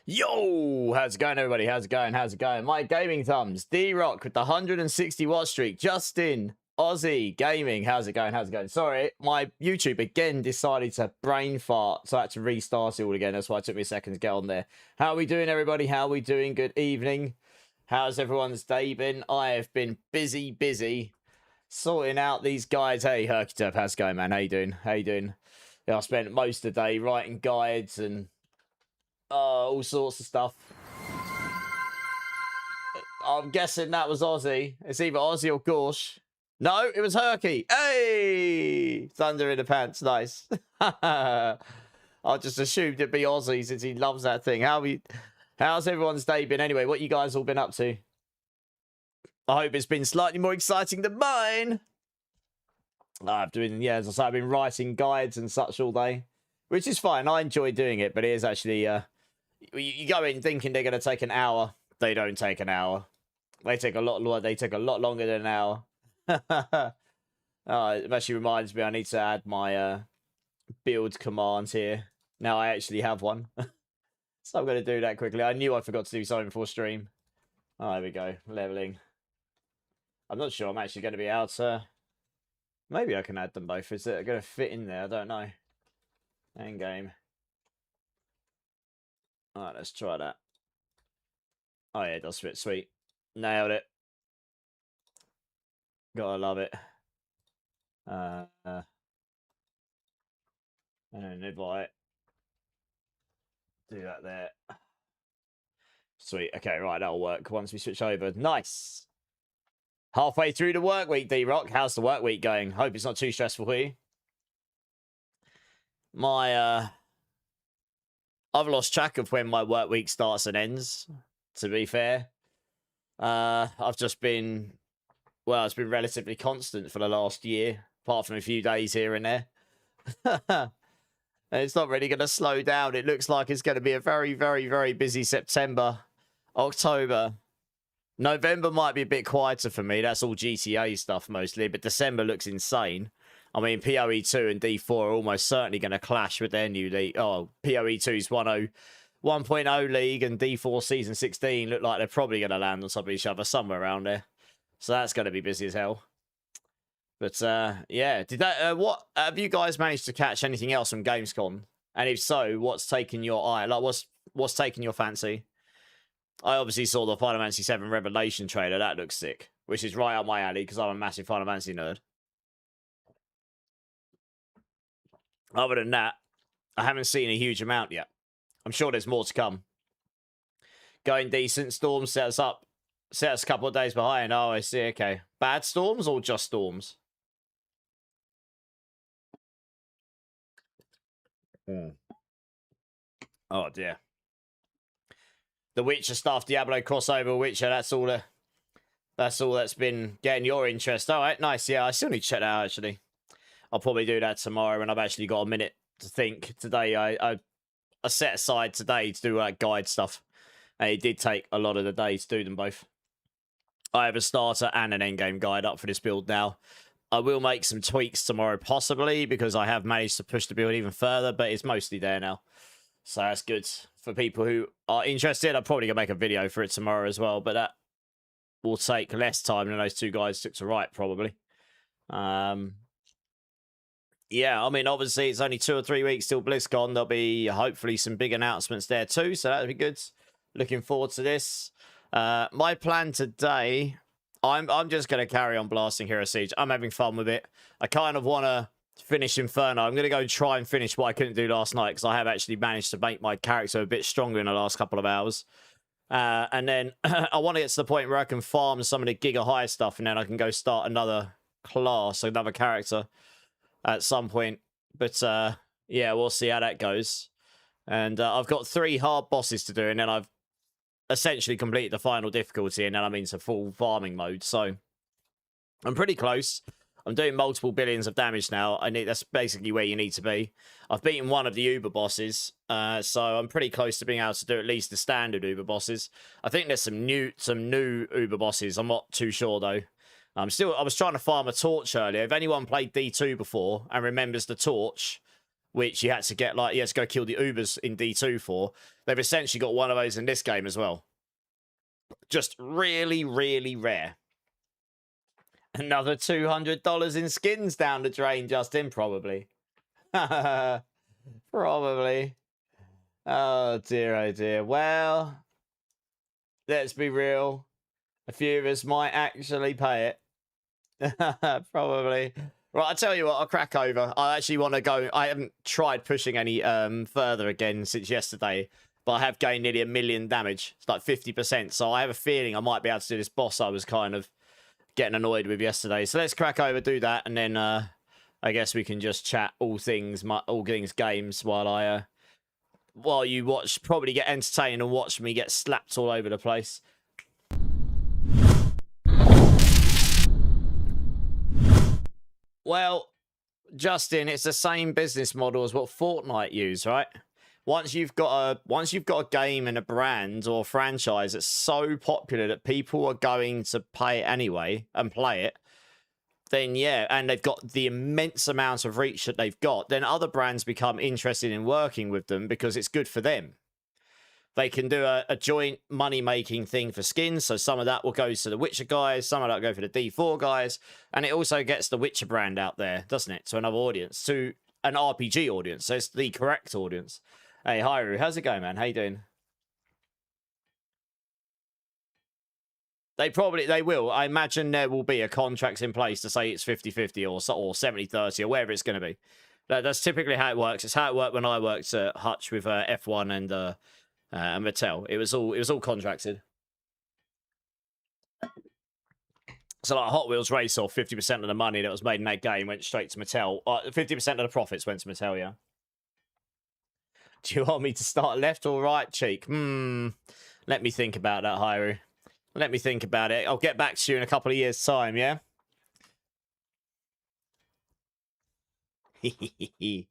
Yo, how's it going, everybody? How's it going? How's it going? My gaming thumbs, D-Rock with the 160 watt streak, Justin, Aussie Gaming. How's it going? How's it going? Sorry, my YouTube again decided to brain fart, so I had to restart it all again. That's why it took me a second to get on there. How are we doing, everybody? How are we doing? Good evening. How's everyone's day been? I have been busy sorting out these guides. Hey, Herky, how's it going, man? How you doing? How you doing? Yeah, I spent most of the day writing guides and all sorts of stuff. I'm guessing that was Aussie. It's either Aussie or Gorsh. No, it was Herky. Hey! Thunder in the pants. Nice. I just assumed it'd be Aussie since he loves that thing. How's everyone's day been anyway? What you guys all been up to? I hope it's been slightly more exciting than mine. I've been writing guides and such all day, which is fine. I enjoy doing it, but it is actually you go in thinking they're going to take an hour. They don't take an hour. They take a lot longer than an hour. It actually reminds me I need to add my build command here. Now I actually have one. So I'm going to do that quickly. I knew I forgot to do something before stream. Oh, there we go. Leveling. I'm not sure I'm actually going to be able to... Maybe I can add them both. Is it going to fit in there? I don't know. End game. Alright, let's try that. Oh yeah, it does fit. Sweet. Nailed it. Gotta love it. And invite. Do that there. Sweet. Okay, right, that'll work once we switch over. Nice. Halfway through the work week, D-Rock. How's the work week going? Hope it's not too stressful for you. I've lost track of when my work week starts and ends, to be fair. I've just been, well, it's been relatively constant for the last year, apart from a few days here and there. And it's not really going to slow down. It looks like it's going to be a very busy September, October. November might be a bit quieter for me. That's all GTA stuff mostly, but December looks insane. I mean, PoE 2 and D4 are almost certainly going to clash with their new league. Oh, PoE 2's 1.0 league and D4 Season 16 look like they're probably going to land on top of each other somewhere around there. So that's going to be busy as hell. But, yeah. What have you guys managed to catch anything else from Gamescom? And if so, what's taken your eye? Like, what's taken your fancy? I obviously saw the Final Fantasy 7 Revelation trailer. That looks sick. Which is right up my alley because I'm a massive Final Fantasy nerd. Other than that, I haven't seen a huge amount yet. I'm sure there's more to come. Going decent. Storms set us a couple of days behind. Oh, I see. Okay. Bad storms or just storms? Oh, dear. The Witcher stuff, Diablo crossover, Witcher, that's all that's been getting your interest. All right, nice. Yeah, I still need to check that out, actually. I'll probably do that tomorrow when I've actually got a minute to think. Today, I set aside today to do guide stuff. And it did take a lot of the day to do them both. I have a starter and an endgame guide up for this build now. I will make some tweaks tomorrow, possibly, because I have managed to push the build even further, but it's mostly there now. So that's good for people who are interested. I'm probably going to make a video for it tomorrow as well, but that will take less time than those two guys took to write, probably. Yeah, I mean, obviously, it's only 2 or 3 weeks till BlizzCon. There'll be hopefully some big announcements there too, so that'll be good. Looking forward to this. My plan today, I'm just going to carry on blasting herosiege. I'm having fun with it. I kind of want to finish Inferno. I'm going to go try and finish what I couldn't do last night because I have actually managed to make my character a bit stronger in the last couple of hours. And then I want to get to the point where I can farm some of the Giga High stuff and then I can go start another class, another character at some point. But yeah, we'll see how that goes. And I've got 3 hard bosses to do and then I've essentially completed the final difficulty and then I'm into full farming mode. So I'm pretty close. I'm doing multiple billions of damage now. That's basically where you need to be. I've beaten one of the Uber bosses, so I'm pretty close to being able to do at least the standard Uber bosses. I think there's some new Uber bosses. I'm not too sure though. I was trying to farm a torch earlier. If anyone played D2 before and remembers the torch, which you had to get, like, you had to go kill the Ubers in D2 for. They've essentially got one of those in this game as well. Just really, really rare. Another $200 in skins down the drain, Justin, probably. Probably. Oh dear. Well, let's be real. A few of us might actually pay it. Probably. Right, I'll tell you what, I'll crack over. I actually want to go. I haven't tried pushing any further again since yesterday, but I have gained nearly 1 million damage. It's like 50%. So I have a feeling I might be able to do this boss I was kind of getting annoyed with yesterday. So let's crack over, do that, and then I guess we can just chat all things games while you watch, probably get entertained and watch me get slapped all over the place. Well, Justin, it's the same business model as what Fortnite use, right? Once you've got a game and a brand or franchise that's so popular that people are going to pay it anyway and play it, then yeah, and they've got the immense amount of reach that they've got, then other brands become interested in working with them because it's good for them. They can do a joint money-making thing for skins, so some of that will go to the Witcher guys, some of that will go for the D4 guys, and it also gets the Witcher brand out there, doesn't it, to another audience, to an RPG audience, so it's the correct audience. Hey, Hyru, how's it going, man? How you doing? They will. I imagine there will be a contract in place to say it's 50-50 or 70-30 or whatever it's going to be. That's typically how it works. It's how it worked when I worked at Hutch with F1 and Mattel. It was all contracted. So like Hot Wheels Race, or 50% of the money that was made in that game went straight to Mattel. 50% of the profits went to Mattel, yeah. Do you want me to start left or right, cheek? Let me think about that, Hyru. Let me think about it. I'll get back to you in a couple of years' time, yeah? You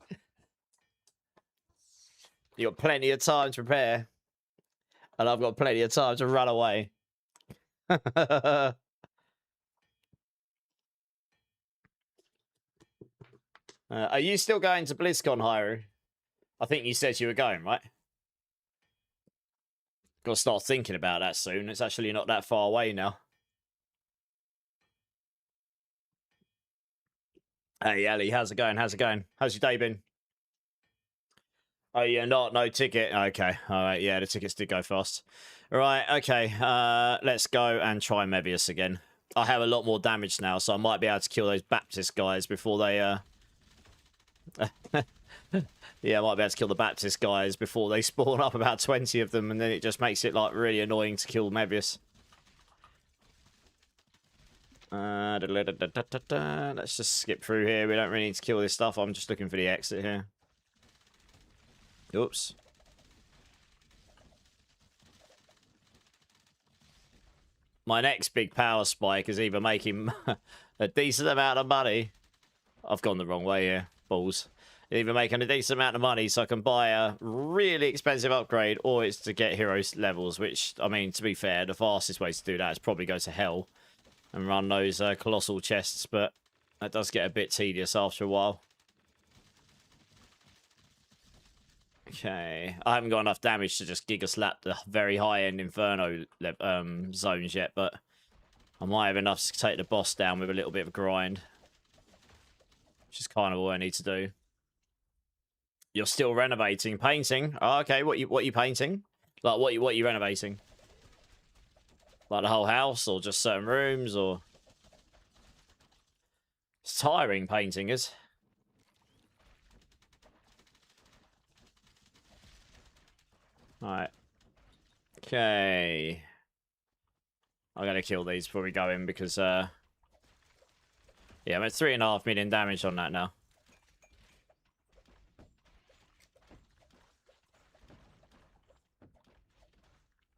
got plenty of time to prepare. And I've got plenty of time to run away. Are you still going to BlizzCon, Hyru? I think you said you were going, right? Got to start thinking about that soon. It's actually not that far away now. Hey, Ali, how's it going? How's your day been? Oh, yeah, no ticket. Okay, all right, yeah, the tickets did go fast. All right, okay, let's go and try Mebius again. I have a lot more damage now, so I might be able to kill those Baptist guys before they, yeah, I might be able to kill the Baptist guys before they spawn up, about 20 of them, and then it just makes it, like, really annoying to kill Mebius. Let's just skip through here. We don't really need to kill this stuff. I'm just looking for the exit here. Oops. My next big power spike is either making a decent amount of money. I've gone the wrong way here. Balls. Either making a decent amount of money so I can buy a really expensive upgrade, or it's to get hero levels, which, I mean, to be fair, the fastest way to do that is probably go to hell and run those colossal chests, but that does get a bit tedious after a while. Okay, I haven't got enough damage to just Giga Slap the very high-end Inferno zones yet, but I might have enough to take the boss down with a little bit of a grind, which is kind of all I need to do. You're still renovating, painting. Oh, okay, what you painting? Like what you renovating? Like the whole house, or just certain rooms, or? It's tiring painting, is. Alright. Okay. I'm gonna kill these before we go in because, yeah, I'm at 3.5 million damage on that now.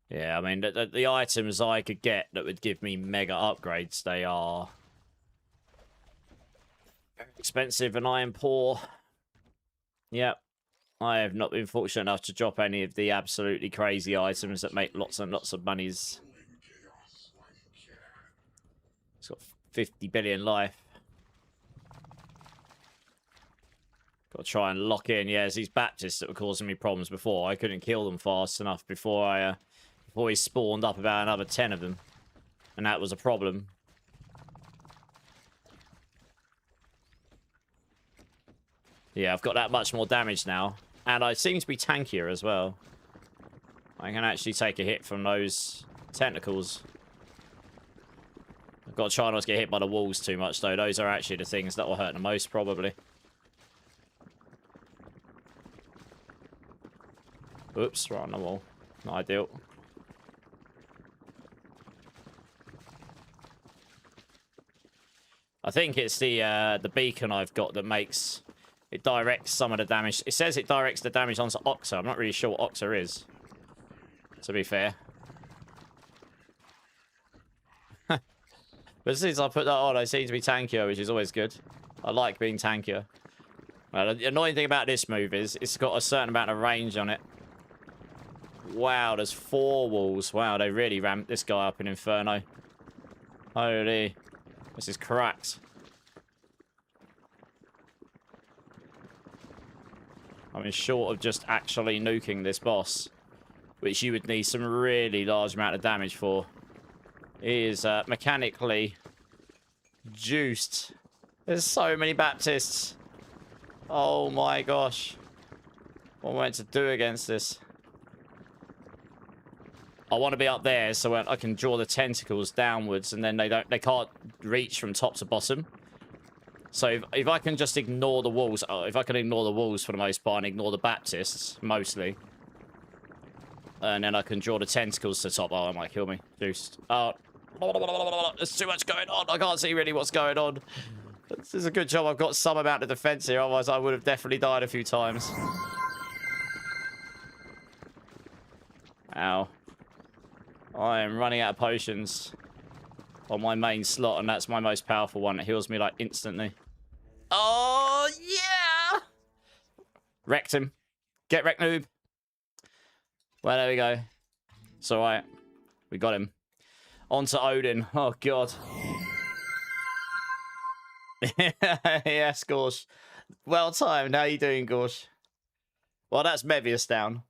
Yeah, I mean, the items I could get that would give me mega upgrades, they are very expensive and I am poor. Yep. I have not been fortunate enough to drop any of the absolutely crazy items that make lots and lots of monies. It's got 50 billion life. Got to try and lock in. Yeah, it's these Baptists that were causing me problems before. I couldn't kill them fast enough before he spawned up about another 10 of them. And that was a problem. Yeah, I've got that much more damage now. And I seem to be tankier as well. I can actually take a hit from those tentacles. I've got to try not to get hit by the walls too much, though. Those are actually the things that will hurt the most, probably. Oops, right on the wall. Not ideal. I think it's the beacon I've got that makes... It directs some of the damage. It says it directs the damage onto Oxa. I'm not really sure what Oxa is, to be fair. But as soon as I put that on, I seem to be tankier, which is always good. I like being tankier. The annoying thing about this move is it's got a certain amount of range on it. Wow, there's 4 walls. Wow, they really ramped this guy up in Inferno. Holy. This is cracked. I mean, short of just actually nuking this boss, which you would need some really large amount of damage for, he is mechanically juiced. There's so many Baptists. Oh my gosh. What am I meant to do against this? I want to be up there so I can draw the tentacles downwards, and then they can't reach from top to bottom. So if I can just ignore the walls, if I can ignore the walls for the most part and ignore the Baptists, mostly. And then I can draw the tentacles to the top. Oh, it might kill me. Juiced. Oh, there's too much going on. I can't see really what's going on. This is a good job I've got some amount of defense here, otherwise I would have definitely died a few times. Ow. I am running out of potions on my main slot, and that's my most powerful one. It heals me, like, instantly. Oh, yeah! Wrecked him. Get wrecked, noob. Well, there we go. It's alright. We got him. On to Odin. Oh, God. Yes, Gorsh. Well timed. How you doing, Gorsh? Well, that's Mevius down.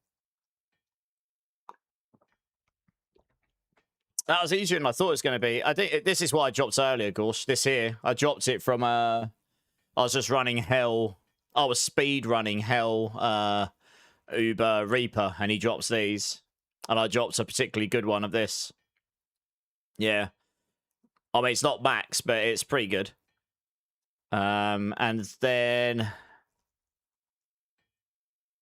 That was easier than I thought it was going to be. I think this is what I dropped earlier, Gorsh. This here. I dropped it from, I was just running Hell. I was speed running Hell, Uber Reaper, and he drops these. And I dropped a particularly good one of this. Yeah. I mean, it's not max, but it's pretty good. And then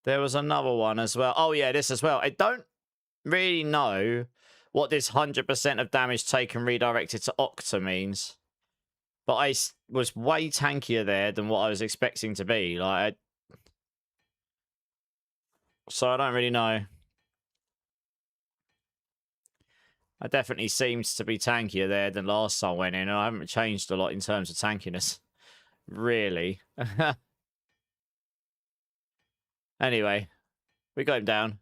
there was another one as well. Oh, yeah, this as well. I don't really know what this 100% of damage taken redirected to Octa means. But I was way tankier there than what I was expecting to be. Like, so I don't really know. I definitely seems to be tankier there than last time I went in. And I haven't changed a lot in terms of tankiness. Really. Anyway, we got him down.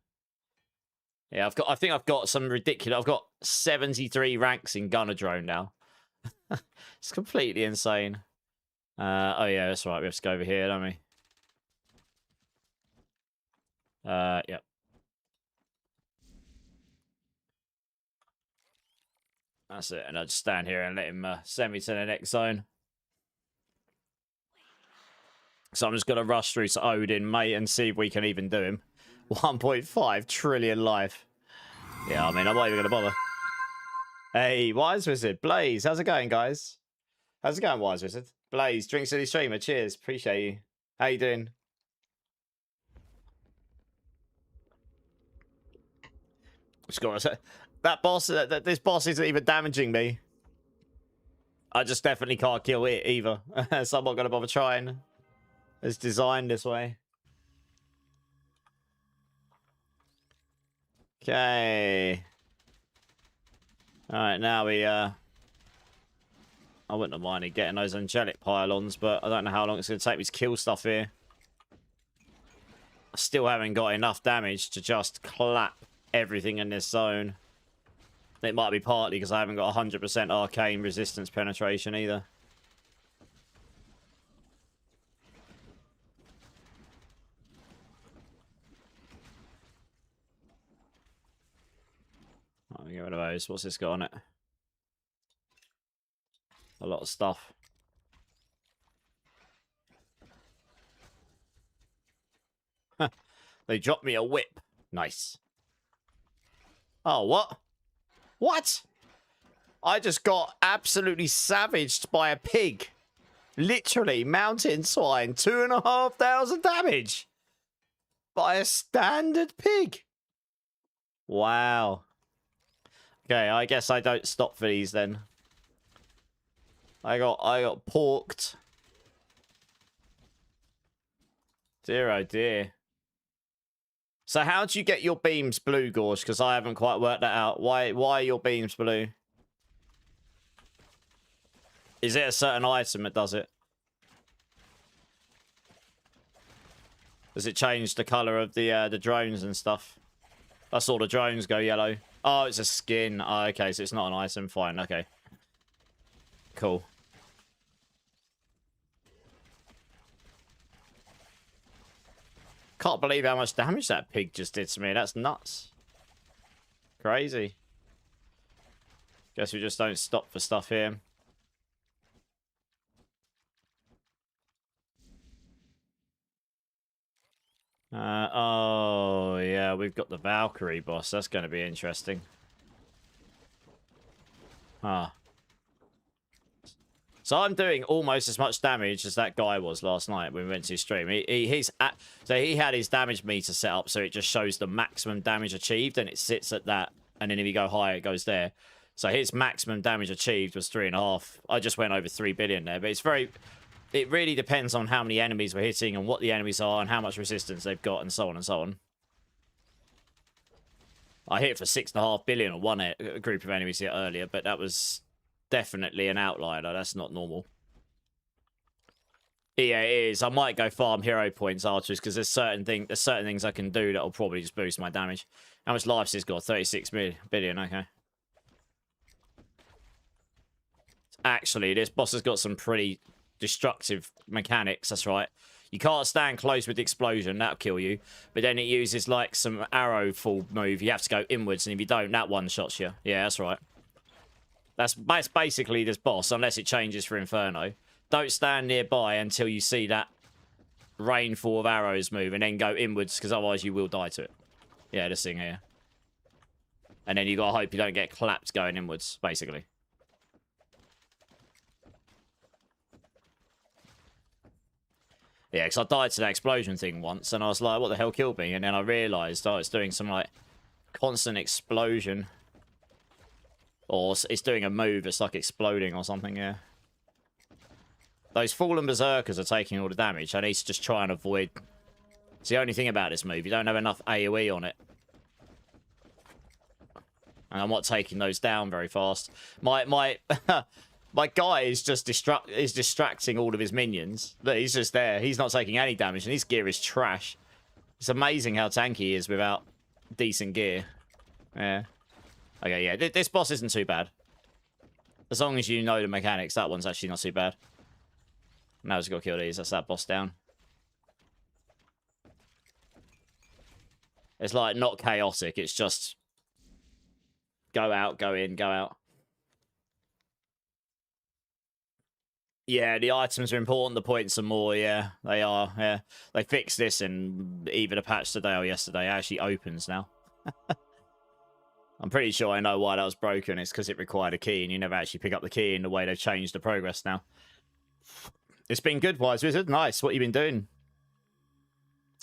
Yeah, I think I've got some ridiculous... I've got 73 ranks in Gunner Drone now. It's completely insane. Oh, yeah, that's right. We have to go over here, don't we? Yep. That's it. And I'll just stand here and let him send me to the next zone. So I'm just going to rush through to Odin, mate, and see if we can even do him. 1.5 trillion life. Yeah, I mean, I'm not even going to bother. Hey, Wise Wizard. Blaze, how's it going, guys? How's it going, Wise Wizard? Blaze, Drink City Streamer. Cheers. Appreciate you. How you doing? Just got to say, that boss, this boss isn't even damaging me. I just definitely can't kill it either. So I'm not going to bother trying. It's designed this way. Okay. Alright, now we, I wouldn't have minded getting those angelic pylons, but I don't know how long it's going to take me to kill stuff here. I still haven't got enough damage to just clap everything in this zone. It might be partly because I haven't got 100% arcane resistance penetration either. Get rid of those. What's this got on it? A lot of stuff. They dropped me a whip. Nice. Oh, what? What? I just got absolutely savaged by a pig. Literally, mountain swine, 2,500 damage. By a standard pig. Wow. Okay, I guess I don't stop for these then. I got porked. Dear oh dear. So how do you get your beams blue, Gorge? Because I haven't quite worked that out. Why are your beams blue? Is it a certain item that does it? Does it change the colour of the drones and stuff? I saw the drones go yellow. Oh, it's a skin. Oh, okay, so it's not an item. Fine, okay. Cool. Can't believe how much damage that pig just did to me. That's nuts. Crazy. Guess we just don't stop for stuff here. Oh, yeah, we've got the Valkyrie boss. That's going to be interesting. Ah. So I'm doing almost as much damage as that guy was last night when we went to his stream. So he had his damage meter set up so it just shows the maximum damage achieved and it sits at that. And then if you go higher, it goes there. So his maximum damage achieved was 3.5. I just went over 3 billion there, but it really depends on how many enemies we're hitting and what the enemies are and how much resistance they've got and so on and so on. I hit for 6.5 billion on one group of enemies here earlier, but that was definitely an outlier. That's not normal. Yeah, it is. I might go farm hero points archers because there's certain things I can do that'll probably just boost my damage. How much lives has got? 36 billion. Okay. Actually, this boss has got some pretty destructive mechanics. That's right. You can't stand close with the explosion. That'll kill you. But then it uses like some arrow fall move. You have to go inwards, and if you don't, that one shots you. Yeah, that's right. That's basically this boss, unless it changes for Inferno. Don't stand nearby until you see that rainfall of arrows move, and then go inwards, because otherwise you will die to it. Yeah, this thing here. And then you gotta hope you don't get clapped going inwards, basically. Yeah, because I died to that explosion thing once, and I was like, what the hell killed me? And then I realised, oh, it's doing some, like, constant explosion. Or it's doing a move that's, like, exploding or something, yeah. Those fallen berserkers are taking all the damage. I need to just try and avoid... It's the only thing about this move. You don't have enough AoE on it. And I'm not taking those down very fast. My guy is just distracting all of his minions. He's just there. He's not taking any damage, and his gear is trash. It's amazing how tanky he is without decent gear. Yeah. Okay, yeah. This boss isn't too bad. As long as you know the mechanics, that one's actually not too bad. Now we've got to kill these. That's that boss down. It's like not chaotic. It's just go out, go in, go out. Yeah, the items are important. The points are more. Yeah, they are. Yeah, they fixed this in either the patch today or yesterday. It actually opens now. I'm pretty sure I know why that was broken. It's because it required a key, and you never actually pick up the key in the way they've changed the progress now. It's been good, Wise Wizard. Nice. What you been doing?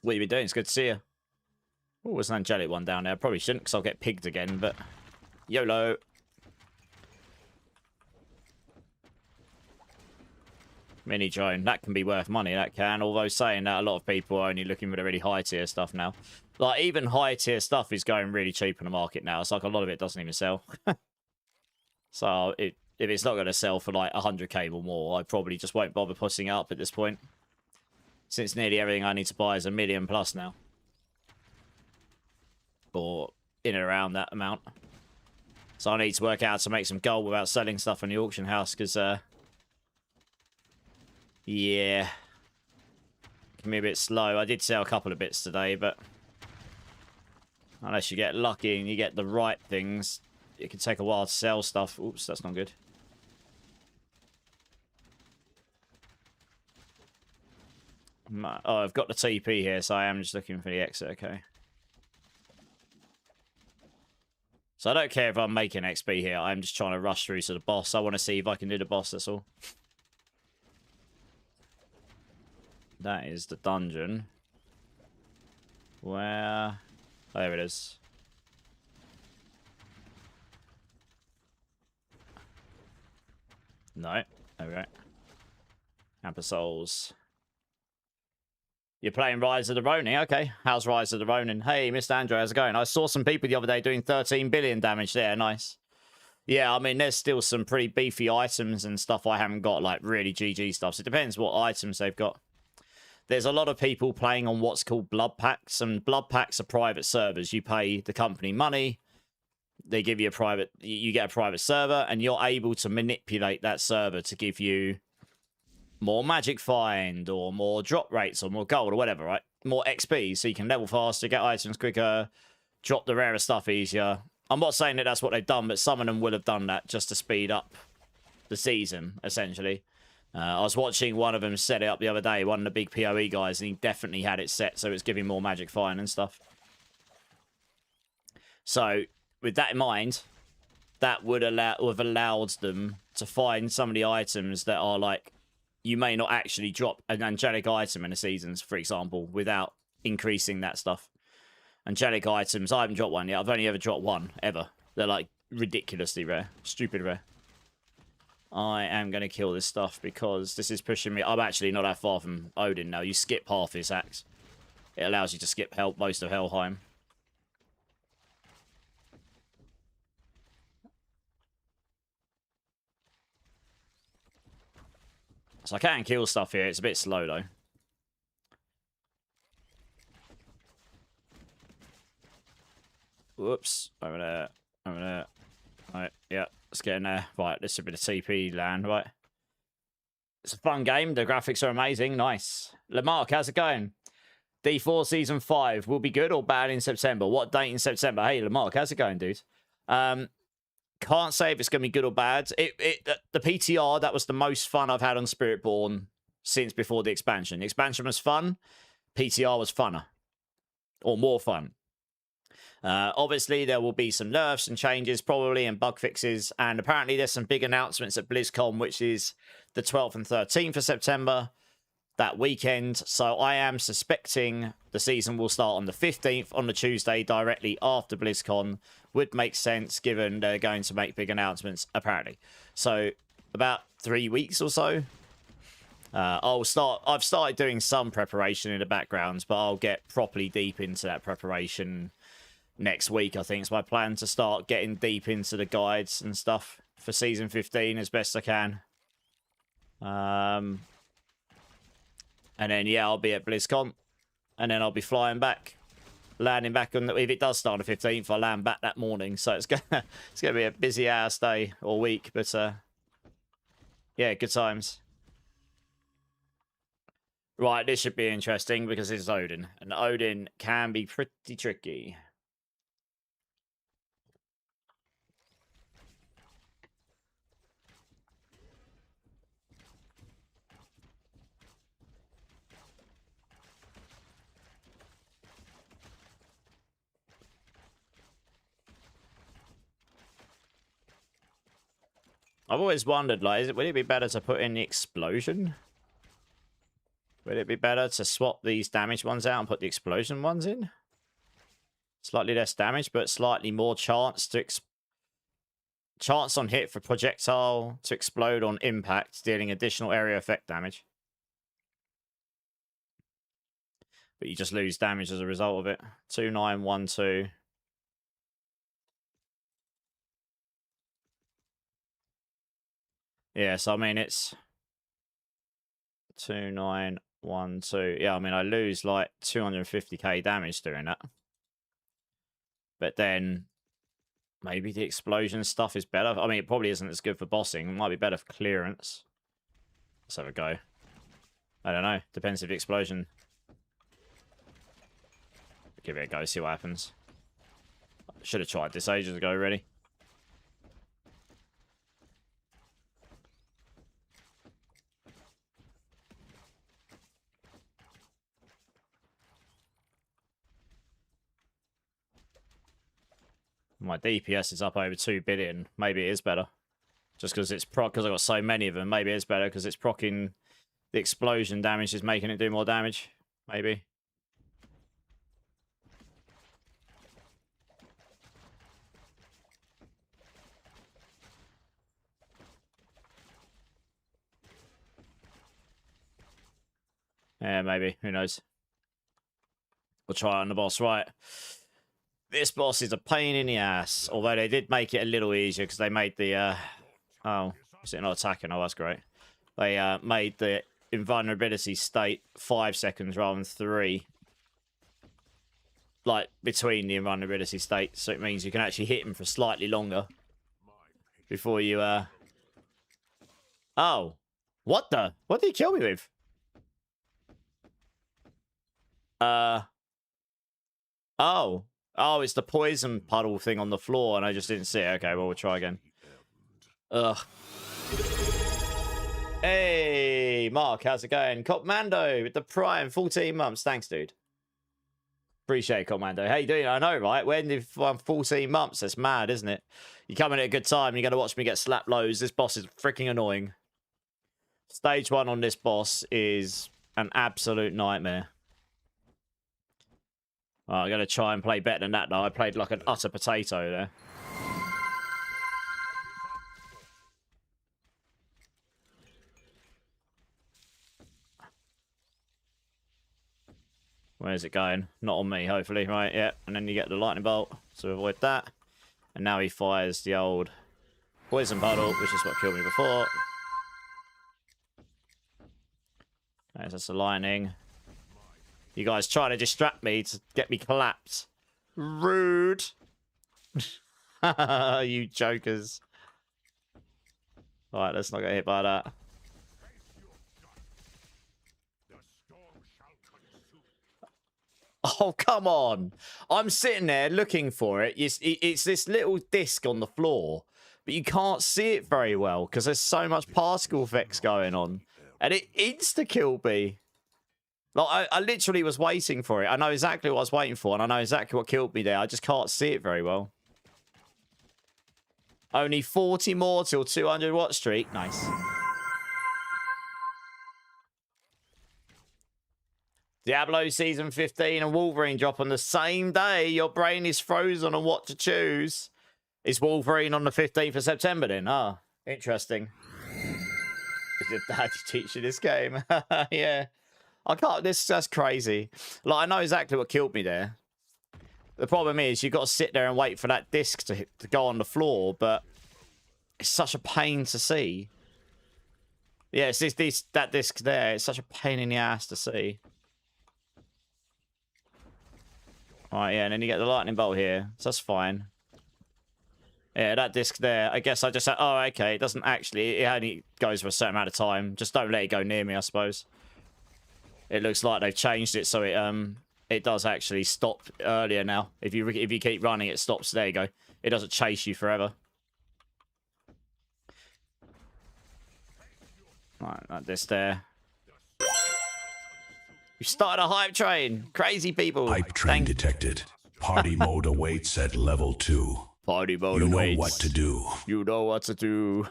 What you been doing? It's good to see you. Oh, there's an Angelic one down there. Probably shouldn't, because I'll get pigged again, but... YOLO. Mini drone. That can be worth money, that can. Although saying that, a lot of people are only looking for the really high-tier stuff now. Like, even high-tier stuff is going really cheap in the market now. It's like a lot of it doesn't even sell. So, if it's not going to sell for, like, 100k or more, I probably just won't bother putting it up at this point. Since nearly everything I need to buy is $1 million plus now. Or in and around that amount. So I need to work out how to make some gold without selling stuff in the auction house, because, yeah. Can be a bit slow. I did sell a couple of bits today, but... Unless you get lucky and you get the right things, it can take a while to sell stuff. Oops, that's not good. Oh, I've got the TP here, so I am just looking for the exit, okay. So I don't care if I'm making XP here, I'm just trying to rush through to the boss. I want to see if I can do the boss, that's all. That is the dungeon. Where? Oh, there it is. No. There we go. Amber Souls. You're playing Rise of the Ronin? Okay. How's Rise of the Ronin? Hey, Mr. Andrew, how's it going? I saw some people the other day doing 13 billion damage there. Nice. Yeah, I mean, there's still some pretty beefy items and stuff I haven't got, like really GG stuff. So it depends what items they've got. There's a lot of people playing on what's called blood packs, and blood packs are private servers. You pay the company money, they give you you get a private server, and you're able to manipulate that server to give you more magic find, or more drop rates, or more gold, or whatever, right? More XP, so you can level faster, get items quicker, drop the rarer stuff easier. I'm not saying that that's what they've done, but some of them will have done that just to speed up the season, essentially. I was watching one of them set it up the other day, one of the big PoE guys, and he definitely had it set so it's giving more magic find and stuff. So, with that in mind, that would have allowed them to find some of the items that are like, you may not actually drop an angelic item in the seasons, for example, without increasing that stuff. Angelic items, I haven't dropped one yet. I've only ever dropped one, ever. They're like ridiculously rare, stupid rare. I am going to kill this stuff because this is pushing me. I'm actually not that far from Odin now. You skip half his axe. It allows you to skip most of Helheim. So I can kill stuff here. It's a bit slow, though. Whoops. Over there. Over there. Right, yeah. Let's get in there. Right, this should be the TP land, right? It's a fun game. The graphics are amazing. Nice. Lamarck, how's it going? D4 Season 5 will be good or bad in September. What date in September? Hey, Lamarck, how's it going, dude? Can't say if it's going to be good or bad. The PTR, that was the most fun I've had on Spiritborn since before the expansion. The expansion was fun. PTR was funner. Or more fun. Obviously, there will be some nerfs and changes, probably, and bug fixes. And apparently, there's some big announcements at BlizzCon, which is the 12th and 13th of September, that weekend. So I am suspecting the season will start on the 15th, on the Tuesday, directly after BlizzCon. Would make sense, given they're going to make big announcements, apparently. So, about 3 weeks or so. I've started doing some preparation in the background, but I'll get properly deep into that preparation next week. I think it's my plan to start getting deep into the guides and stuff for Season 15 as best I can. And then, yeah, I'll be at BlizzCon. And then I'll be flying back. Landing back on if it does start on the 15th, I'll land back that morning. So it's gonna be a busy ass day or week, but yeah, good times. Right, this should be interesting because it's Odin, and Odin can be pretty tricky. I've always wondered, like, would it be better to put in the explosion? Would it be better to swap these damage ones out and put the explosion ones in? Slightly less damage, but slightly more chance to chance on hit for projectile to explode on impact, dealing additional area effect damage. But you just lose damage as a result of it. 2912. Yeah, so I mean it's 2912. Yeah, I mean I lose like 250k damage doing that. But then maybe the explosion stuff is better. I mean, it probably isn't as good for bossing. It might be better for clearance. Let's have a go. I don't know. Depends if the explosion. Give it a go, see what happens. Should have tried this ages ago, really. My DPS is up over 2 billion. Maybe it is better. Just because it's proc, because I've got so many of them. Maybe it's better because it's procking the explosion damage is making it do more damage. Maybe. Yeah, maybe. Who knows? We'll try it on the boss. Right. This boss is a pain in the ass. Although they did make it a little easier because they made the... Oh, is it not attacking? Oh, that's great. They made the invulnerability state 5 seconds rather than 3. Like, between the invulnerability states. So it means you can actually hit him for slightly longer. Before you... Oh. What the? What did he kill me with? Oh. Oh, it's the poison puddle thing on the floor, and I just didn't see it. Okay, well, we'll try again. Ugh. Hey, Mark, how's it going? Commando with the Prime, 14 months. Thanks, dude. Appreciate it, Commando. How you doing? I know, right? When if 14 months, that's mad, isn't it? You come in at a good time, you're going to watch me get slapped loads. This boss is freaking annoying. Stage 1 on this boss is an absolute nightmare. I'm going to try and play better than that, though. I played like an utter potato there. Where's it going? Not on me, hopefully. Right, yeah. And then you get the lightning bolt to avoid that. And now he fires the old poison puddle, which is what killed me before. Okay, so that's the lightning. You guys trying to distract me to get me collapsed. Rude. You jokers. Alright, let's not get hit by that. Oh, come on. I'm sitting there looking for it. It's this little disc on the floor, but you can't see it very well because there's so much particle effects going on. And it insta-killed me. Like, I literally was waiting for it. I know exactly what I was waiting for, and I know exactly what killed me there. I just can't see it very well. Only 40 more till 200 watt streak. Nice. Diablo Season 15 and Wolverine drop on the same day. Your brain is frozen on what to choose. Is Wolverine on the 15th of September then? Ah, interesting. Is your dad teaching this game? Yeah. I can't, that's crazy. Like, I know exactly what killed me there. The problem is, you've got to sit there and wait for that disc to go on the floor, but it's such a pain to see. Yeah, it's that disc there. It's such a pain in the ass to see. Alright, yeah, and then you get the lightning bolt here, so that's fine. Yeah, that disc there, I guess I just said, oh, okay, it doesn't actually, it only goes for a certain amount of time. Just don't let it go near me, I suppose. It looks like they've changed it so it does actually stop earlier now. If you keep running, it stops. There you go. It doesn't chase you forever. Right, like this there. You started a hype train. Crazy people. Hype train detected. Party mode awaits at level 2. Party mode awaits. You know what to do. You know what to do.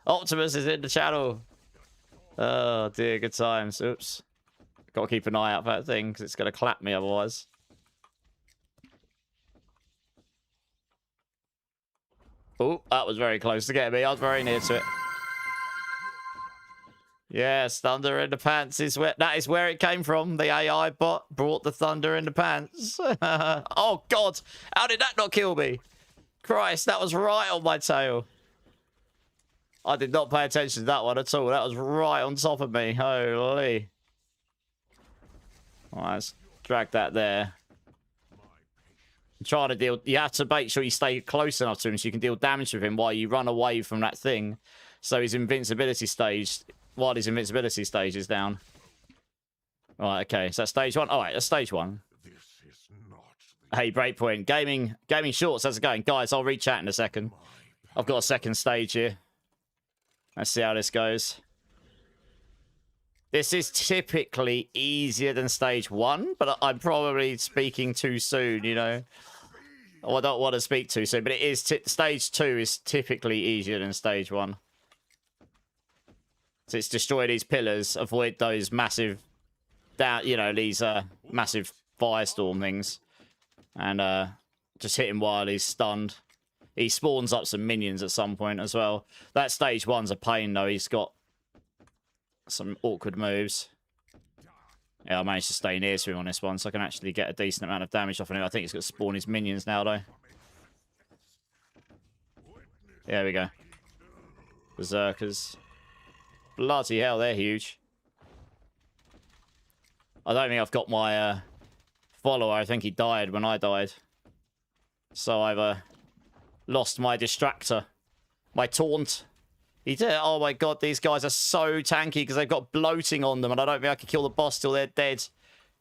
Optimus is in the channel. Oh dear, good times. Oops. Got to keep an eye out for that thing because it's going to clap me otherwise. Oh, that was very close to getting me. I was very near to it. Yes, thunder in the pants is where that is where it came from. The AI bot brought the thunder in the pants. Oh God, how did that not kill me? Christ, that was right on my tail. I did not pay attention to that one at all. That was right on top of me. Holy. All right, let's drag that there. I'm trying to deal... You have to make sure you stay close enough to him so you can deal damage with him while you run away from that thing. So his invincibility stage... While his invincibility stage is down. All right, okay. So that's stage 1. All right, that's stage 1. Hey, Breakpoint. Gaming Shorts, how's it going? Guys, I'll reach out in a second. I've got a second stage here. Let's see how this goes. This is typically easier than stage 1, but I'm probably speaking too soon, you know. Oh, I don't want to speak too soon, but it is stage 2 is typically easier than stage 1. So it's destroy these pillars, avoid those massive, these massive firestorm things, and just hit him while he's stunned. He spawns up some minions at some point as well. That stage 1's a pain though. He's got some awkward moves. Yeah, I managed to stay near to him on this one, so I can actually get a decent amount of damage off of him. I think he's got to spawn his minions now, though. There we go. Berserkers. Bloody hell, they're huge. I don't think I've got my follower. I think he died when I died. So I've lost my distractor. My taunt. He did. Oh my god, these guys are so tanky because they've got bloating on them, and I don't think I can kill the boss till they're dead.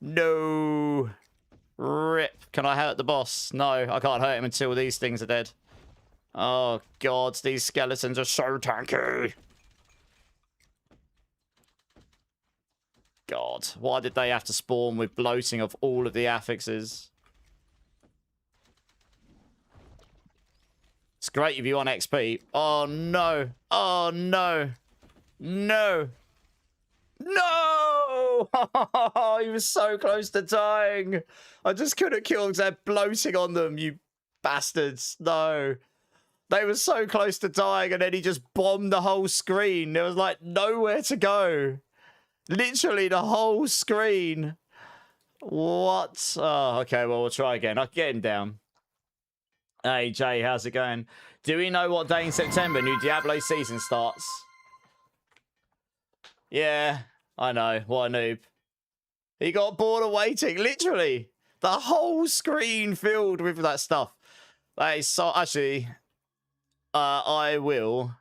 No. Rip. Can I hurt the boss? No, I can't hurt him until these things are dead. Oh god, these skeletons are so tanky. God, why did they have to spawn with bloating of all of the affixes? It's great if you want XP. Oh, no. Oh, no. No. No! He was so close to dying. I just couldn't kill them because they had bloating on them, you bastards. No. They were so close to dying, and then he just bombed the whole screen. There was, like, nowhere to go. Literally the whole screen. What? Oh, okay, well, we'll try again. I'll get him down. Hey, Jay, how's it going? Do we know what day in September new Diablo season starts? Yeah, I know. What a noob. He got bored of waiting. Literally. The whole screen filled with that stuff. That is so... Actually, I will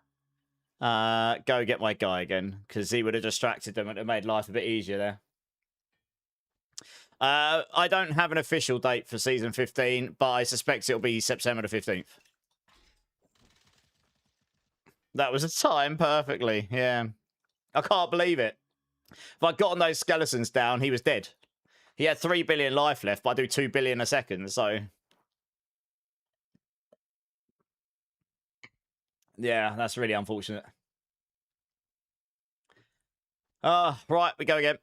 go get my guy again, because he would have distracted them and it made life a bit easier there. I don't have an official date for Season 15, but I suspect it'll be September the 15th. That was a time perfectly, yeah. I can't believe it. If I'd gotten those skeletons down, he was dead. He had 3 billion life left, but I do 2 billion a second, so... Yeah, that's really unfortunate. Right, we go again.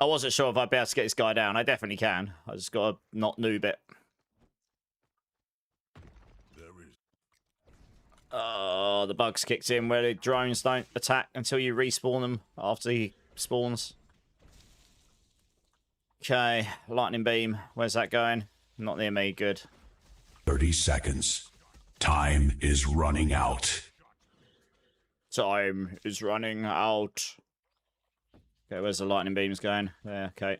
I wasn't sure if I'd be able to get this guy down. I definitely can. I just got to not noob it. Oh, the bugs kicked in where the drones don't attack until you respawn them after he spawns. Okay, lightning beam. Where's that going? Not near me. Good. 30 seconds. Time is running out. Time is running out. Okay, where's the lightning beams going? There, okay.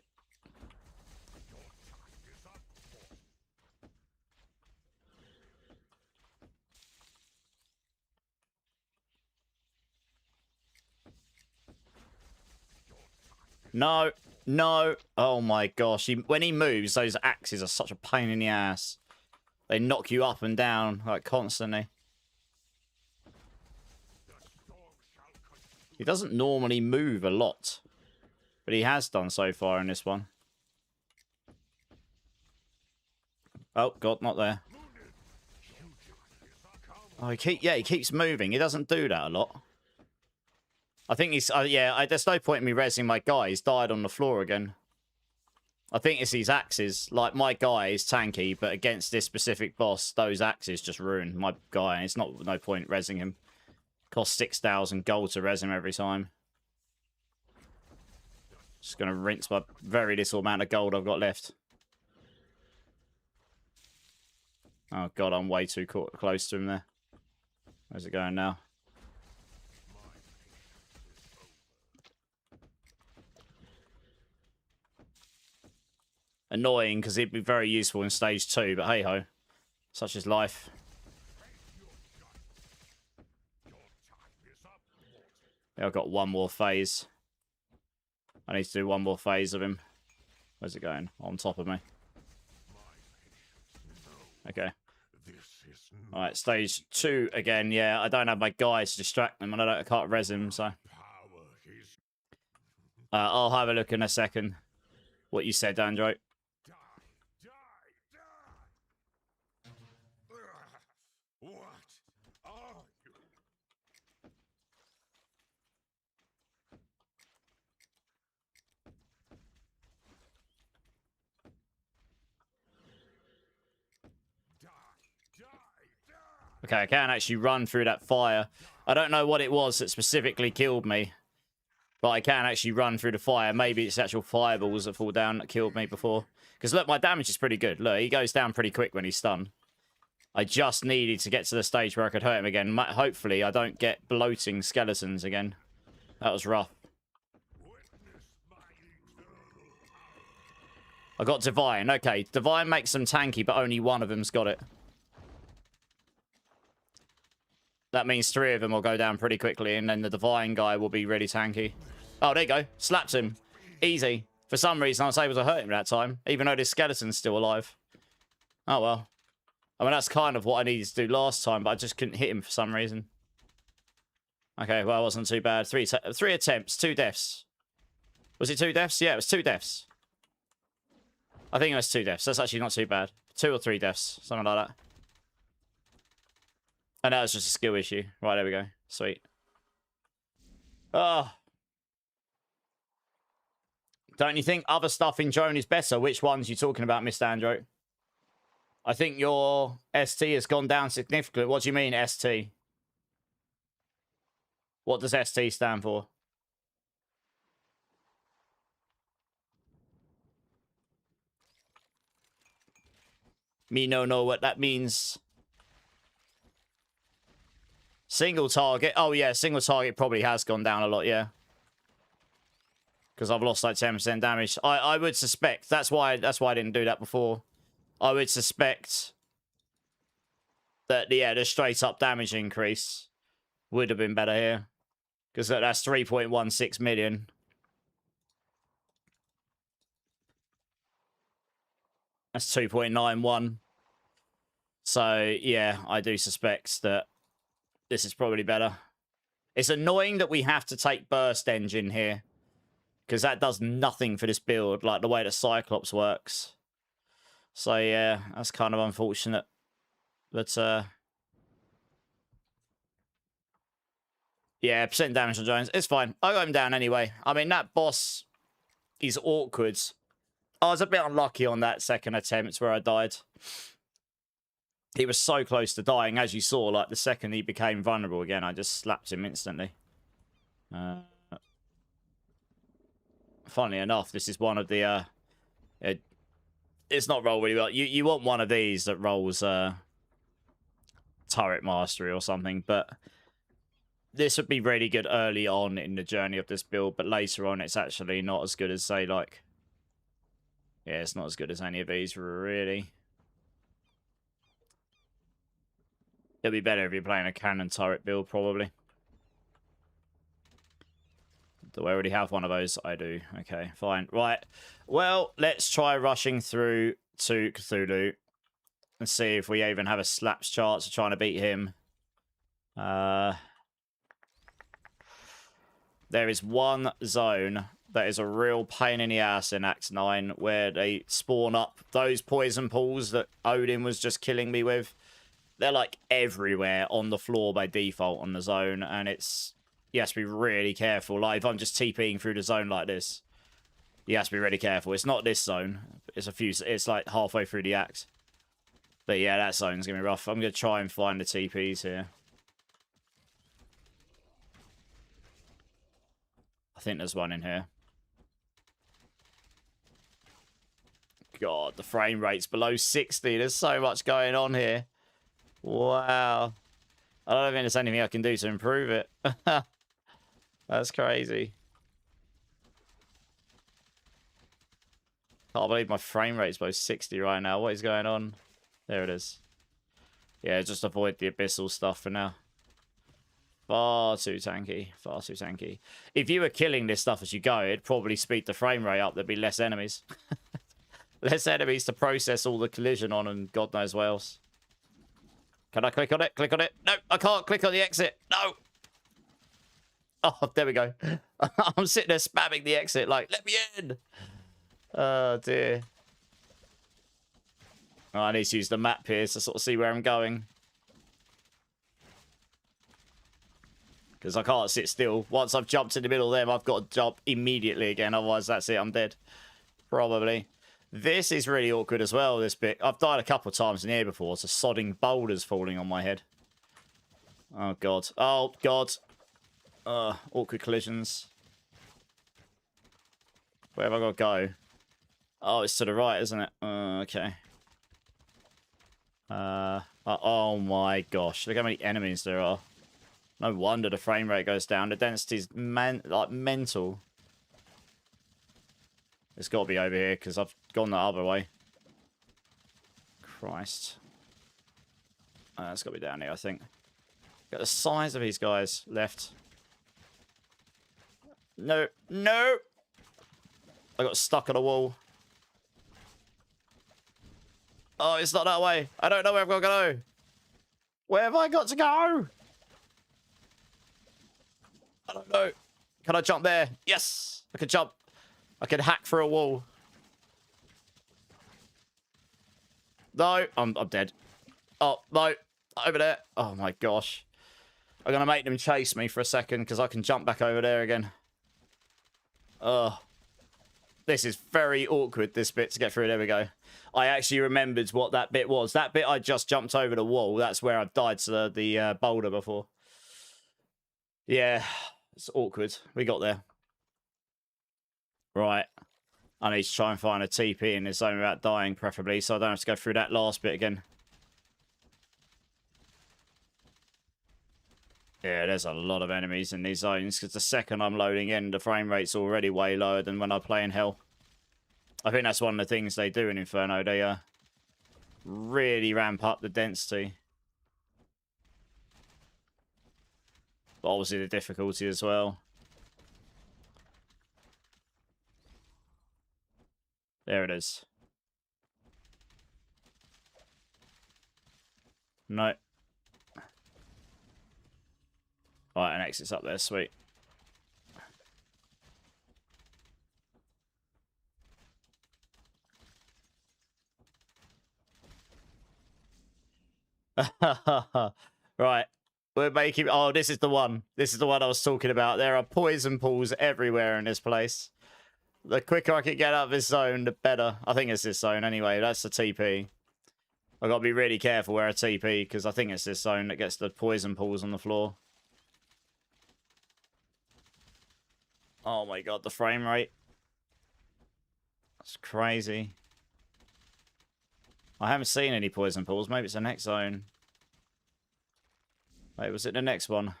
No, no. Oh my gosh. When he moves, those axes are such a pain in the ass. They knock you up and down, like, constantly. He doesn't normally move a lot. But he has done so far in this one. Oh, God, not there. Oh, he keeps moving. He doesn't do that a lot. I think he's... there's no point in me rezzing my guy. He's died on the floor again. I think it's these axes. Like, my guy is tanky, but against this specific boss, those axes just ruin my guy. And it's no point rezzing him. Costs 6,000 gold to res him every time. Just going to rinse my very little amount of gold I've got left. Oh, God, I'm way too close to him there. Where's it going now? Annoying, because he'd be very useful in stage 2, but hey-ho. Such is life. Yeah, I've got one more phase. I need to do one more phase of him. Where's it going? On top of me. Okay. Alright, stage 2 again. Yeah, I don't have my guys to distract them, and I can't res him, so... I'll have a look in a second. What you said, Andrew. Okay, I can actually run through that fire. I don't know what it was that specifically killed me. But I can actually run through the fire. Maybe it's actual fireballs that fall down that killed me before. Because look, my damage is pretty good. Look, he goes down pretty quick when he's stunned. I just needed to get to the stage where I could hurt him again. Hopefully, I don't get bloating skeletons again. That was rough. I got Divine. Okay, Divine makes them tanky, but only one of them's got it. That means 3 of them will go down pretty quickly, and then the Divine guy will be really tanky. Oh, there you go. Slaps him. Easy. For some reason, I was able to hurt him that time, even though this skeleton's still alive. Oh, well. I mean, that's kind of what I needed to do last time, but I just couldn't hit him for some reason. Okay, well, it wasn't too bad. 3 attempts, 2 deaths. Was it 2 deaths? Yeah, it was 2 deaths. I think it was 2 deaths. That's actually not too bad. 2 or 3 deaths, something like that. I know it's just a skill issue. Right, there we go. Sweet. Oh. Don't you think other stuff in drone is better? Which ones are you talking about, Mr. Andro? I think your ST has gone down significantly. What do you mean, ST? What does ST stand for? Me no know what that means. Single target. Oh, yeah, single target probably has gone down a lot, yeah. Because I've lost like 10% damage. I would suspect. That's why I didn't do that before. I would suspect that, yeah, the straight up damage increase would have been better here. Because that's 3.16 million. That's 2.91. So, yeah, I do suspect that this is probably better. It's annoying that we have to take Burst Engine here. Because that does nothing for this build, like the way the Cyclops works. So, yeah, that's kind of unfortunate. But, yeah, percent damage on Jones. It's fine. I got him down anyway. I mean, that boss is awkward. I was a bit unlucky on that second attempt where I died. He was so close to dying, as you saw. Like, the second he became vulnerable again, I just slapped him instantly. Funnily enough, this is one of the... it's not roll really well. You want one of these that rolls turret mastery or something, but this would be really good early on in the journey of this build, but later on it's actually not as good as, say, like... Yeah, it's not as good as any of these, really. It'd be better if you're playing a cannon turret build, probably. Do I already have one of those? I do. Okay, fine. Right. Well, let's try rushing through to Cthulhu and see if we even have a slaps chance of trying to beat him. There is one zone that is a real pain in the ass in Act 9 where they spawn up those poison pools that Odin was just killing me with. They're like everywhere on the floor by default on the zone, and it's... You have to be really careful. Like, if I'm just TPing through the zone like this, you have to be really careful. It's not this zone. It's like halfway through the act. But yeah, that zone's going to be rough. I'm going to try and find the TPs here. I think there's one in here. God, the frame rate's below 60. There's so much going on here. Wow. I don't think there's anything I can do to improve it. That's crazy. Can't believe my frame rate's below 60 right now. What is going on? There it is. Yeah, just avoid the abyssal stuff for now. Far too tanky. Far too tanky. If you were killing this stuff as you go, it'd probably speed the frame rate up. There'd be less enemies. Less enemies to process all the collision on and God knows what else. Can I click on it? Click on it. No, I can't click on the exit. No. Oh, there we go. I'm sitting there spamming the exit like, let me in. Oh, dear. Oh, I need to use the map here to sort of see where I'm going. Because I can't sit still. Once I've jumped in the middle of them, I've got to jump immediately again. Otherwise, that's it. I'm dead. Probably. This is really awkward as well, this bit. I've died a couple of times in here before, so sodding boulders falling on my head. Oh, God. Oh, God. Awkward collisions. Where have I got to go? Oh, it's to the right, isn't it? Okay. Oh my gosh. Look how many enemies there are. No wonder the frame rate goes down. The density's like mental. It's got to be over here because I've gone the other way. Christ. It's got to be down here, I think. Got the size of these guys left. No. No! I got stuck on a wall. Oh, it's not that way. I don't know where I've got to go. Where have I got to go? I don't know. Can I jump there? Yes! I can jump. I can hack through a wall. No, I'm dead. Oh, no. Over there. Oh, my gosh. I'm going to make them chase me for a second because I can jump back over there again. Ugh. This is very awkward, this bit, to get through. There we go. I actually remembered what that bit was. That bit I just jumped over the wall. That's where I died to the boulder before. Yeah, it's awkward. We got there. Right. I need to try and find a TP in this zone without dying, preferably, so I don't have to go through that last bit again. Yeah, there's a lot of enemies in these zones, because the second I'm loading in, the frame rate's already way lower than when I play in Hell. I think that's one of the things they do in Inferno. They really ramp up the density. But obviously the difficulty as well. There it is. No. Right, an exit's up there, sweet. Right. We're making... Oh, this is the one. This is the one I was talking about. There are poison pools everywhere in this place. The quicker I can get out of this zone, the better. I think it's this zone anyway. That's the TP. I've got to be really careful where I TP, because I think it's this zone that gets the poison pools on the floor. Oh my god, the frame rate. That's crazy. I haven't seen any poison pools. Maybe it's the next zone. Wait, was it the next one?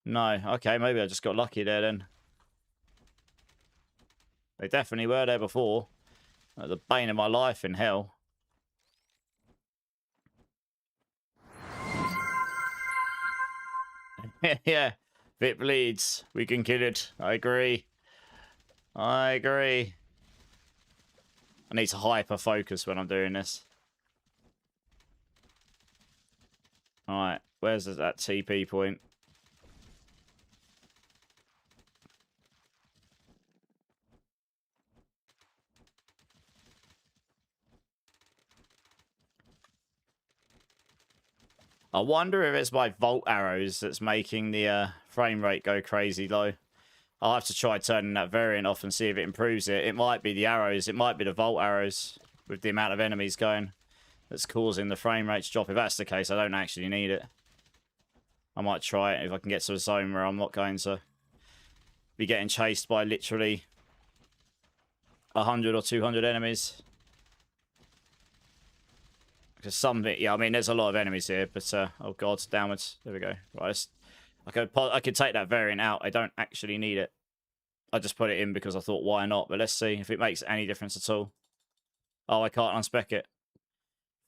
No. Okay, maybe I just got lucky there then. They definitely were there before. The bane of my life in Hell. Yeah. If it bleeds, we can kill it. I agree. I agree. I need to hyper focus when I'm doing this. Alright, where's that TP point? I wonder if it's my Volt arrows that's making the frame rate go crazy low. I'll have to try turning that variant off and see if it improves it. It might be the arrows. It might be the Volt arrows with the amount of enemies going that's causing the frame rate to drop. If that's the case, I don't actually need it. I might try it if I can get to a zone where I'm not going to be getting chased by literally 100 or 200 enemies. Because yeah, I mean, there's a lot of enemies here, but, oh god, downwards. There we go. Right, I could take that variant out. I don't actually need it. I just put it in because I thought, why not? But let's see if it makes any difference at all. Oh, I can't unspec it.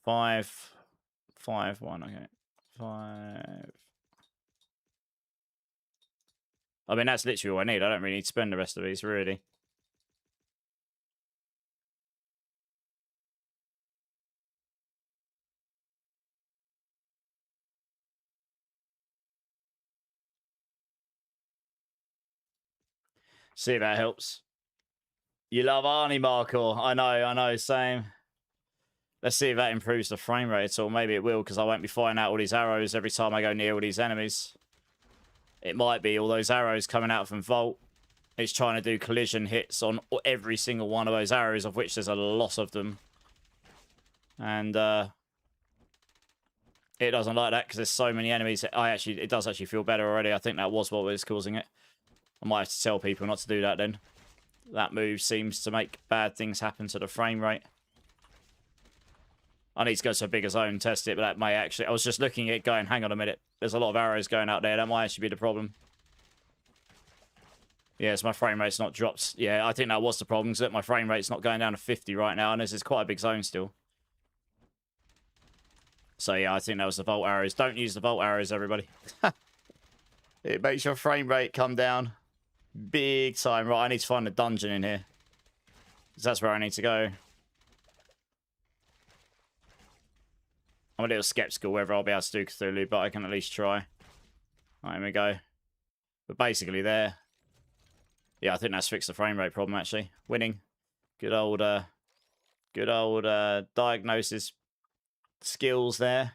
5, 5, 1, okay. 5. I mean, that's literally all I need. I don't really need to spend the rest of these, really. See if that helps. You love Arnie, Marco. I know, same. Let's see if that improves the frame rate at all. Maybe it will, because I won't be firing out all these arrows every time I go near all these enemies. It might be all those arrows coming out from Volt. It's trying to do collision hits on every single one of those arrows, of which there's a lot of them. And, It doesn't like that because there's so many enemies. It does actually feel better already. I think that was what was causing it. I might have to tell people not to do that then. That move seems to make bad things happen to the frame rate. I need to go to a bigger zone and test it, but that may actually... I was just looking at it going, hang on a minute. There's a lot of arrows going out there. That might actually be the problem. Yes, my frame rate's not dropped. Yeah, I think that was the problem, because my frame rate's not going down to 50 right now, and this is quite a big zone still. So yeah, I think that was the volt arrows. Don't use the volt arrows, everybody. It makes your frame rate come down big time. Right, I need to find a dungeon in here, because that's where I need to go. I'm a little skeptical whether I'll be able to do Cthulhu, but I can at least try. Right, here we go. But basically there. Yeah, I think that's fixed the frame rate problem, actually. Winning. Good old diagnosis skills there.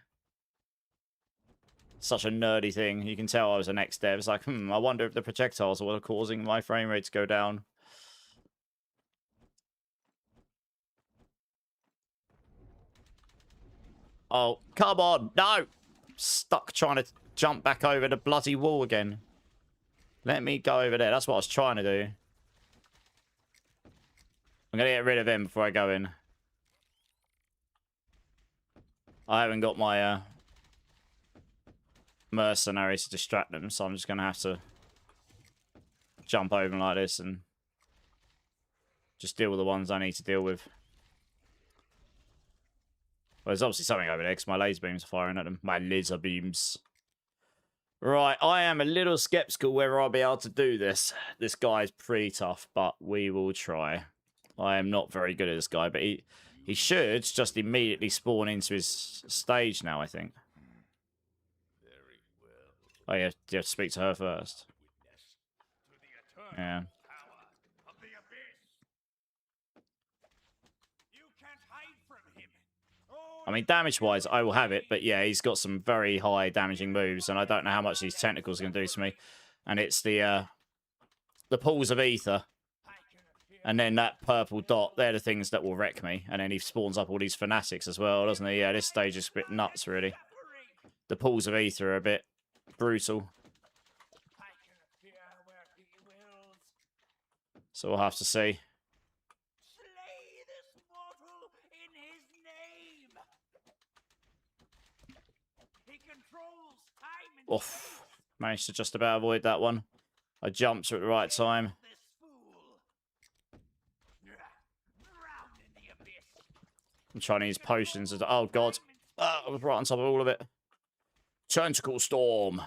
Such a nerdy thing. You can tell I was an ex-dev. It's like, I wonder if the projectiles are what are causing my frame rate to go down. Oh, come on. No! Stuck trying to jump back over the bloody wall again. Let me go over there. That's what I was trying to do. I'm going to get rid of him before I go in. I haven't got my mercenaries to distract them, so I'm just going to have to jump over like this and just deal with the ones I need to deal with. Well, there's obviously something over there because my laser beams are firing at them. My laser beams. Right, I am a little skeptical whether I'll be able to do this. This guy's pretty tough, but we will try. I am not very good at this guy, but he should just immediately spawn into his stage now, I think. Oh, yeah, you have to speak to her first. Yeah. I mean, damage-wise, I will have it, but yeah, he's got some very high damaging moves, and I don't know how much these tentacles are going to do to me. And it's the pools of ether, and then that purple dot, they're the things that will wreck me. And then he spawns up all these fanatics as well, doesn't he? Yeah, this stage is a bit nuts, really. The pools of ether are a bit brutal. So we'll have to see. Oof. Managed to just about avoid that one. I jumped at the right time. I'm trying to use potions. Oh, God. I was right on top of all of it. Tentacle Storm.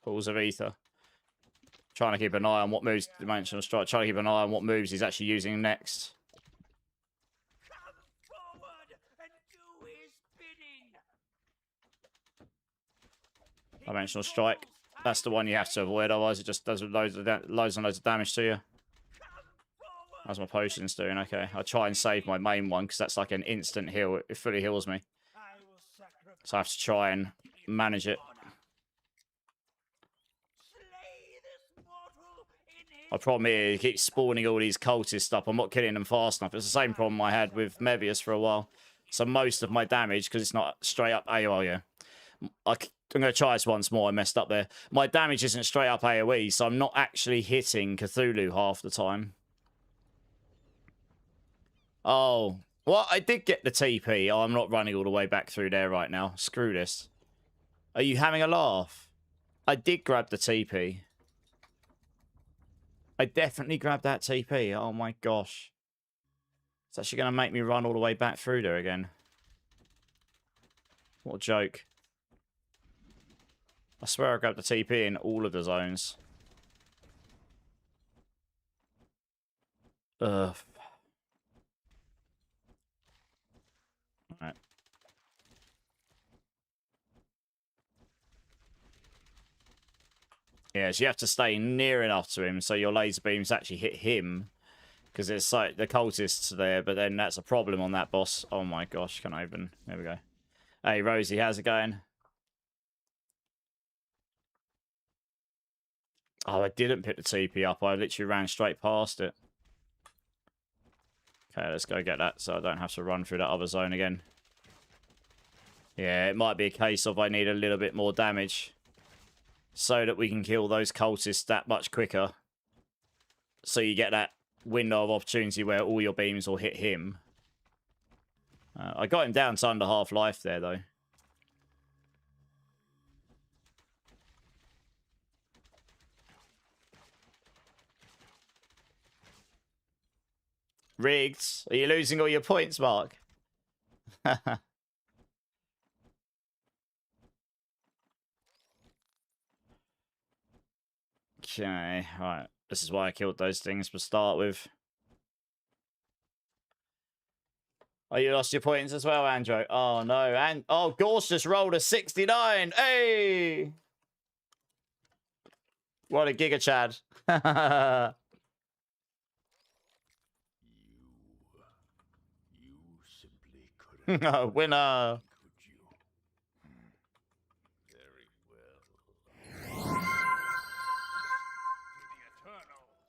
Pools of Ether. Trying to keep an eye on what moves Dimensional Strike. Trying to keep an eye on what moves he's actually using next. Dimensional Strike. That's the one you have to avoid, otherwise it just does loads and loads of damage to you. How's my potions doing? Okay, I'll try and save my main one, because that's like an instant heal. It fully heals me. So I have to try and manage it. My problem here, he keeps spawning all these cultists up. I'm not killing them fast enough. It's the same problem I had with Mebius for a while. So most of my damage, because it's not straight up AoE, yeah. I'm going to try this once more. I messed up there. My damage isn't straight up AoE, so I'm not actually hitting Cthulhu half the time. Oh, well, I did get the TP. Oh, I'm not running all the way back through there right now. Screw this. Are you having a laugh? I did grab the TP. I definitely grabbed that TP. Oh my gosh. It's actually going to make me run all the way back through there again. What a joke. I swear I grabbed the TP in all of the zones. Ugh. Alright. Yeah, so you have to stay near enough to him so your laser beams actually hit him. Because there's like the cultists there, but then that's a problem on that boss. Oh my gosh, can I even... There we go. Hey, Rosie, how's it going? Oh, I didn't pick the TP up. I literally ran straight past it. Okay, let's go get that so I don't have to run through that other zone again. Yeah, it might be a case of I need a little bit more damage so that we can kill those cultists that much quicker. So you get that window of opportunity where all your beams will hit him. I got him down to under half life there, though. Rigged. Are you losing all your points, Mark? Okay, right. This is why I killed those things to start with. Oh, you lost your points as well, Andrew. Oh, no. And oh, Gorse just rolled a 69. Hey! What a Giga Chad. You simply couldn't. Winner. Could you? Very well.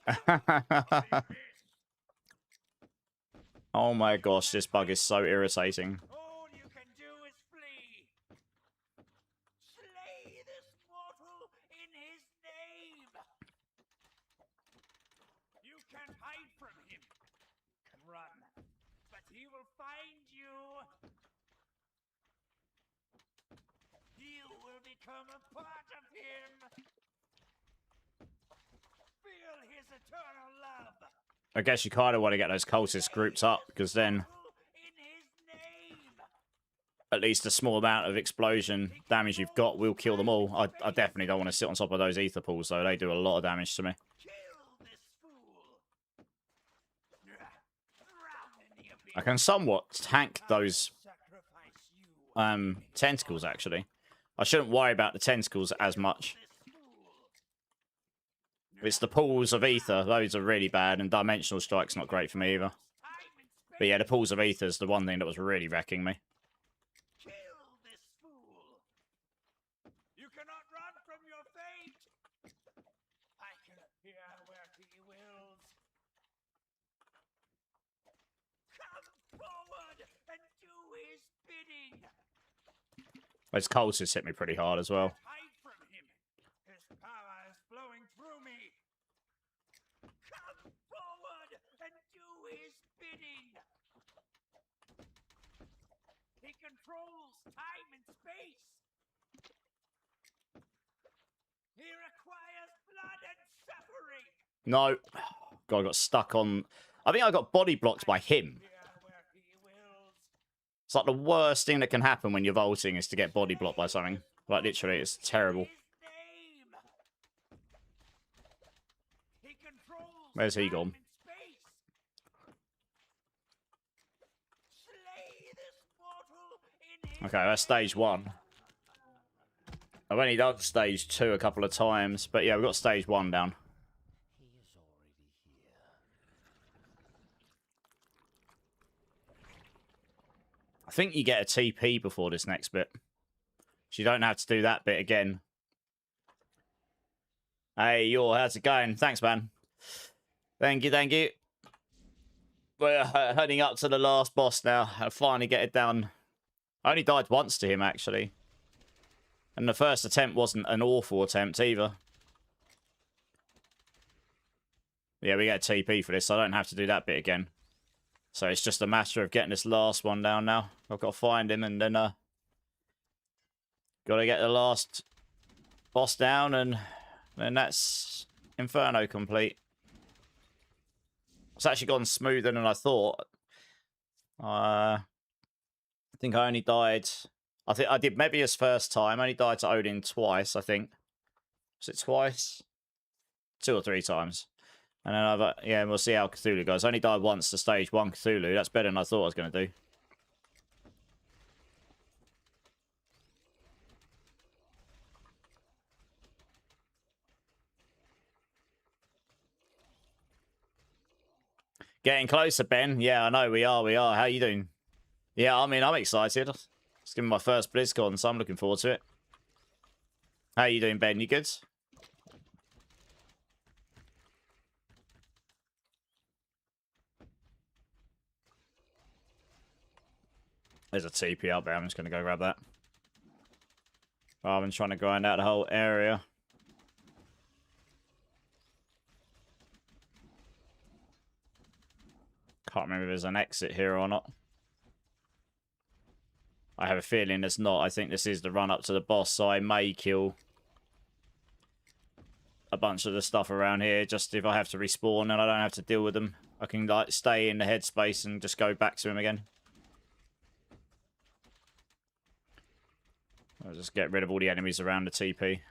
To the eternal. Oh my gosh, this bug is so irritating. All you can do is flee. Slay this mortal in his name. You can hide from him. You can run. But he will find you. You will become a part of him. Feel his eternal love. I guess you kind of want to get those cultists grouped up, because then In his name. at least a small amount of explosion damage you've got will kill them all. I definitely don't want to sit on top of those ether pools, though. They do a lot of damage to me. Kill this fool. Drown in the abyss. I can somewhat tank those Sacrifice you. tentacles, actually. I shouldn't worry about the tentacles as much. This fool. It's the pools of ether. Those are really bad, and dimensional strike's not great for me either. Time and space. But yeah, the pools of ether is the one thing that was really wrecking me. Kill this fool. You cannot run from your fate. I can appear where he wills. Come forward and do his bidding. Those cultists hit me pretty hard as well. Hide from him. His power is flowing through me. Come forward and do his bidding. He controls time and space. He requires blood and suffering. No. God, I got stuck on... I think I got body blocked by him. Here where he wills. It's like the worst thing that can happen when you're vaulting is to get body blocked by something. Like, literally, it's terrible. His name. He controls Where's he time gone? and space. Slay this mortal in his Okay, that's stage 1. I've only done stage 2 a couple of times, but yeah, we've got stage 1 down. He is already here. I think you get a TP before this next bit. So you don't have to do that bit again. Hey, how's it going? Thanks, man. Thank you, thank you. We're heading up to the last boss now. I'll finally get it done. I only died once to him, actually. And the first attempt wasn't an awful attempt either. Yeah, we get a TP for this, so I don't have to do that bit again. So it's just a matter of getting this last one down now. I've got to find him and then got to get the last boss down, and then that's Inferno complete. It's actually gone smoother than I thought. I think I only died... I think I did Mebius first time. I only died to Odin twice, I think. Was it twice? 2 or 3 times. And then yeah, we'll see how Cthulhu goes. I only died once to stage 1 Cthulhu. That's better than I thought I was going to do. Getting closer, Ben. Yeah, I know, we are. How you doing? Yeah, I mean, I'm excited. It's gonna be my first BlizzCon, so I'm looking forward to it. How you doing, Ben? You good? There's a TP up there. I'm just going to go grab that. Rather than trying to grind out the whole area. Can't remember if there's an exit here or not. I have a feeling there's not. I think this is the run up to the boss, so I may kill a bunch of the stuff around here just if I have to respawn and I don't have to deal with them. I can like stay in the headspace and just go back to him again. I'll just get rid of all the enemies around the TP.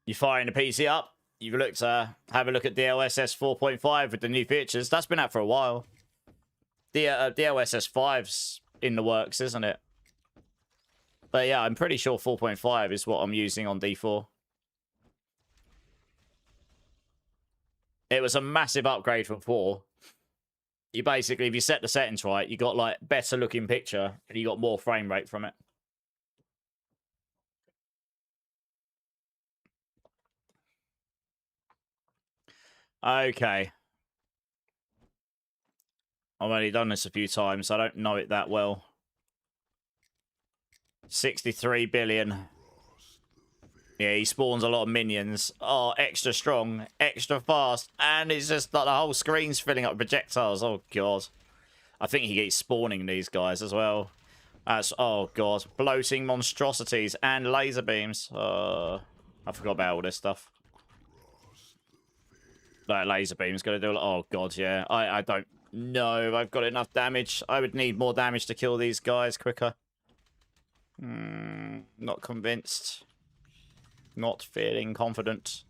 You firing the PC up? You've looked have a look at DLSS 4.5 with the new features. That's been out for a while. The DLSS 5's in the works, isn't it? But yeah, I'm pretty sure 4.5 is what I'm using on D4. It was a massive upgrade from 4. You basically, if you set the settings right, you got like better looking picture and you got more frame rate from it. Okay. I've only done this a few times, so I don't know it that well. 63 billion. Yeah, he spawns a lot of minions. Oh, extra strong, extra fast, and it's just like the whole screen's filling up with projectiles. Oh, God. I think he keeps spawning these guys as well. That's, oh, God. Bloating monstrosities and laser beams. I forgot about all this stuff. That laser beam's going to do... Oh, God, yeah. I don't know if I've got enough damage. I would need more damage to kill these guys quicker. Not convinced. Not feeling confident.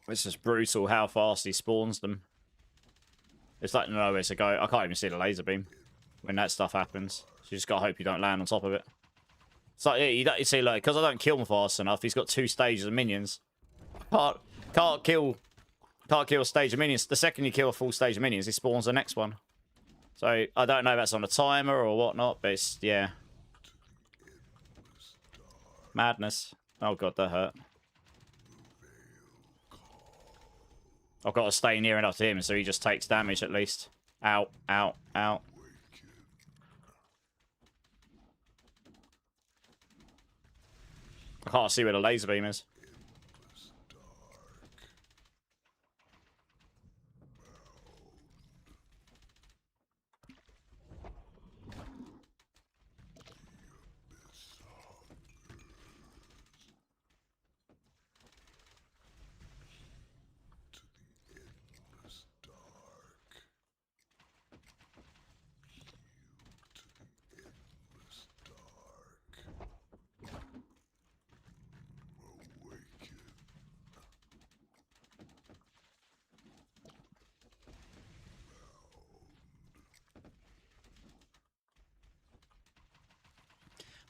This is brutal how fast he spawns them. It's like nowhere to go. I can't even see the laser beam when that stuff happens. So you just gotta hope you don't land on top of it. It's like, yeah, you see, like, because I don't kill him fast enough, he's got 2 stages of minions. Can't kill a stage of minions. The second you kill a full stage of minions, he spawns the next one. So, I don't know if that's on a timer or whatnot, but it's, yeah. Madness. Oh, God, that hurt. I've got to stay near enough to him so he just takes damage at least. Out, out, out. I can't see where the laser beam is.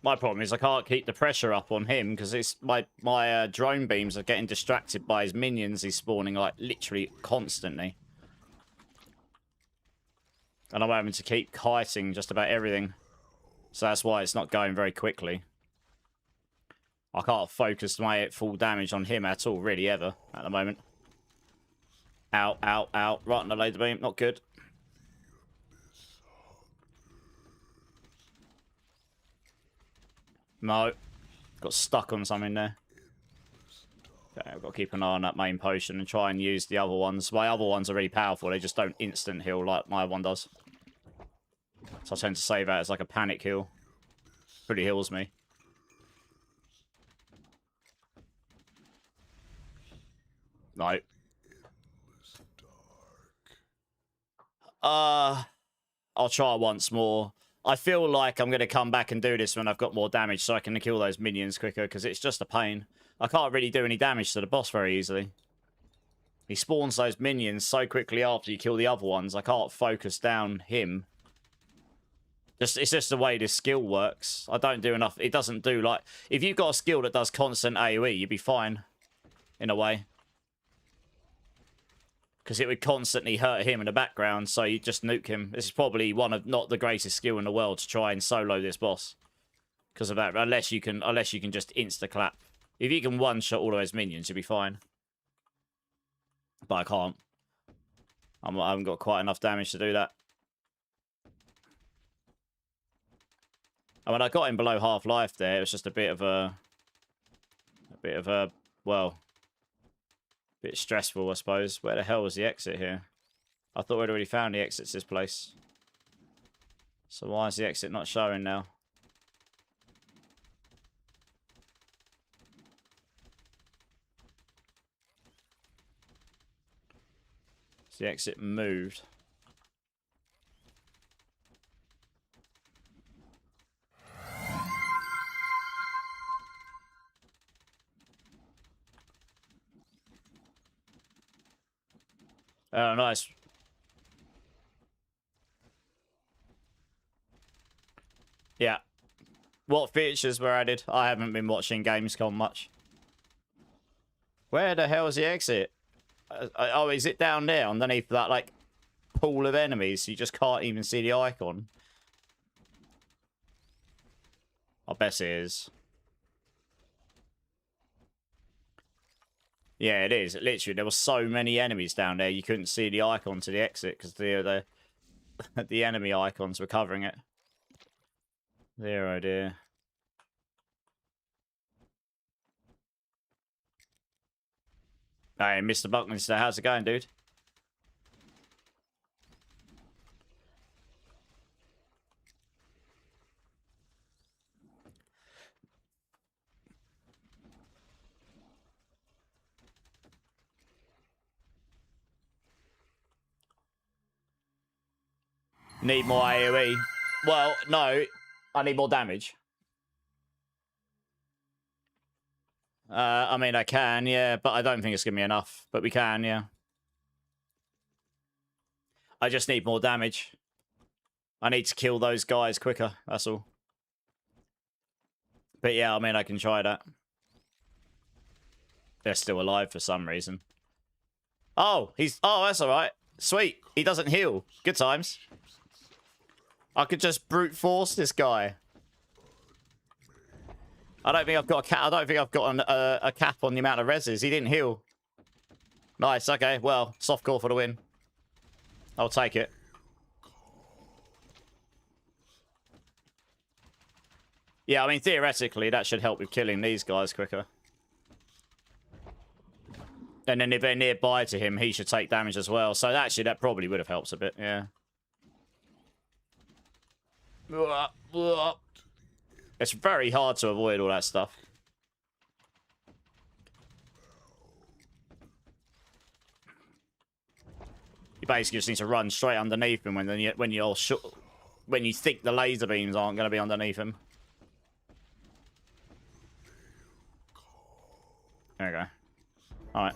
My problem is I can't keep the pressure up on him because it's my drone beams are getting distracted by his minions. He's spawning like literally constantly, and I'm having to keep kiting just about everything. So that's why it's not going very quickly. I can't focus my full damage on him at all, really, ever at the moment. Out, out, out! Right on the laser beam, not good. No. Got stuck on something there. Okay, I've got to keep an eye on that main potion and try and use the other ones. My other ones are really powerful. They just don't instant heal like my one does. So I tend to save that as like a panic heal. Pretty heals me. No. I'll try once more. I feel like I'm going to come back and do this when I've got more damage so I can kill those minions quicker, because it's just a pain. I can't really do any damage to the boss very easily. He spawns those minions so quickly after you kill the other ones, I can't focus down him. It's just the way this skill works. I don't do enough. It doesn't do, like... If you've got a skill that does constant AoE, you'd be fine. In a way. because it would constantly hurt him in the background, so you just nuke him. This is probably one of not the greatest skill in the world to try and solo this boss. Because of that, unless you can just insta-clap. If you can one-shot all of his minions, you'll be fine. But I can't. I haven't got quite enough damage to do that. I mean, I got him below half-life there. It was just a bit of a... well... a bit stressful, I suppose. Where the hell was the exit here? I thought we'd already found the exit to this place. So why is the exit not showing now? Is the exit moved? Oh, nice. Yeah. What features were added? I haven't been watching Gamescom much. Where the hell is the exit? Oh, is it down there underneath that, like, pool of enemies? You just can't even see the icon. I bet it is. Yeah, it is. Literally, there were so many enemies down there, you couldn't see the icon to the exit because the the enemy icons were covering it. There, oh dear. Hey, Mr. Buckminster, how's it going, dude? Need more AoE. Well, no. I need more damage. I mean, I can, yeah, but I don't think it's going to be enough. But we can, yeah. I just need more damage. I need to kill those guys quicker, that's all. But yeah, I mean, I can try that. They're still alive for some reason. Oh, oh, that's alright. Sweet. He doesn't heal. Good times. I could just brute force this guy. I don't think I've got a cap. I don't think I've got a cap on the amount of reses. He didn't heal. Nice. Okay. Well, softcore for the win. I'll take it. Yeah, I mean, theoretically, that should help with killing these guys quicker. And then if they're nearby to him, he should take damage as well. So actually, that probably would have helped a bit. Yeah. It's very hard to avoid all that stuff. You basically just need to run straight underneath him when you think the laser beams aren't going to be underneath him. There we go. Alright.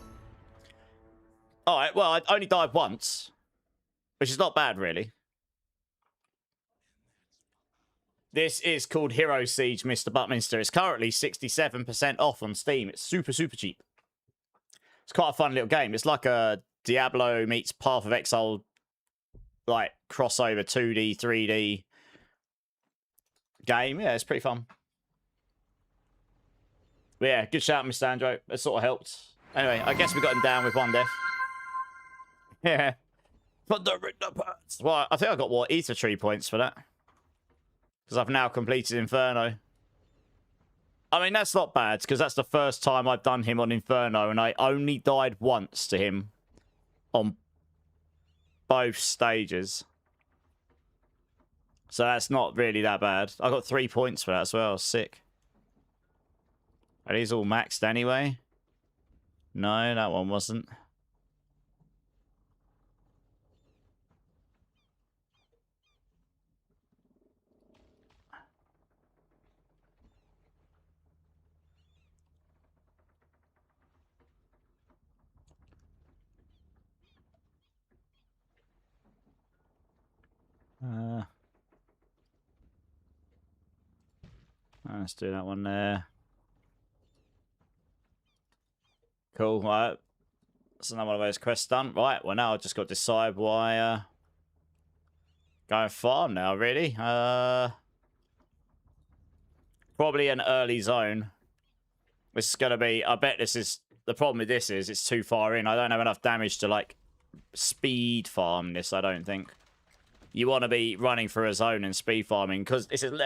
Alright, well, I only died once. Which is not bad, really. This is called Herosiege, Mr. Buckminster. It's currently 67% off on Steam. It's super, super cheap. It's quite a fun little game. It's like a Diablo meets Path of Exile, like, crossover 2D, 3D game. Yeah, it's pretty fun. But yeah, good shout, Mr. Andro. That sort of helped. Anyway, I guess we got him down with one death. Yeah. But the parts. Well, I think I got, what, Ether Tree points for that. Because I've now completed Inferno. I mean, that's not bad, because that's the first time I've done him on Inferno, and I only died once to him on both stages. So that's not really that bad. I got 3 points for that as well. Sick. Are these all maxed anyway? No, that one wasn't. Let's do that one there. Cool. Right. That's another one of those quests done. Right, well now I've just got to decide why going farm now, really. Probably an early zone. This is gonna be, I bet this is, the problem with this is it's too far in. I don't have enough damage to like speed farm this, I don't think. You want to be running through a zone and speed farming because this is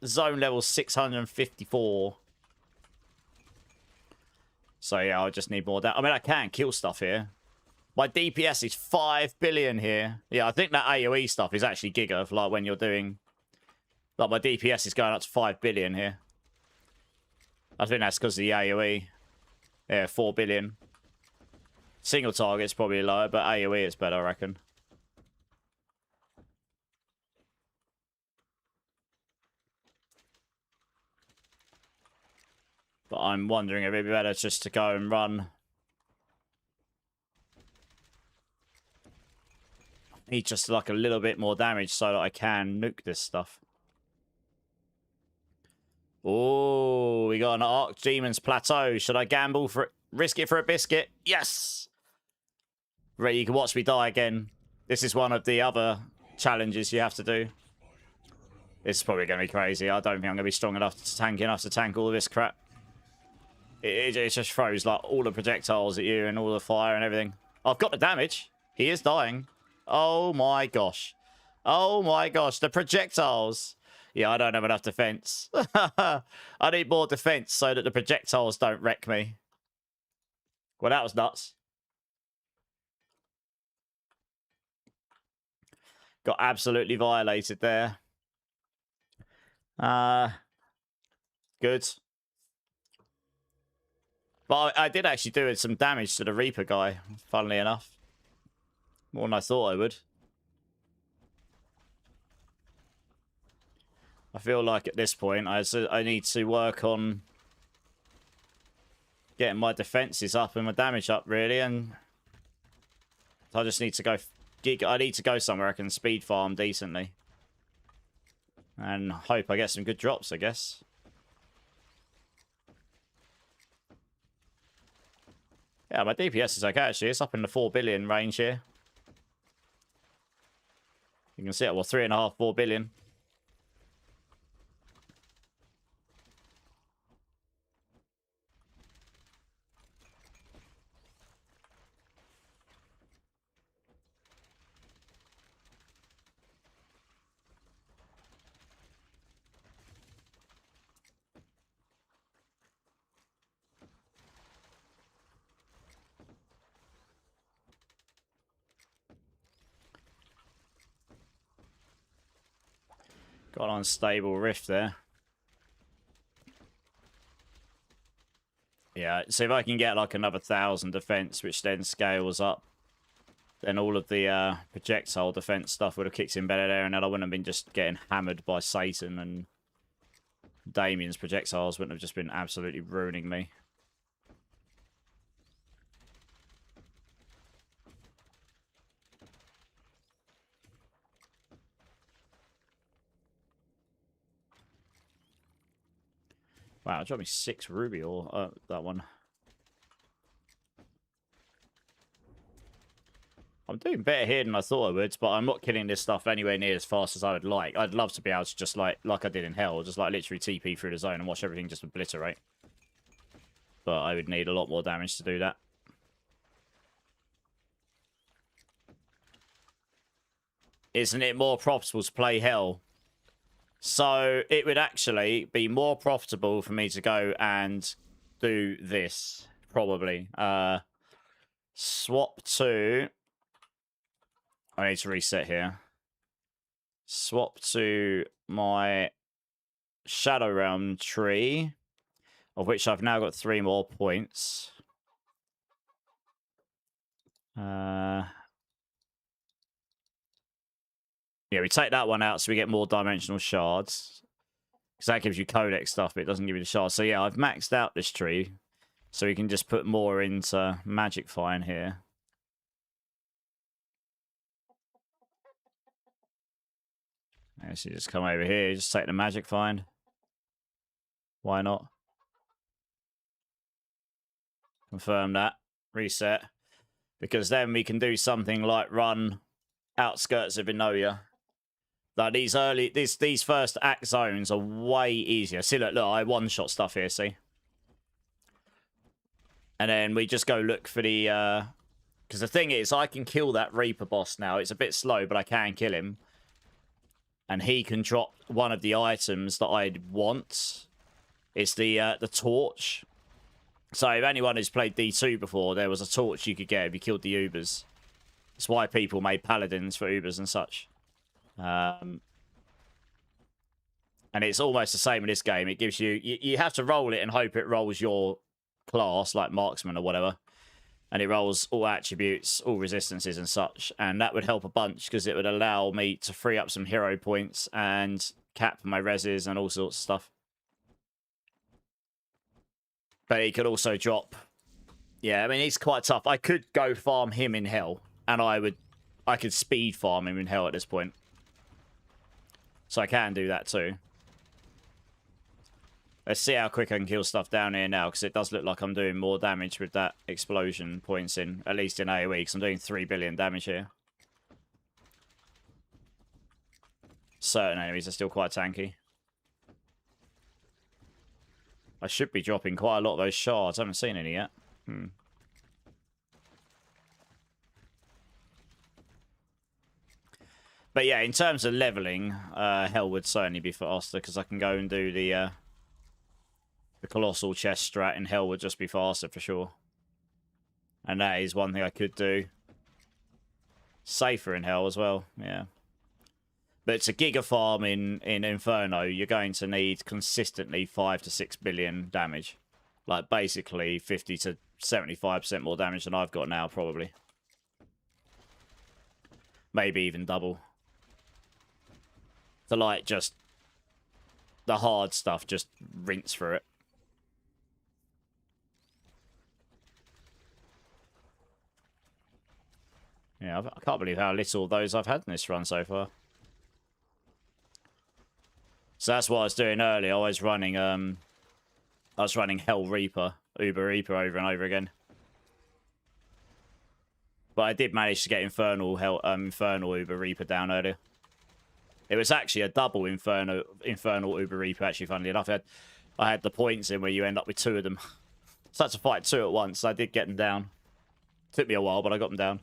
zone level 654. So yeah, I just need more I mean, I can kill stuff here. My DPS is 5 billion here. Yeah, I think that AoE stuff is actually giga, like when you're doing... Like, my DPS is going up to 5 billion here. I think that's because of the AoE. Yeah, 4 billion. Single target's probably lower, but AoE is better, I reckon. But I'm wondering if it'd be better just to go and run. Need just like a little bit more damage so that I can nuke this stuff. Oh, we got an Archdemon's Plateau. Should I gamble for it? Risk it for a biscuit? Yes! Right, you can watch me die again. This is one of the other challenges you have to do. This is probably going to be crazy. I don't think I'm going to be strong enough to tank all of this crap. It just throws like all the projectiles at you and all the fire and everything. I've got the damage. He is dying. Oh my gosh. Oh my gosh, the projectiles. Yeah, I don't have enough defense. I need more defense so that the projectiles don't wreck me. Well, that was nuts. Got absolutely violated there. Good. But I did actually do some damage to the Reaper guy, funnily enough. More than I thought I would. I feel like at this point I need to work on getting my defenses up and my damage up, really, and I just need to go. I need to go somewhere I can speed farm decently, and hope I get some good drops, I guess. Yeah, my DPS is okay actually. It's up in the 4 billion range here. You can see it, well, 3.5, 4 billion. Got an unstable rift there. Yeah, so if I can get like another 1,000 defense, which then scales up, then all of the projectile defense stuff would have kicked in better there, and then I wouldn't have been just getting hammered by Satan, and Damien's projectiles wouldn't have just been absolutely ruining me. Wow, it dropped me 6 ruby or that one. I'm doing better here than I thought I would, but I'm not killing this stuff anywhere near as fast as I would like. I'd love to be able to just like I did in Hell, just like literally TP through the zone and watch everything just obliterate. But I would need a lot more damage to do that. Isn't it more profitable to play Hell? So it would actually be more profitable for me to go and do this, probably. Swap to... I need to reset here. Swap to my Shadow Realm tree, of which I've now got 3 more points. Yeah, we take that one out so we get more dimensional shards. Because that gives you codex stuff, but it doesn't give you the shards. So yeah, I've maxed out this tree. So we can just put more into Magic Find here. Actually, just come over here, just take the Magic Find. Why not? Confirm that. Reset. Because then we can do something like run outskirts of Inoya. Like these first act zones are way easier. See, look, I one-shot stuff here, see? And then we just go look for the, because the thing is, I can kill that Reaper boss now. It's a bit slow, but I can kill him. And he can drop one of the items that I'd want. It's the torch. So if anyone who's played D2 before, there was a torch you could get if you killed the Ubers. That's why people made paladins for Ubers and such. And it's almost the same in this game. It gives you... You have to roll it and hope it rolls your class, like Marksman or whatever. And it rolls all attributes, all resistances and such. And that would help a bunch because it would allow me to free up some hero points and cap my reses and all sorts of stuff. But he could also drop... Yeah, I mean, he's quite tough. I could go farm him in hell. And I could speed farm him in hell at this point. So I can do that too. Let's see how quick I can kill stuff down here now, because it does look like I'm doing more damage with that explosion points in, at least in AoE, because I'm doing 3 billion damage here. Certain enemies are still quite tanky. I should be dropping quite a lot of those shards. I haven't seen any yet. But yeah, in terms of leveling, Hell would certainly be faster, because I can go and do the Colossal chest strat in Hell would just be faster for sure. And that is one thing I could do. Safer in Hell as well, yeah. But it's a giga farm in Inferno. You're going to need consistently 5 to 6 billion damage. Like basically 50 to 75% more damage than I've got now, probably. Maybe even double. The like just... The hard stuff, just rinse through it. Yeah, I can't believe how little of those I've had in this run so far. So that's what I was doing earlier. I was running Hell Reaper, Uber Reaper over and over again. But I did manage to get Infernal Uber Reaper down earlier. It was actually a double Infernal Uber Reaper, actually, funnily enough. I had the points in where you end up with 2 of them. So I had to fight 2 at once. I did get them down. Took me a while, but I got them down.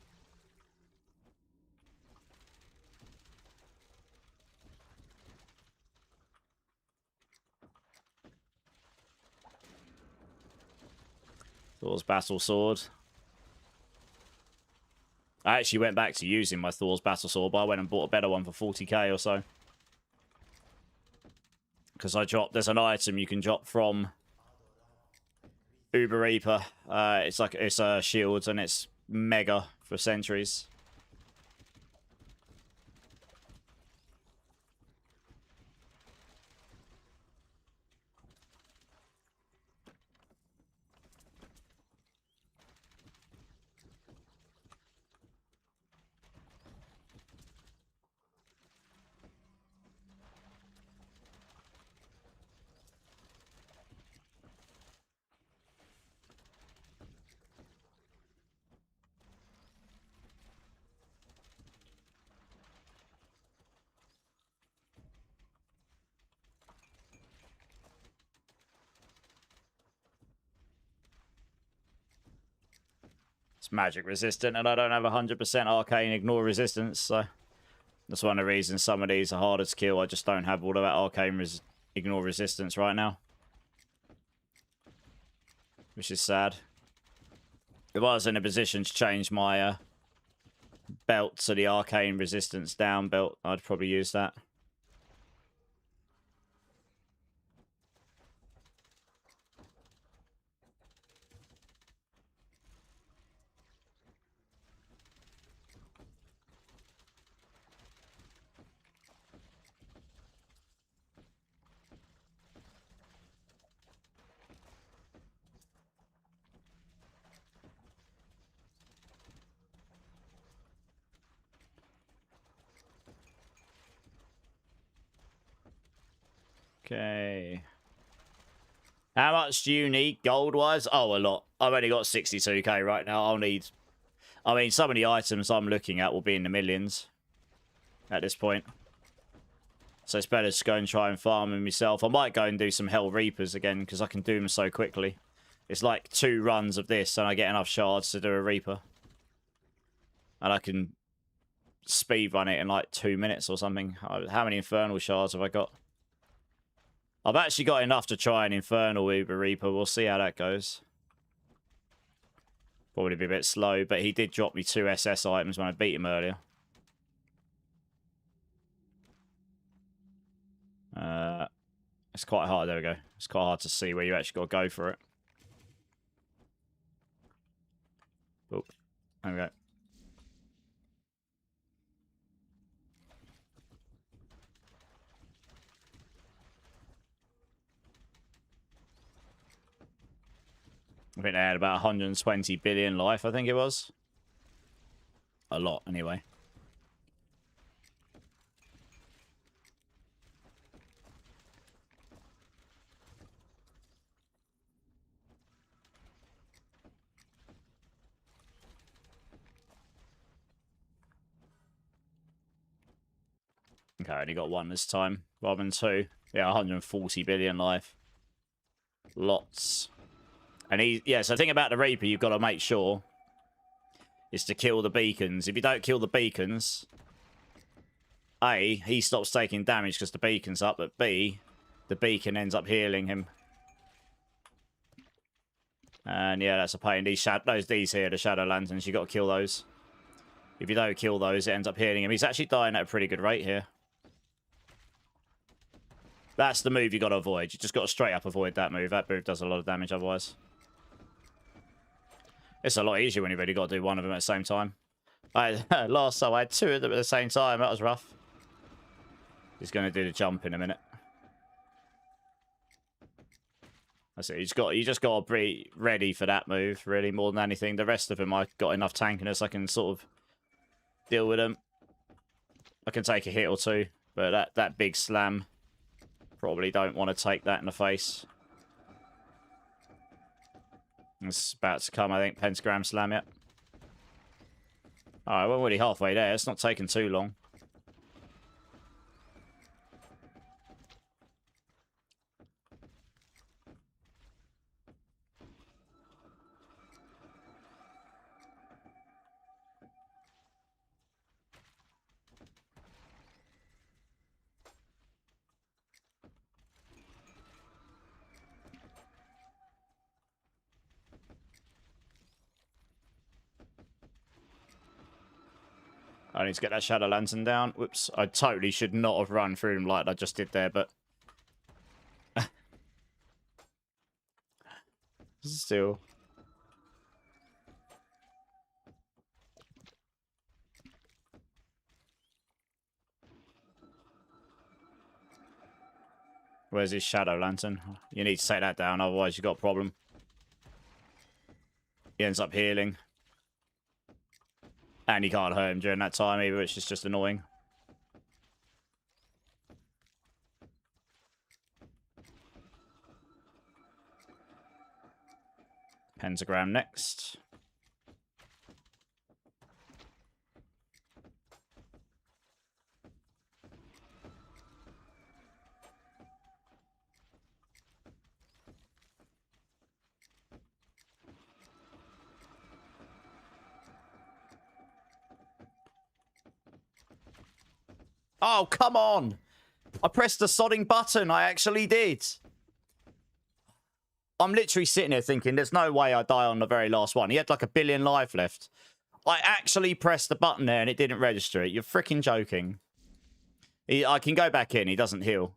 Thor's Battle Sword. I actually went back to using my Thor's Battle Sword, but I went and bought a better one for 40k or so. Because there's an item you can drop from Uber Reaper. It's a shield and it's mega for sentries. It's magic resistant, and I don't have 100% arcane ignore resistance, so that's one of the reasons some of these are harder to kill. I just don't have all of that arcane ignore resistance right now, which is sad. If I was in a position to change my belt to the arcane resistance down belt, I'd probably use that. Okay. How much do you need gold-wise? Oh, a lot. I've only got 62k right now. I mean, some of the items I'm looking at will be in the millions at this point. So it's better to go and try and farm them myself. I might go and do some Hell Reapers again, because I can do them so quickly. It's like 2 runs of this, and I get enough shards to do a Reaper. And I can speed run it in like 2 minutes or something. How many Infernal shards have I got? I've actually got enough to try an Infernal Uber Reaper. We'll see how that goes. Probably be a bit slow, but he did drop me 2 SS items when I beat him earlier. It's quite hard. There we go. It's quite hard to see where you actually got to go for it. Oh, there we go. I think they had about 120 billion life, I think it was. A lot, anyway. Okay, I only got 1 this time, rather than 2. Yeah, 140 billion life. Lots. And yeah, so the thing about the Reaper you've got to make sure is to kill the beacons. If you don't kill the beacons, A, he stops taking damage because the beacon's up, but B, the beacon ends up healing him. And yeah, that's a pain. These here, the Shadow Lanterns, you got to kill those. If you don't kill those, it ends up healing him. He's actually dying at a pretty good rate here. That's the move you got to avoid. You just got to straight up avoid that move. That move does a lot of damage otherwise. It's a lot easier when you've already got to do 1 of them at the same time. Last time I had 2 of them at the same time. That was rough. He's going to do the jump in a minute. That's it. You just got to be ready for that move, really, more than anything. The rest of them, I got enough tankiness. I can sort of deal with them. I can take a hit or 2, but that big slam, probably don't want to take that in the face. It's about to come, I think. Pentagram slam, yet. Alright, we're already halfway there. It's not taking too long. I need to get that Shadow Lantern down. Whoops. I totally should not have run through them like I just did there, but... Still. Where's his Shadow Lantern? You need to take that down, otherwise you've got a problem. He ends up healing. And you can't hurt him during that time either, which is just annoying. Pentagram next. Oh, come on! I pressed the sodding button. I actually did. I'm literally sitting here thinking, there's no way I die on the very last one. He had like 1 billion life left. I actually pressed the button there and it didn't register it. You're freaking joking. I can go back in. He doesn't heal.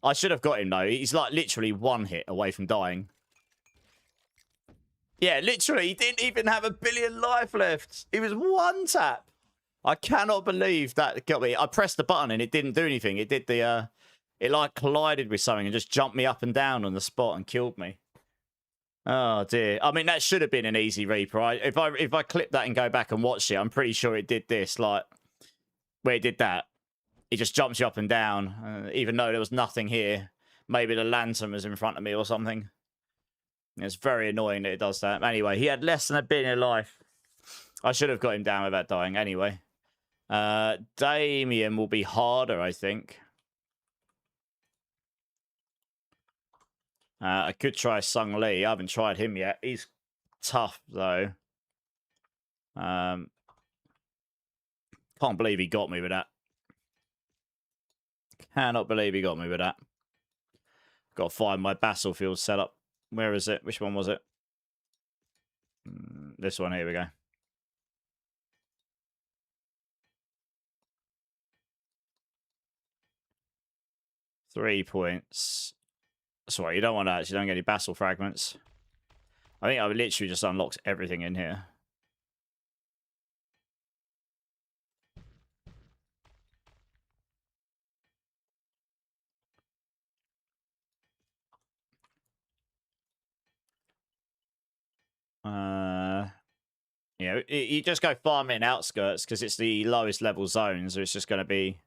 I should have got him, though. He's like literally 1 hit away from dying. Yeah, literally. He didn't even have 1 billion life left. He was 1 tap. I cannot believe that got me. I pressed the button and it didn't do anything. It did the, it like collided with something and just jumped me up and down on the spot and killed me. Oh dear. I mean, that should have been an easy Reaper. If I clip that and go back and watch it, I'm pretty sure it did this. Like, where it did that, it just jumps you up and down, even though there was nothing here. Maybe the lantern was in front of me or something. It's very annoying that it does that. Anyway, he had less than 1 billion life. I should have got him down without dying anyway. Damien will be harder, I think. I could try Sung Lee. I haven't tried him yet. He's tough, though. Can't believe he got me with that. Cannot believe he got me with that. Got to find my battlefield setup. Where is it? Which one was it? This one. Here we go. Three points. Sorry, you don't want that. You don't get any battle fragments. I think I've literally just unlocked everything in here. Yeah, you just go farm in outskirts because it's the lowest level zone, so it's just going to be...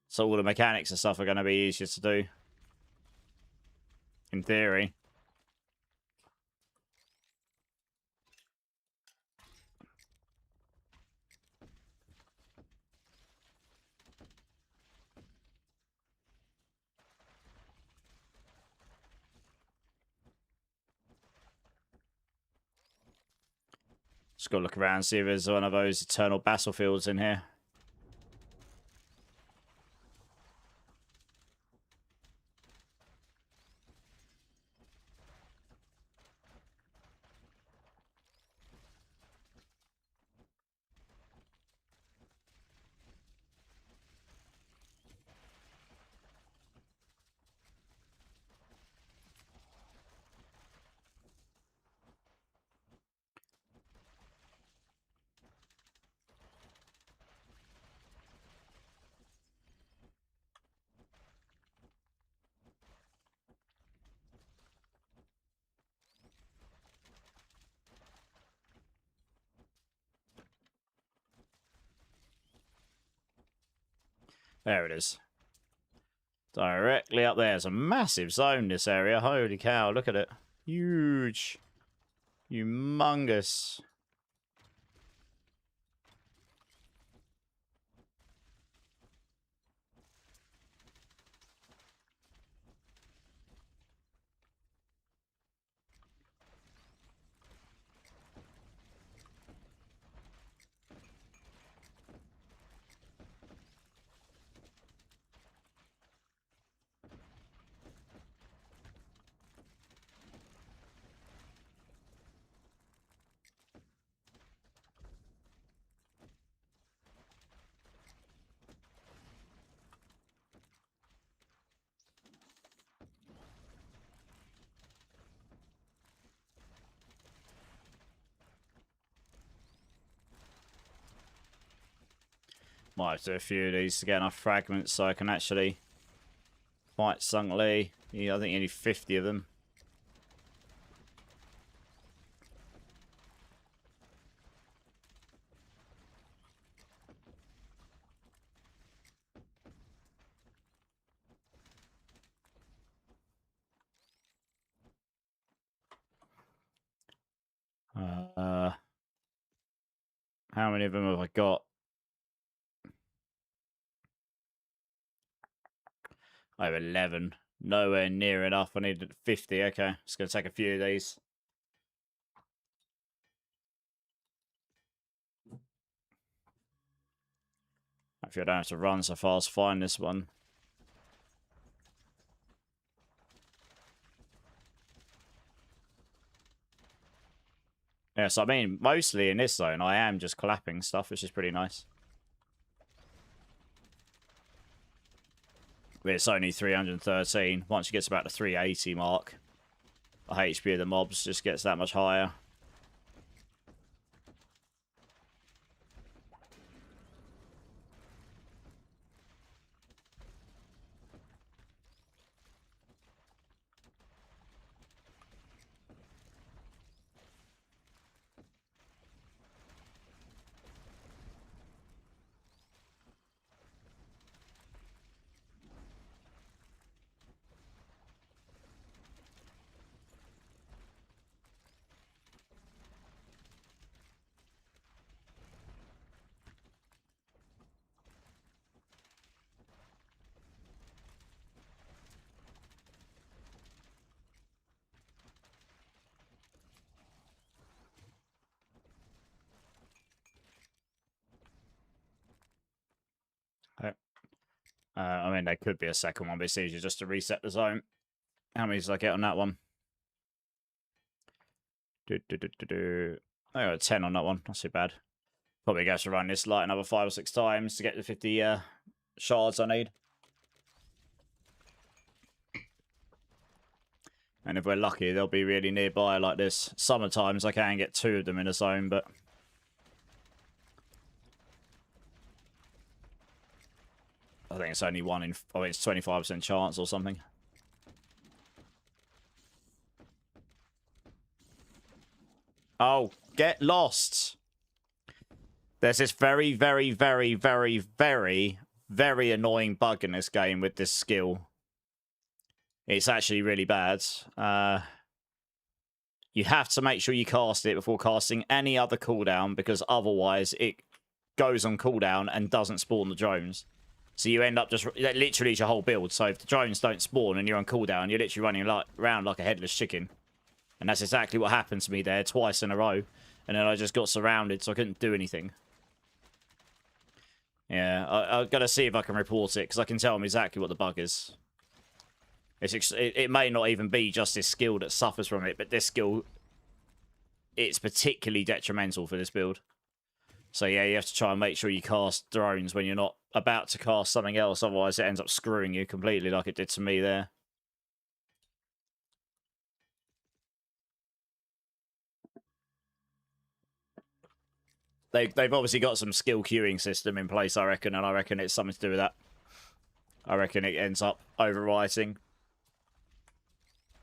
So all the mechanics and stuff are going to be easier to do. In theory. Just got to look around, see if there's one of those eternal battlefields in here. There it is. Directly up there. It's a massive zone, this area. Holy cow, look at it. Huge. Humongous. Might have to do a few of these to get enough fragments so I can actually fight Sung Lee. Yeah, I think you need 50 of them. How many of them have I got? I have 11. Nowhere near enough. I needed 50. Okay, just going to take a few of these. Actually, I don't have to run so fast to find this one. Yes, I mean, mostly in this zone, I am just clapping stuff, which is pretty nice. But it's only 313. Once you get to about the 380 mark, the HP of the mobs just gets that much higher. I mean, there could be a second one, but it's easier just to reset the zone. How many did I get on that one? I got 10 on that one. Not too bad. Probably going to run this like another 5 or 6 times to get the 50 shards I need. And if we're lucky, they'll be really nearby like this. Sometimes I can get 2 of them in a zone, but... I think it's only 1 in... I think it's 25% chance or something. Oh, get lost! There's this very, very, very, very, very, very annoying bug in this game with this skill. It's actually really bad. You have to make sure you cast it before casting any other cooldown, because otherwise it goes on cooldown and doesn't spawn the drones. So you end up just... That literally is your whole build. So if the drones don't spawn and you're on cooldown, you're literally running around like a headless chicken. And that's exactly what happened to me there twice in a row. And then I just got surrounded, so I couldn't do anything. Yeah, I've got to see if I can report it, because I can tell them exactly what the bug is. It may not even be just this skill that suffers from it, but this skill, it's particularly detrimental for this build. So yeah, you have to try and make sure you cast drones when you're not about to cast something else, otherwise it ends up screwing you completely like it did to me there. They've obviously got some skill queuing system in place, I reckon, and I reckon it's something to do with that. I reckon it ends up overwriting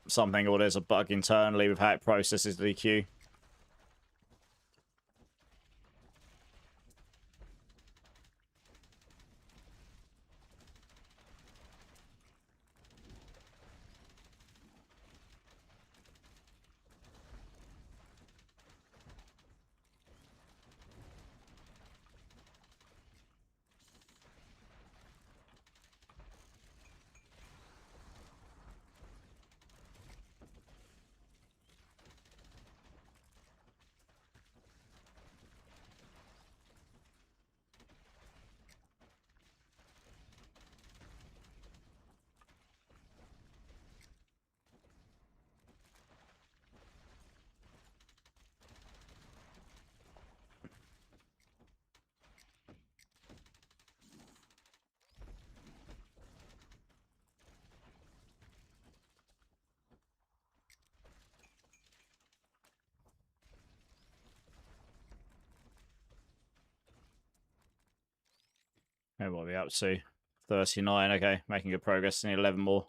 something, or there's a bug internally with how it processes the queue. Oh, what are we up to? 39, okay. Making good progress. Need 11 more.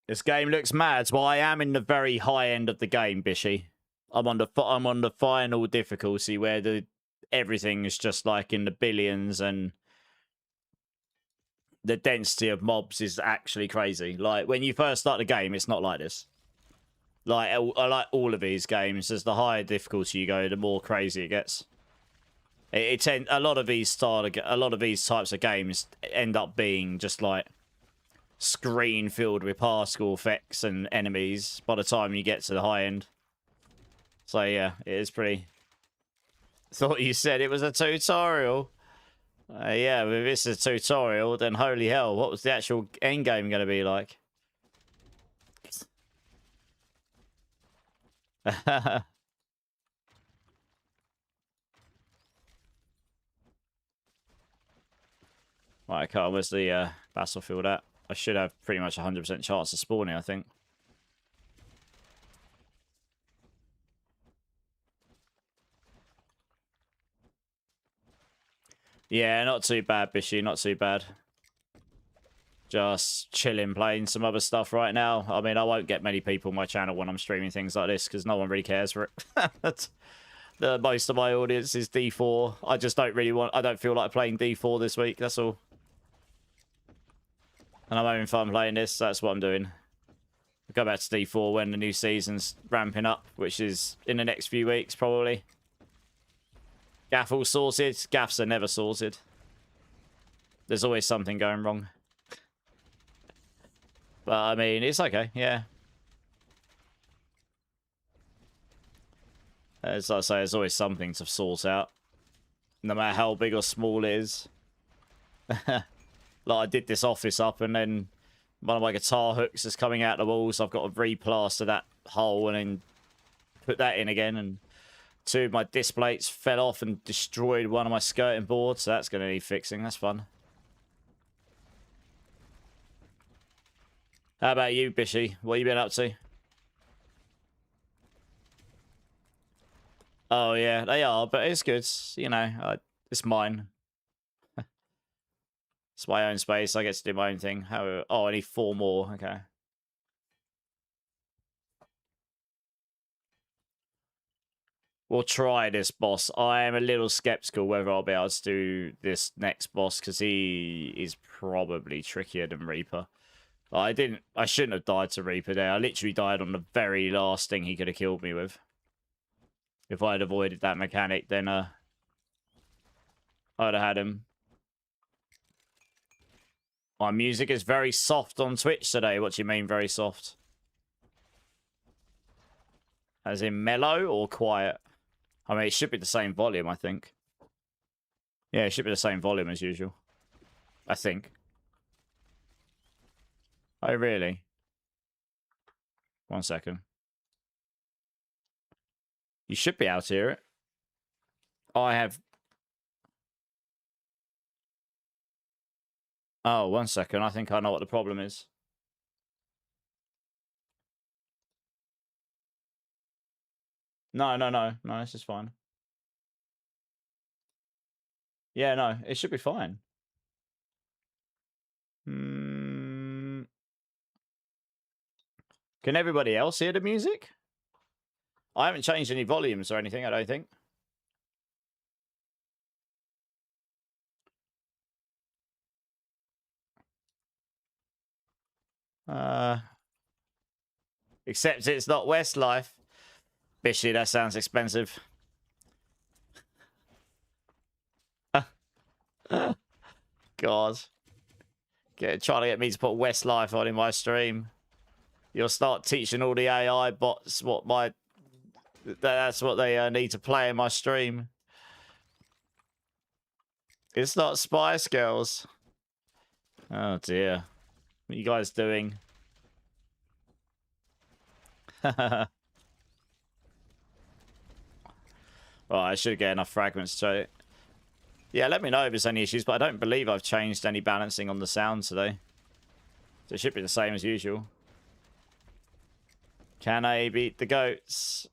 This game looks mad, but I am in the very high end of the game, Bishy. I'm on the final difficulty where everything is just like in the billions, and the density of mobs is actually crazy. Like when you first start the game, it's not like this. Like I like all of these games. As the higher difficulty you go, the more crazy it gets. A lot of these types of games end up being just like screen filled with particle effects and enemies by the time you get to the high end. So yeah, it is pretty... Thought you said it was a tutorial. Yeah, if this is a tutorial, then holy hell, what was the actual end game going to be like? Right, Carl, where's the battlefield at? I should have pretty much 100% chance of spawning, I think. Yeah, not too bad, Bishy, not too bad. Just chilling, playing some other stuff right now. I mean, I won't get many people on my channel when I'm streaming things like this, because no one really cares for it. Most of my audience is D4. I just don't really I don't feel like playing D4 this week, that's all. And I'm having fun playing this, so that's what I'm doing. I'll go back to D4 when the new season's ramping up, which is in the next few weeks, probably. Gaff all sorted? Gaffs are never sorted. There's always something going wrong. But, I mean, it's okay, yeah. As I say, there's always something to sort out. No matter how big or small it is. Like, I did this office up, and then one of my guitar hooks is coming out the wall, so I've got to replaster that hole and then put that in again. And two of my disc plates fell off and destroyed one of my skirting boards, so that's going to need fixing. That's fun. How about you, Bishy? What you been up to? Oh, yeah, they are, but it's good. You know, it's mine. It's my own space. I get to do my own thing. How? Oh, I need 4 more. Okay. We'll try this boss. I am a little skeptical whether I'll be able to do this next boss because he is probably trickier than Reaper. I shouldn't have died to Reaper there. I literally died on the very last thing he could have killed me with. If I had avoided that mechanic, then I'd have had him. My music is very soft on Twitch today. What do you mean very soft? As in mellow or quiet? I mean, it should be the same volume, I think. Yeah, it should be the same volume as usual. I think. Oh, really? 1 second. You should be able to hear it. I have... Oh, 1 second. I think I know what the problem is. No, this is fine. Yeah, no, it should be fine. Can everybody else hear the music? I haven't changed any volumes or anything, I don't think. Except it's not Westlife. Bishy, that sounds expensive. God. Trying to get me to put Westlife on in my stream. You'll start teaching all the AI bots that's what they need to play in my stream. It's not Spice Girls. Oh dear. What are you guys doing? Right, I should get enough fragments to... Yeah, let me know if there's any issues, but I don't believe I've changed any balancing on the sound today. So it should be the same as usual. Can I beat the goats?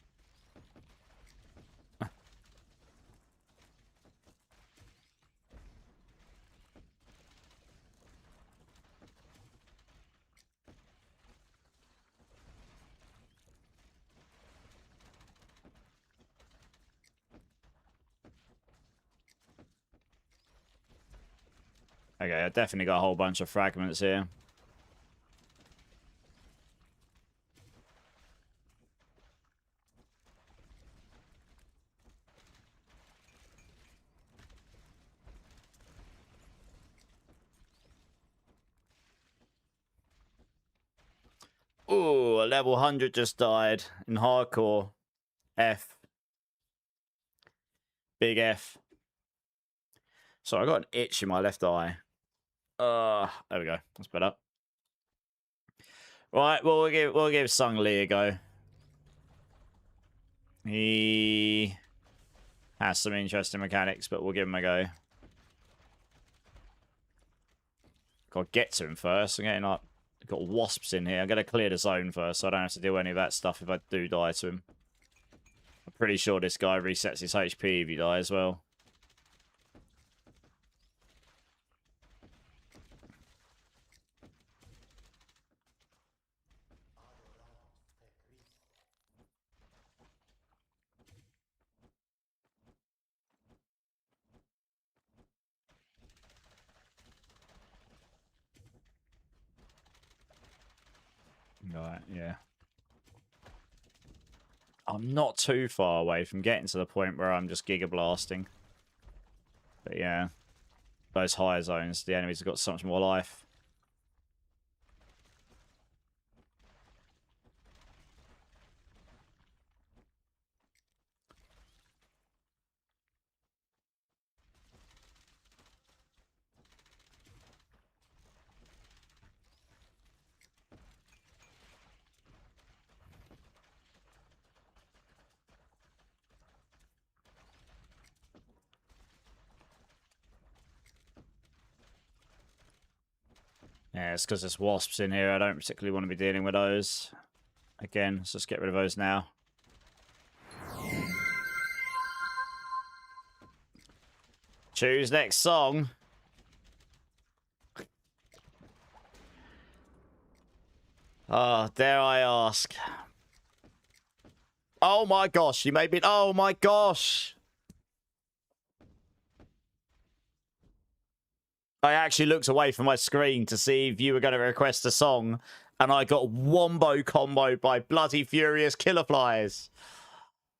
Okay, I definitely got a whole bunch of fragments here. Ooh, a level 100 just died in hardcore. F. Big F. So I got an itch in my left eye. There we go. That's better. Right, well, we'll give Sung Lee a go. He has some interesting mechanics, but we'll give him a go. Got to get to him first. I'm getting like, got wasps in here. I'm gonna clear the zone first, so I don't have to do any of that stuff if I do die to him. I'm pretty sure this guy resets his HP if you die as well. Right, yeah. I'm not too far away from getting to the point where I'm just giga blasting. But yeah, those higher zones, the enemies have got so much more life. Yeah, it's because there's wasps in here. I don't particularly want to be dealing with those. Again, let's just get rid of those now. Choose next song. Oh, dare I ask. Oh my gosh, you made me... Oh my gosh! I actually looked away from my screen to see if you were going to request a song, and I got wombo comboed by bloody furious killer flies.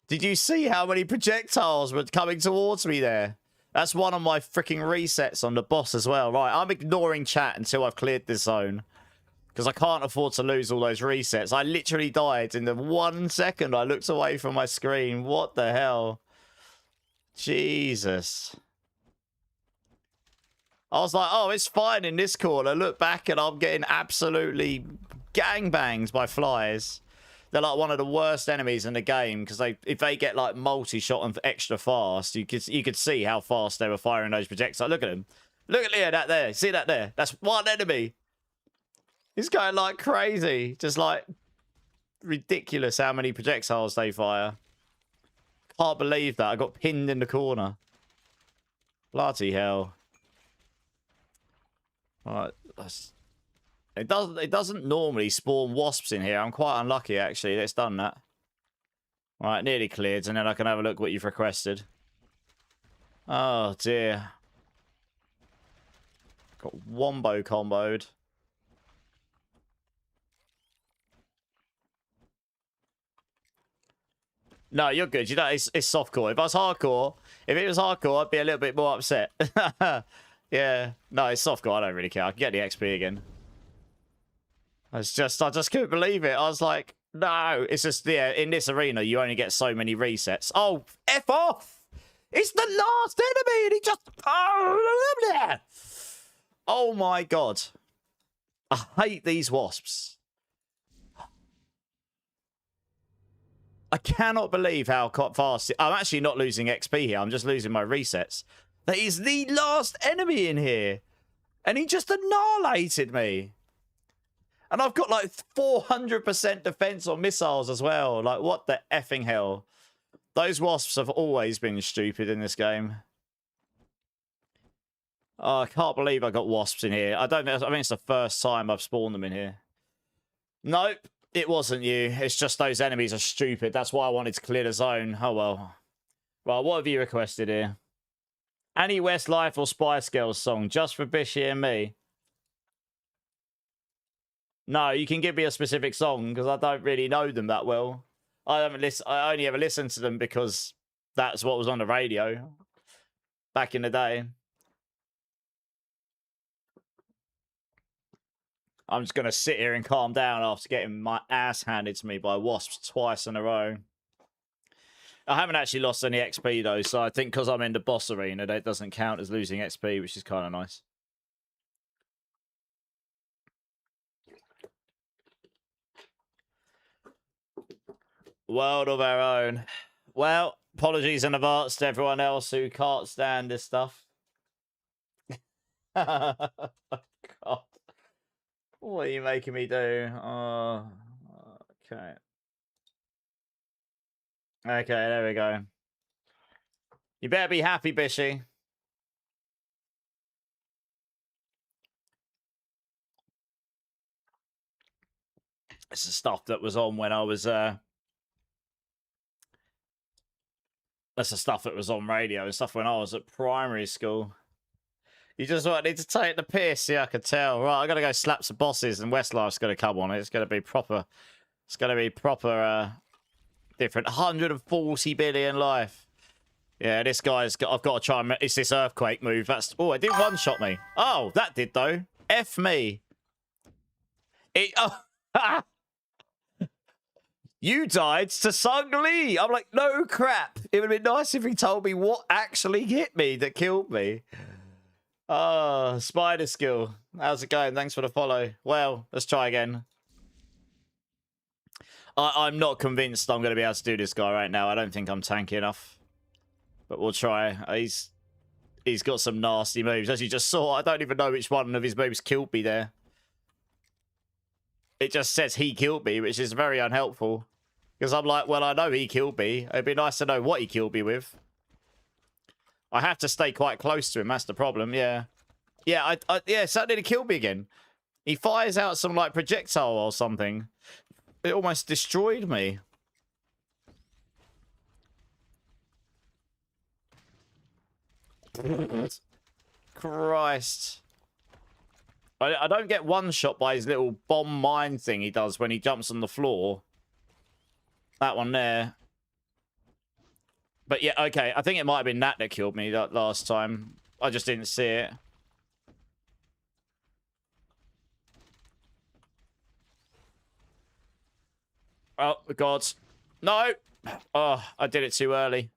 Did you see how many projectiles were coming towards me there? That's one of my freaking resets on the boss as well. Right, I'm ignoring chat until I've cleared this zone, because I can't afford to lose all those resets. I literally died in the 1 second I looked away from my screen. What the hell? Jesus. I was like, oh, it's fine in this corner. Look back and I'm getting absolutely gangbangs by flies. They're like one of the worst enemies in the game because if they get like multi-shot and extra fast, you could see how fast they were firing those projectiles. Look at them. Look at that there. See that there? That's one enemy. He's going like crazy. Just like ridiculous how many projectiles they fire. Can't believe that. I got pinned in the corner. Bloody hell. Alright, it doesn't normally spawn wasps in here. I'm quite unlucky actually. It's done that. Alright, nearly cleared, and then I can have a look what you've requested. Oh dear. Got wombo comboed. No, you're good. You know, it's softcore. If it was hardcore, I'd be a little bit more upset. Yeah, no, it's softcore. I don't really care. I can get the XP again. I just couldn't believe it. I was like, no, it's just, yeah, in this arena, you only get so many resets. Oh, F off! It's the last enemy, and he just, oh my God. I hate these wasps. I cannot believe how fast, I'm actually not losing XP here. I'm just losing my resets. That is the last enemy in here. And he just annihilated me. And I've got like 400% defense on missiles as well. Like, what the effing hell? Those wasps have always been stupid in this game. Oh, I can't believe I got wasps in here. I think it's the first time I've spawned them in here. Nope, it wasn't you. It's just those enemies are stupid. That's why I wanted to clear the zone. Oh, well. Right, what have you requested here? Annie Westlife or Spice Girls song, just for Bishy and me. No, you can give me a specific song because I don't really know them that well. I only ever listened to them because that's what was on the radio back in the day. I'm just gonna sit here and calm down after getting my ass handed to me by wasps twice in a row. I haven't actually lost any XP though, so I think because I'm in the boss arena, that doesn't count as losing XP, which is kind of nice. World of our own. Well, apologies in advance to everyone else who can't stand this stuff. God. What are you making me do? Oh, okay. Okay, there we go. You better be happy, Bishy. It's the stuff that was on when I was, that's the stuff that was on radio and stuff when I was at primary school. You just wanted to take the piss, yeah, I could tell. Right, I gotta go slap some bosses and Westlife's gonna come on. It's gonna be proper, different. 140 billion life. Yeah, this guy's got, I've got to try and, it's this earthquake move. That's, oh, it didn't one-shot me. Oh, that did though. F me. Oh, you died to Sung Lee. I'm like, no crap. It would have been nice if he told me what actually hit me that killed me. Oh, spider skill. How's it going? Thanks for the follow. Well, let's try again. I'm not convinced I'm going to be able to do this guy right now. I don't think I'm tanky enough. But we'll try. He's got some nasty moves. As you just saw, I don't even know which one of his moves killed me there. it just says he killed me, which is very unhelpful. Because I'm like, well, I know he killed me. It'd be nice to know what he killed me with. I have to stay quite close to him. That's the problem, yeah. Yeah, yeah, suddenly he killed me again. He fires out some, like, projectile or something. It almost destroyed me. Christ. I don't get one shot by his little bomb mine thing he does when he jumps on the floor. That one there. But yeah, okay. I think it might have been that killed me that last time. I just didn't see it. Oh, God. No! Oh, I did it too early.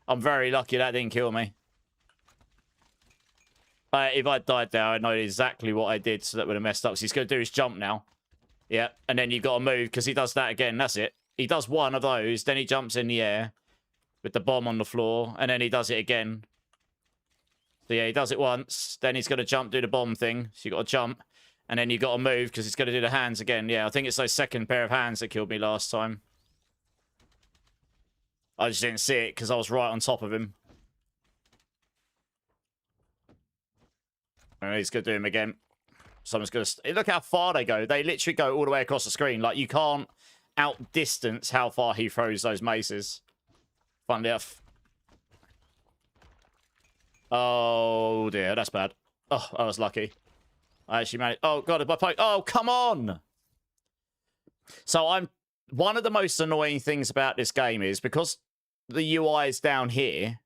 I'm very lucky that didn't kill me. If I died there, I know exactly what I did, so that would have messed up. So he's going to do his jump now. Yeah, and then you've got to move, because he does that again. That's it. He does one of those, then he jumps in the air with the bomb on the floor, and then he does it again. So yeah, he does it once, then he's going to jump, do the bomb thing. So you've got to jump, and then you've got to move, because he's going to do the hands again. Yeah, I think it's those second pair of hands that killed me last time. I just didn't see it, because I was right on top of him. And he's going to do him again. Someone's going to... Look how far they go. They literally go all the way across the screen. Like, you can't outdistance how far he throws those maces. Funnily enough. Oh, dear. That's bad. Oh, I was lucky. I actually managed... Oh, God. My poke... Oh, come on! So, one of the most annoying things about this game is, because the UI is down here...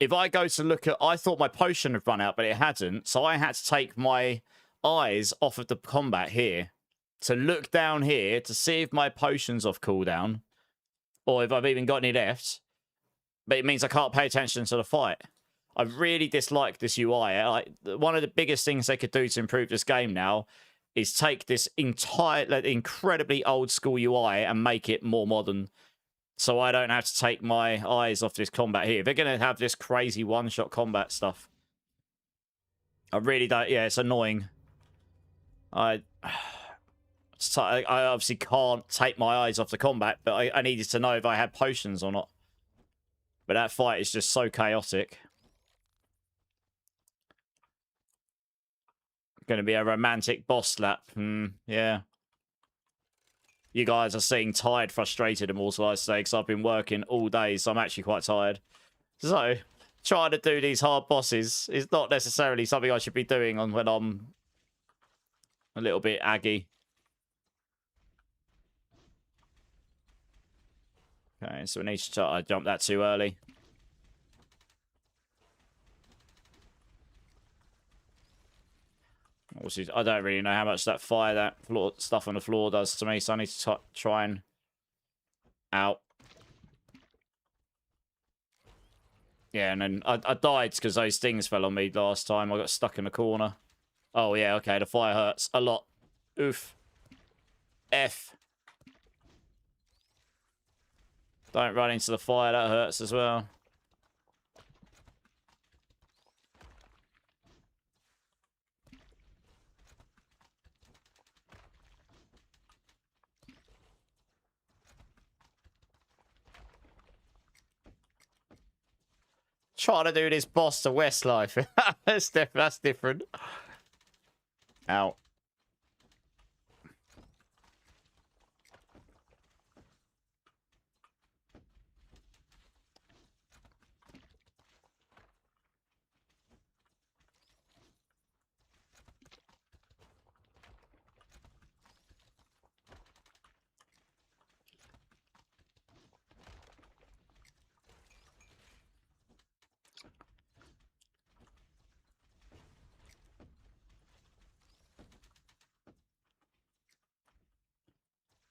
If I go to look at... I thought my potion had run out, but it hadn't. So I had to take my eyes off of the combat here. To look down here to see if my potion's off cooldown. Or if I've even got any left. But it means I can't pay attention to the fight. I really dislike this UI. One of the biggest things they could do to improve this game now... is take this entire... incredibly old school UI and make it more modern. So I don't have to take my eyes off this combat here. They're going to have this crazy one-shot combat stuff. I really don't... Yeah, it's annoying. I obviously can't take my eyes off the combat, but I needed to know if I had potions or not. But that fight is just so chaotic. Going to be a romantic boss slap. Yeah. You guys are seeing tired, frustrated, immortilize today because I've been working all day, so I'm actually quite tired. So, trying to do these hard bosses is not necessarily something I should be doing when I'm a little bit aggy. Okay, so we need to try... I jumped that too early. Obviously, I don't really know how much that fire, that floor, stuff on the floor does to me, so I need to try and... Out. Yeah, and then I died because those things fell on me last time. I got stuck in the corner. Oh, yeah, okay, the fire hurts a lot. Oof. F. Don't run into the fire, that hurts as well. Trying to do this boss to Westlife. That's different. Ow.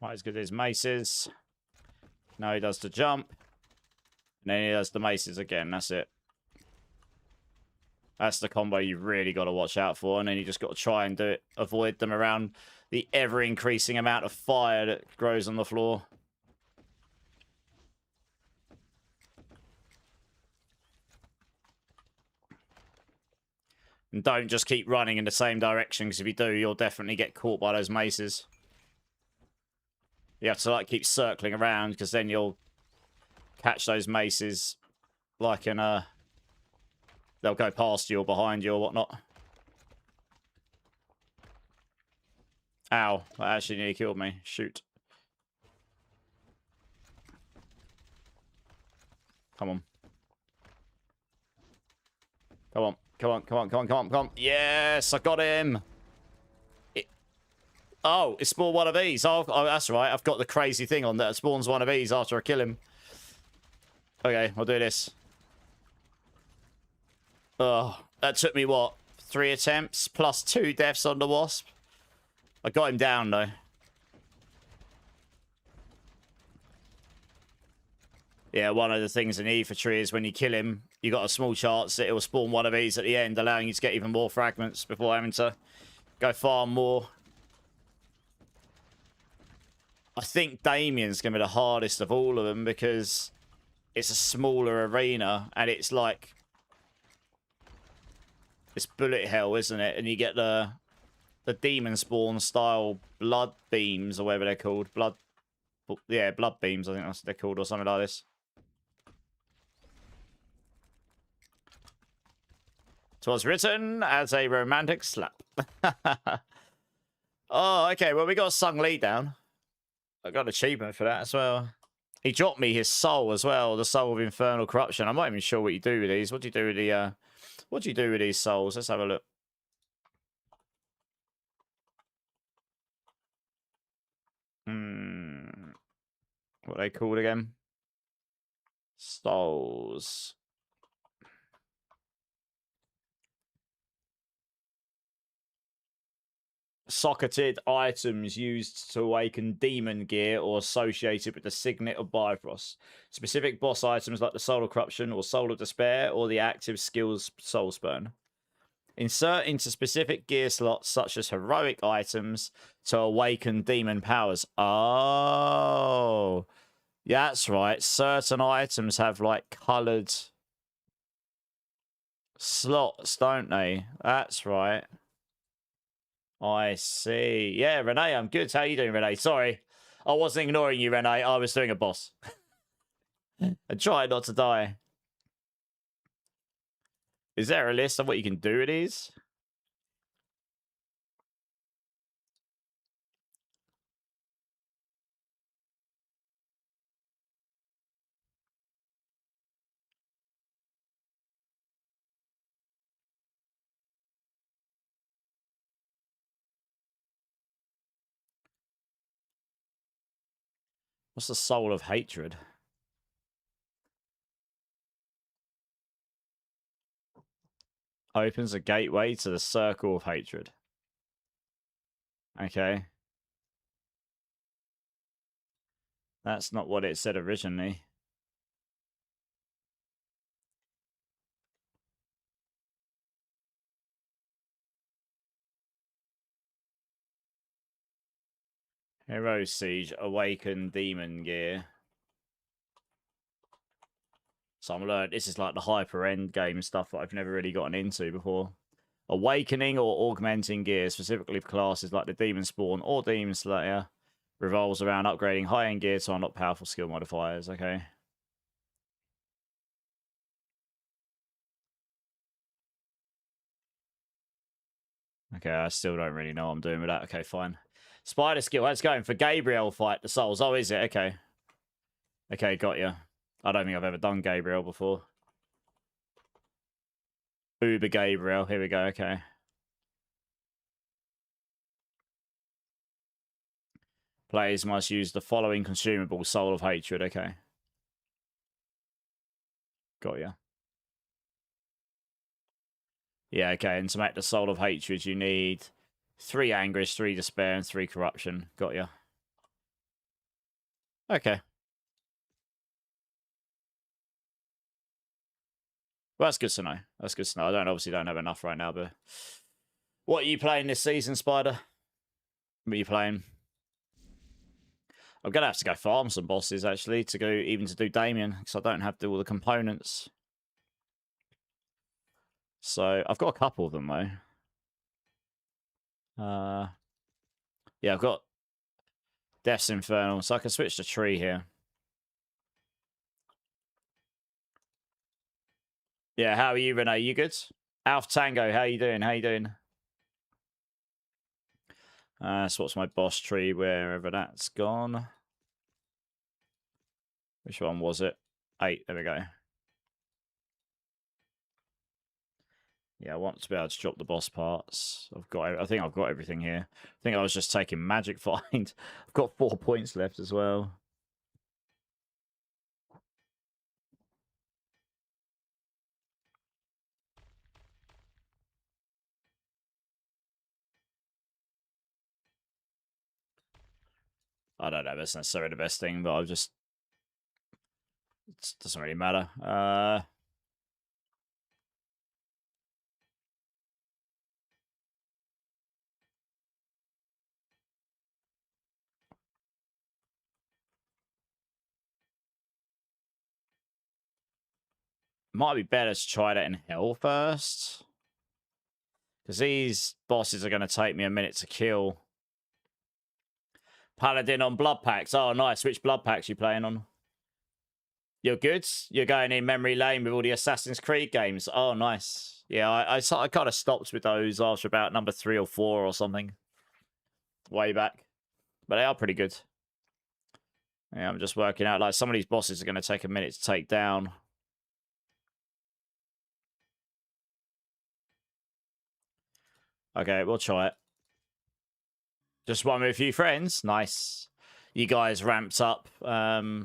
Right, as good as maces. Now he does the jump. And then he does the maces again. That's it. That's the combo you've really got to watch out for. And then you just got to try and do it. Avoid them around the ever-increasing amount of fire that grows on the floor. And don't just keep running in the same direction, because if you do, you'll definitely get caught by those maces. You have to, like, keep circling around, because then you'll catch those maces, like, in a... They'll go past you or behind you or whatnot. Ow, that actually nearly killed me. Shoot. Come on. Come on. Come on, come on, come on, come on, come on. Yes, I got him. Oh, it spawned one of these. Oh, that's right. I've got the crazy thing on that. It spawns one of these after I kill him. Okay, I'll do this. Oh, that took me, what? 3 attempts plus 2 deaths on the wasp. I got him down, though. Yeah, one of the things in infantry is when you kill him, you got a small chance that it will spawn one of these at the end, allowing you to get even more fragments before having to go farm more. I think Damien's going to be the hardest of all of them because it's a smaller arena and it's like... It's bullet hell, isn't it? And you get the demon spawn style blood beams or whatever they're called. Blood beams, I think that's what they're called, or something like this. Twas written as a romantic slap. Oh, okay. Well, we got Sung Lee down. I got an achievement for that as well. He dropped me his soul as well, the soul of infernal corruption. I'm not even sure what you do with these. What do you do with the what do you do with these souls? Let's have a look. What are they called again? Souls. Socketed items used to awaken demon gear or associated with the signet of Bifrost. Specific boss items like the Soul of Corruption or Soul of Despair or the active skills Soul Spurn. Insert into specific gear slots such as heroic items to awaken demon powers. Oh, yeah, that's right. Certain items have like coloured slots, don't they? That's right. I see. Yeah, Renee, I'm good. How you doing, Renee? Sorry. I wasn't ignoring you, Renee. I was doing a boss. And try not to die. Is there a list of what you can do with these? What's the soul of hatred? Opens a gateway to the circle of hatred. Okay. That's not what it said originally. Herosiege, awaken demon gear. So I'm learning, this is like the hyper end game stuff that I've never really gotten into before. Awakening or augmenting gear, specifically for classes like the Demon Spawn or Demon Slayer, revolves around upgrading high-end gear to unlock powerful skill modifiers. Okay. Okay, I still don't really know what I'm doing with that. Okay, fine. Spider skill, that's going for Gabriel fight the souls. Oh, is it? Okay. Okay, got you. I don't think I've ever done Gabriel before. Uber Gabriel, here we go, okay. Players must use the following consumable, Soul of Hatred, okay. Got ya. Yeah, okay, and to make the Soul of Hatred, you need 3 Anguish, 3 Despair, and 3 Corruption. Got ya. Okay. Well, that's good to know. That's good to know. I obviously don't have enough right now, but... What are you playing this season, Spider? What are you playing? I'm going to have to go farm some bosses, actually, to go even to do Damien, because I don't have all the components. So I've got a couple of them though. Yeah, I've got Death's Infernal, so I can switch to tree here. Yeah, how are you, Renee? You good? Alf Tango, how you doing? How you doing? So what's my boss tree, wherever that's gone? Which one was it? 8, there we go. Yeah, I want to be able to drop the boss parts. I think I've got everything here. I think I was just taking magic find. I've got 4 points left as well. I don't know if that's necessarily the best thing, but it doesn't really matter. Might be better to try that in hell first. Because these bosses are going to take me a minute to kill. Paladin on blood packs. Oh, nice. Which blood packs you playing on? You're good? You're going in memory lane with all the Assassin's Creed games. Oh, nice. Yeah, I kind of stopped with those after about number 3 or 4 or something. Way back. But they are pretty good. Yeah, I'm just working out. Like, some of these bosses are going to take a minute to take down. Okay, we'll try it. Just one with a few friends. Nice. You guys ramped up the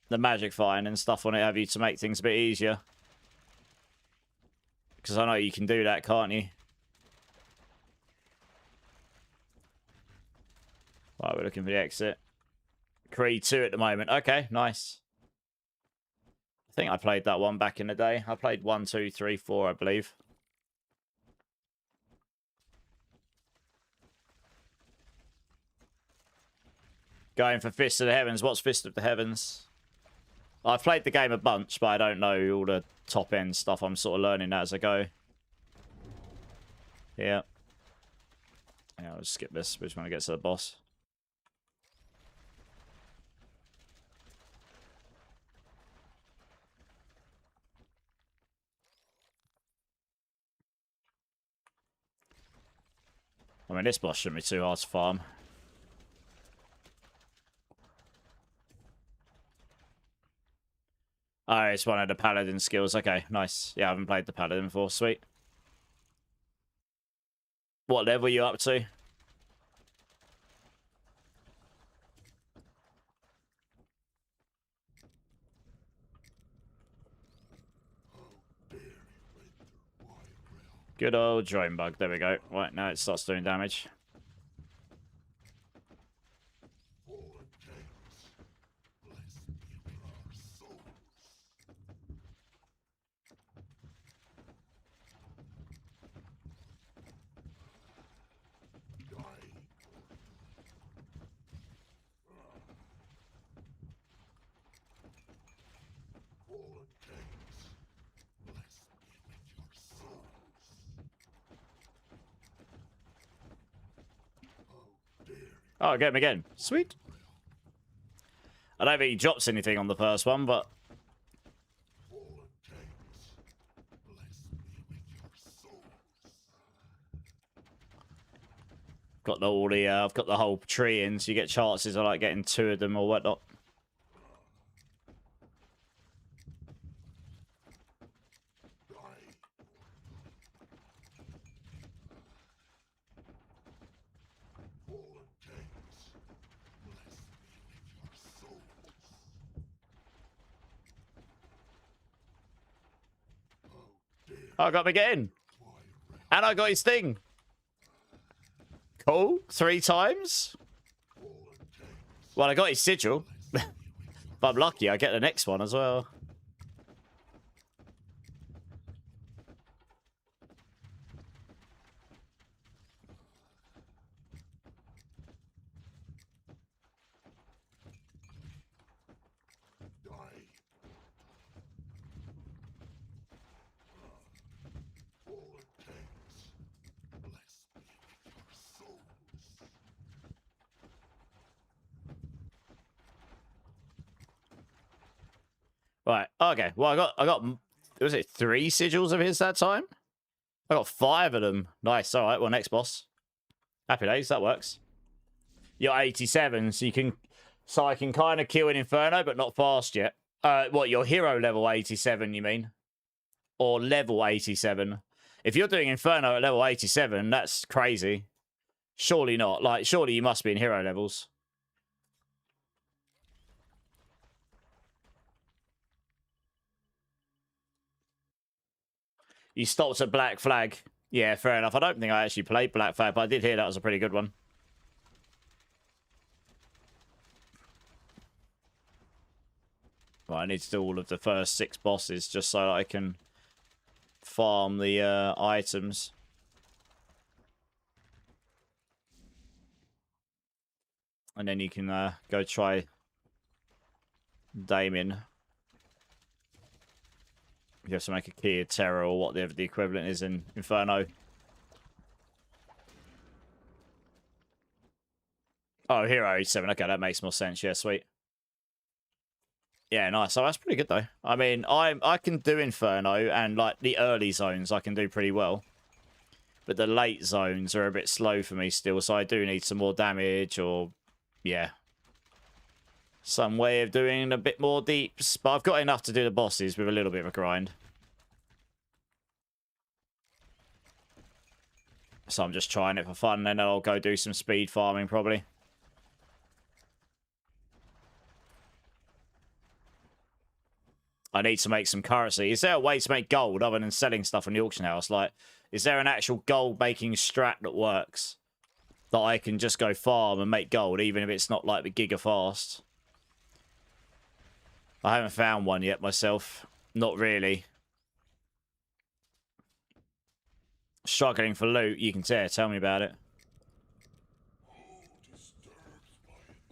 magic find and stuff on it, have you, to make things a bit easier? Because I know you can do that, can't you? Right, we're looking for the exit. Creed 2 at the moment. Okay, nice. I think I played that one back in the day. I played 1, 2, 3, 4, I believe. Going for Fist of the Heavens. What's Fist of the Heavens? I've played the game a bunch, but I don't know all the top end stuff. I'm sort of learning that as I go. Yeah. Yeah, I'll just skip this. We just want to get to the boss. I mean, this boss shouldn't be too hard to farm. Oh, it's one of the paladin skills. Okay, nice. Yeah, I haven't played the paladin before. Sweet. What level are you up to? Good old drone bug. There we go. Right, now it starts doing damage. Oh, get him again. Sweet. I don't think he drops anything on the first one, but... I've got the whole tree in, so you get chances of like getting 2 of them or whatnot. Oh, I got him again. And I got his thing. Cool. 3 times. Well, I got his sigil. If I'm lucky, I get the next one as well. Right. Okay. Well, I got. Was it 3 sigils of his that time? I got 5 of them. Nice. All right. Well, next boss. Happy days. That works. You're 87, so you can. So I can kind of kill an Inferno, but not fast yet. What? Your hero level 87? You mean? Or level 87? If you're doing Inferno at level 87, that's crazy. Surely not. Like, surely you must be in hero levels. You stopped at Black Flag. Yeah, fair enough. I don't think I actually played Black Flag, but I did hear that was a pretty good one. Well, I need to do all of the first 6 bosses just so that I can farm the items. And then you can go try Damien. You have to make a key of terror or whatever the equivalent is in Inferno. Oh, Hero 87. Okay, that makes more sense. Yeah, sweet. Yeah, nice. So that's pretty good though. I mean, I can do Inferno and like the early zones I can do pretty well. But the late zones are a bit slow for me still, so I do need some more damage or yeah. Some way of doing a bit more deeps. But I've got enough to do the bosses with a little bit of a grind. So I'm just trying it for fun, and then I'll go do some speed farming probably. I need to make some currency. Is there a way to make gold other than selling stuff in the auction house? Like, is there an actual gold making strat that works? That I can just go farm and make gold, even if it's not like the giga fast? I haven't found one yet myself. Not really. Struggling for loot, you can tell me about it.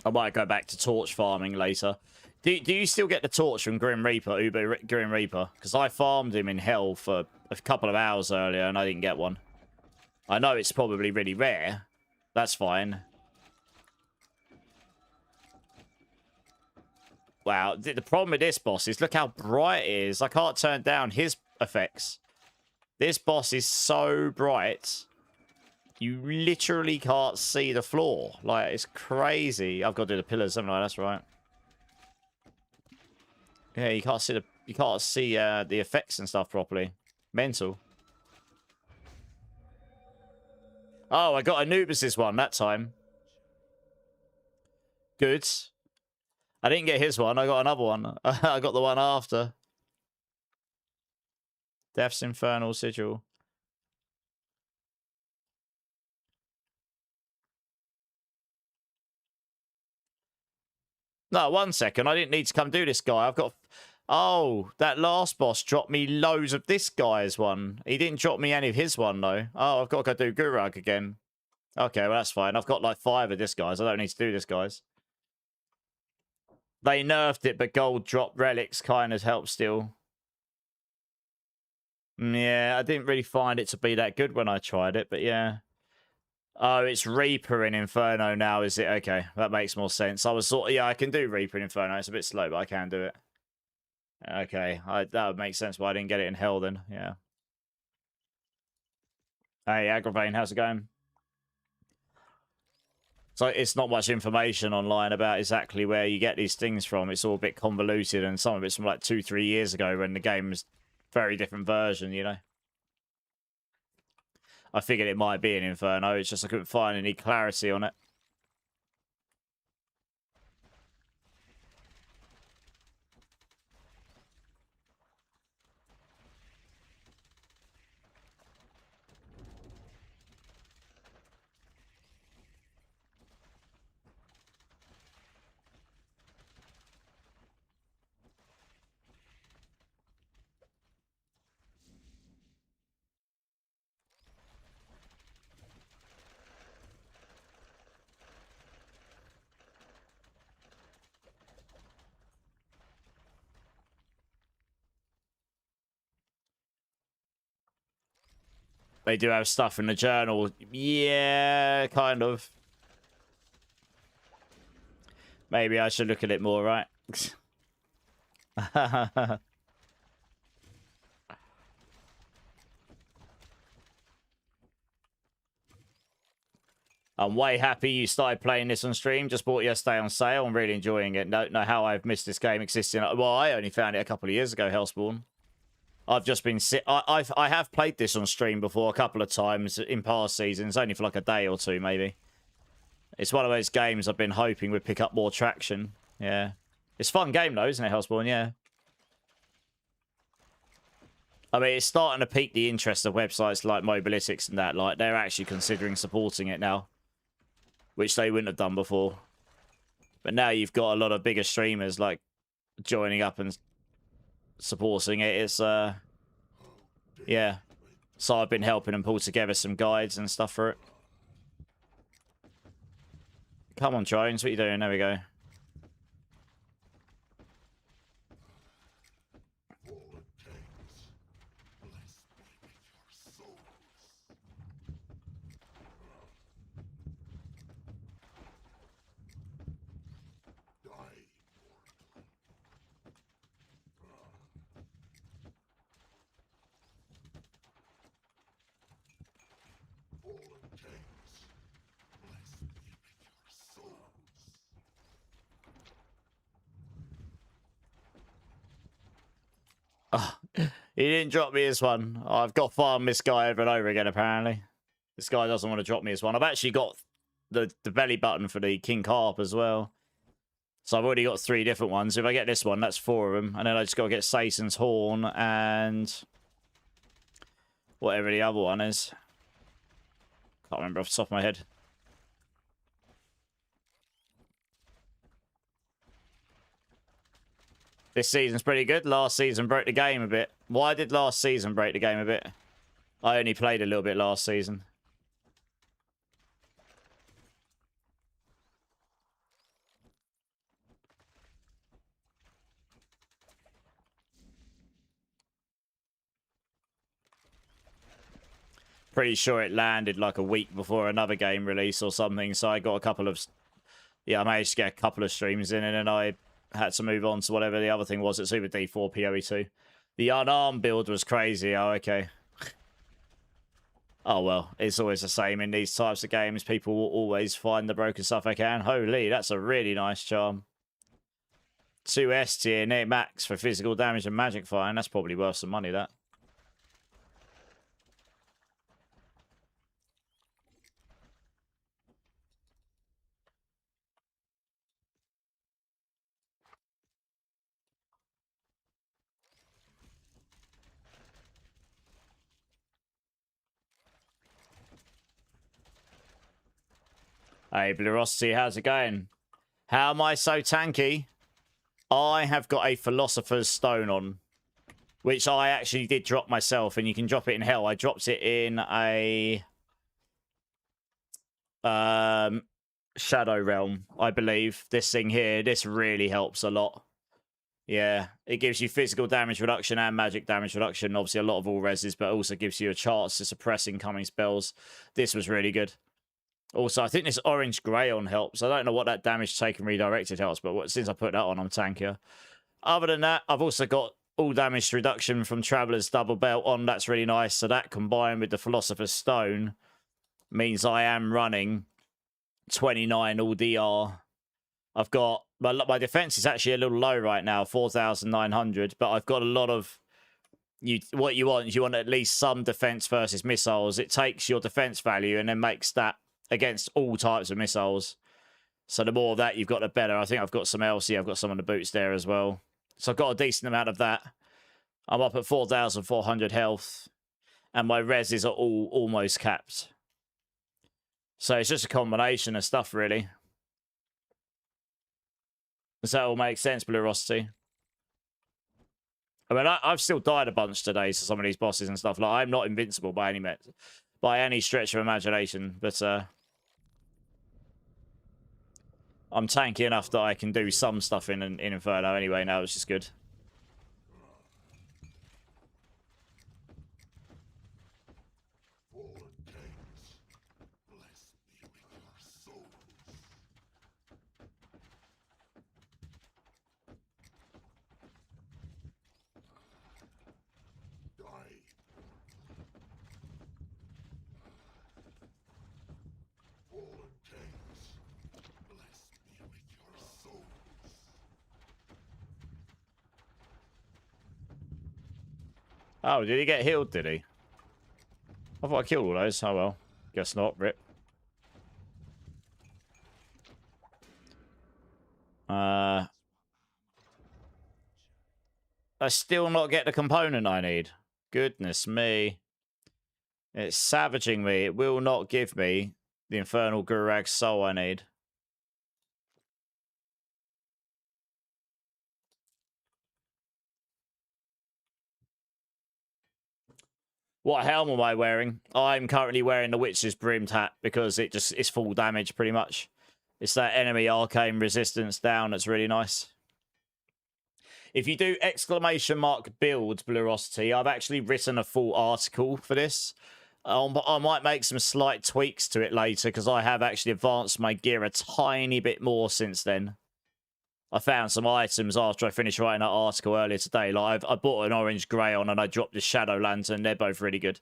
I might go back to torch farming later. Do you still get the torch from Grim Reaper, Uber Grim Reaper? Because I farmed him in hell for a couple of hours earlier and I didn't get one. I know it's probably really rare. That's fine. Wow, the problem with this boss is look how bright it is. I can't turn down his effects. This boss is so bright. You literally can't see the floor. Like, it's crazy. I've got to do the pillars, haven't I? That's right. Yeah, you can't see the effects and stuff properly. Mental. Oh, I got Anubis's one that time. Good. I didn't get his one. I got another one. I got the one after. Death's Infernal Sigil. No, 1 second. I didn't need to come do this guy. I've got... Oh, that last boss dropped me loads of this guy's one. He didn't drop me any of his one, though. Oh, I've got to go do Gurag again. Okay, well, that's fine. I've got like 5 of this guy's. I don't need to do this guy's. They nerfed it, but gold drop relics kind of help still. Yeah, I didn't really find it to be that good when I tried it, but yeah. Oh, it's Reaper in Inferno now, is it? Okay, that makes more sense. I was sort of... Yeah, I can do Reaper in Inferno. It's a bit slow, but I can do it. Okay, that would make sense why I didn't get it in Hell then. Yeah. Hey, Agravane, how's it going? So it's not much information online about exactly where you get these things from. It's all a bit convoluted, and some of it's from like 2-3 years ago when the game was very different version, you know. I figured it might be an Inferno. It's just I couldn't find any clarity on it. They do have stuff in the journal. Yeah, kind of. Maybe I should look at it more, right? I'm way happy you started playing this on stream. Just bought it yesterday on sale. I'm really enjoying it. Don't know how I've missed this game existing. Well, I only found it a couple of years ago, Hellspawn. I've just been... I have played this on stream before a couple of times in past seasons, only for like a day or two, maybe. It's one of those games I've been hoping would pick up more traction. Yeah. It's a fun game, though, isn't it, Hellspawn? Yeah. I mean, it's starting to pique the interest of websites like Mobilytics and that. Like, they're actually considering supporting it now, which they wouldn't have done before. But now you've got a lot of bigger streamers, like, joining up and supporting it. It's, yeah. So I've been helping them pull together some guides and stuff for it. Come on, drones. What are you doing? There we go. Oh, he didn't drop me this one. I've got farm this guy over and over again, apparently. This guy doesn't want to drop me this one. I've actually got the belly button for the King Carp as well. So I've already got 3 different ones. If I get this one, that's 4 of them. And then I just got to get Satan's Horn and whatever the other one is. Can't remember off the top of my head. This season's pretty good. Last season broke the game a bit. Why did last season break the game a bit? I only played a little bit last season. Pretty sure it landed like a week before another game release or something. So I got a couple of... Yeah, I managed to get a couple of streams in and then I had to move on to whatever the other thing was at Super D4 PoE2. The unarmed build was crazy. Oh, okay. Oh, well, it's always the same in these types of games. People will always find the broken stuff they can. Holy, that's a really nice charm. 2 S tier, near max for physical damage and magic fire. That's probably worth some money, that. Hey, Bluerosity, how's it going? How am I so tanky? I have got a Philosopher's Stone on, which I actually did drop myself, and you can drop it in hell. I dropped it in a Shadow Realm, I believe. This thing here, this really helps a lot. Yeah, it gives you physical damage reduction and magic damage reduction. Obviously, a lot of all reses, but also gives you a chance to suppress incoming spells. This was really good. Also, I think this orange grey on helps. I don't know what that damage taken redirected helps, but since I put that on, I'm tankier. Other than that, I've also got all damage reduction from Traveler's Double Belt on. That's really nice. So that combined with the Philosopher's Stone means I am running 29 all DR. I've got... My defense is actually a little low right now, 4,900, but I've got a lot of... What you want is you want at least some defense versus missiles. It takes your defense value and then makes that against all types of missiles. So the more of that you've got, the better. I think I've got some LC. I've got some on the boots there as well. So I've got a decent amount of that. I'm up at 4,400 health. And my reses are all almost capped. So it's just a combination of stuff, really. Does that all make sense, Bluerosity? I mean, I've still died a bunch today to some of these bosses and stuff. Like, I'm not invincible by any stretch of imagination. But, I'm tanky enough that I can do some stuff in Inferno anyway now, which is good. Oh, did he get healed, did he? I thought I killed all those. Oh well. Guess not. Rip. I still not get the component I need. Goodness me. It's savaging me. It will not give me the Infernal Gurag soul I need. What helm am I wearing? I'm currently wearing the Witch's Brimmed hat because it's full damage pretty much. It's that enemy arcane resistance down that's really nice. If you do exclamation mark build Blurosity, I've actually written a full article for this. I might make some slight tweaks to it later because I have actually advanced my gear a tiny bit more since then. I found some items after I finished writing that article earlier today. Like I bought an orange grey on and I dropped the Shadow Lantern. They're both really good.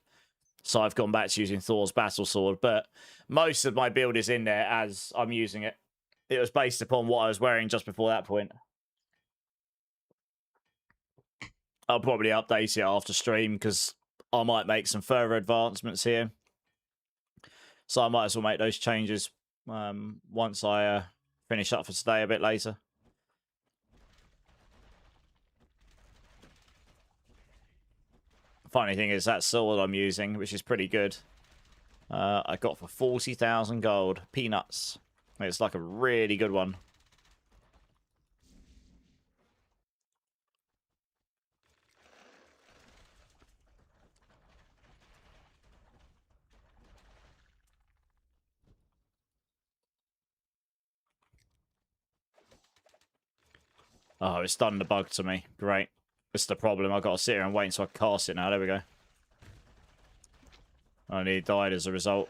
So I've gone back to using Thor's Battle Sword. But most of my build is in there as I'm using it. It was based upon what I was wearing just before that point. I'll probably update it after stream because I might make some further advancements here. So I might as well make those changes once I finish up for today a bit later. Funny thing is that sword I'm using, which is pretty good, I got for 40,000 gold. Peanuts. It's like a really good one. Oh, it's done the bug to me. Great. That's the problem. I've got to sit here and wait until I cast it now. There we go. I nearly died as a result.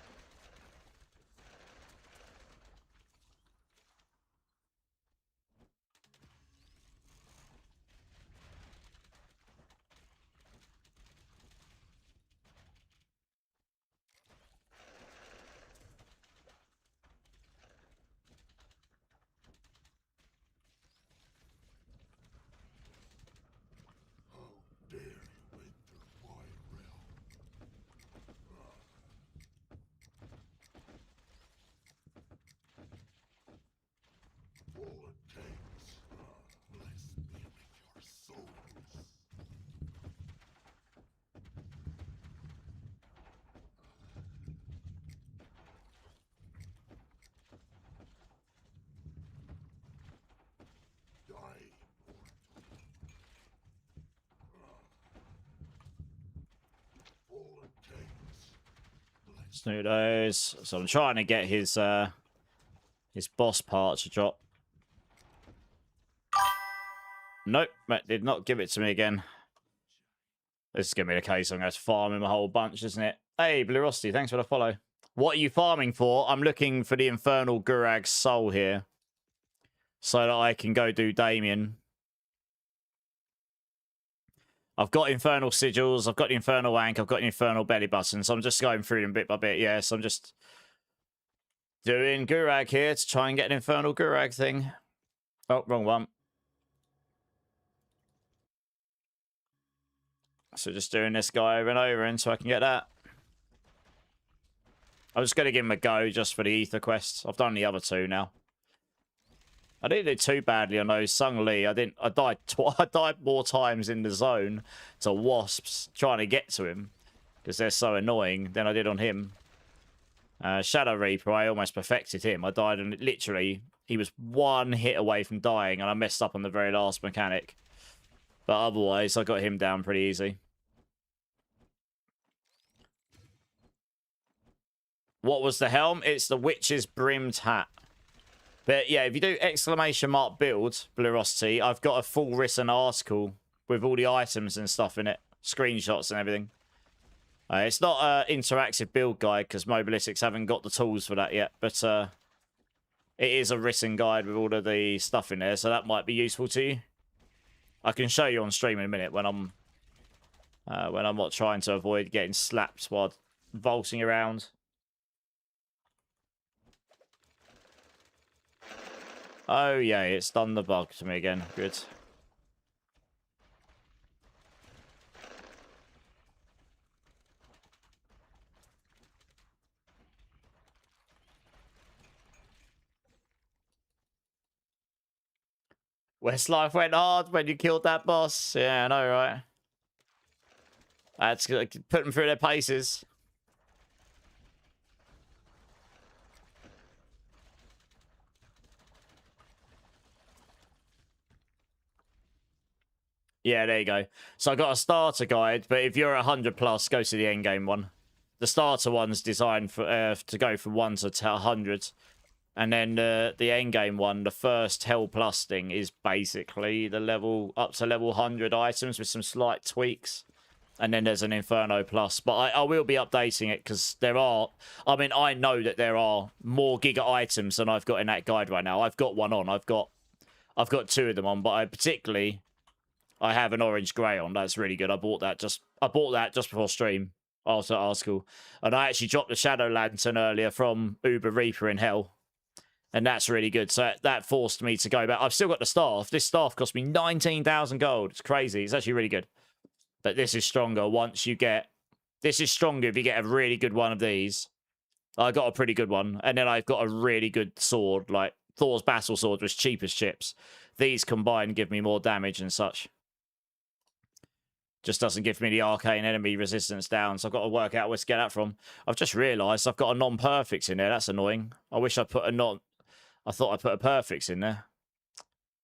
Snoodos. So I'm trying to get his boss part to drop. Nope, that did not give it to me again. This is going to be the case. I'm going to farm him a whole bunch, isn't it? Hey, Blurosity, thanks for the follow. What are you farming for? I'm looking for the Infernal Gurag soul here. So that I can go do Damien. I've got Infernal Sigils, I've got the Infernal Wank, I've got the Infernal Belly Button, so I'm just going through them bit by bit. Yeah, so I'm just doing Gurag here to try and get an Infernal Gurag thing. Oh, wrong one. So just doing this guy over and over until I can get that. I'm just going to give him a go just for the Ether quest. I've done the other two now. I didn't do too badly on those. Sung Lee, I died I died more times in the zone to wasps trying to get to him because they're so annoying than I did on him. Shadow Reaper, I almost perfected him. I died and literally he was one hit away from dying and I messed up on the very last mechanic. But otherwise, I got him down pretty easy. What was the helm? It's the Witch's Brimmed hat. But yeah, if you do exclamation mark build, Blurosity, I've got a full written article with all the items and stuff in it. Screenshots and everything. It's not an interactive build guide because Mobilitics haven't got the tools for that yet. But it is a written guide with all of the stuff in there. So that might be useful to you. I can show you on stream in a minute when I'm not trying to avoid getting slapped while vaulting around. Oh, yeah, it's done the bug to me again. Good. Westlife went hard when you killed that boss. Yeah, I know, right? I had to put them through their paces. Yeah, there you go. So I got a starter guide, but if you're 100 plus, go to the end game one. The starter one's designed for to go from 1 to 100. And then the end game one, the first Hell Plus thing, is basically the level up to level 100 items with some slight tweaks. And then there's an Inferno Plus. But I will be updating it because there are... I mean, I know that there are more Giga items than I've got in that guide right now. I've got one on. I've got 2 of them on. But I have an orange grey on. That's really good. I bought that just before stream. After article. And I actually dropped the Shadow Lantern earlier from Uber Reaper in Hell. And that's really good. So that forced me to go back. I've still got the staff. This staff cost me 19,000 gold. It's crazy. It's actually really good. But this is stronger once you get... This is stronger if you get a really good one of these. I got a pretty good one. And then I've got a really good sword. Like, Thor's Battle Sword was cheap as chips. These combined give me more damage and such. Just doesn't give me the arcane enemy resistance down. So I've got to work out where to get that from. I've just realised I've got a non-perfects in there. That's annoying. I wish I put a non... I thought I put a perfects in there.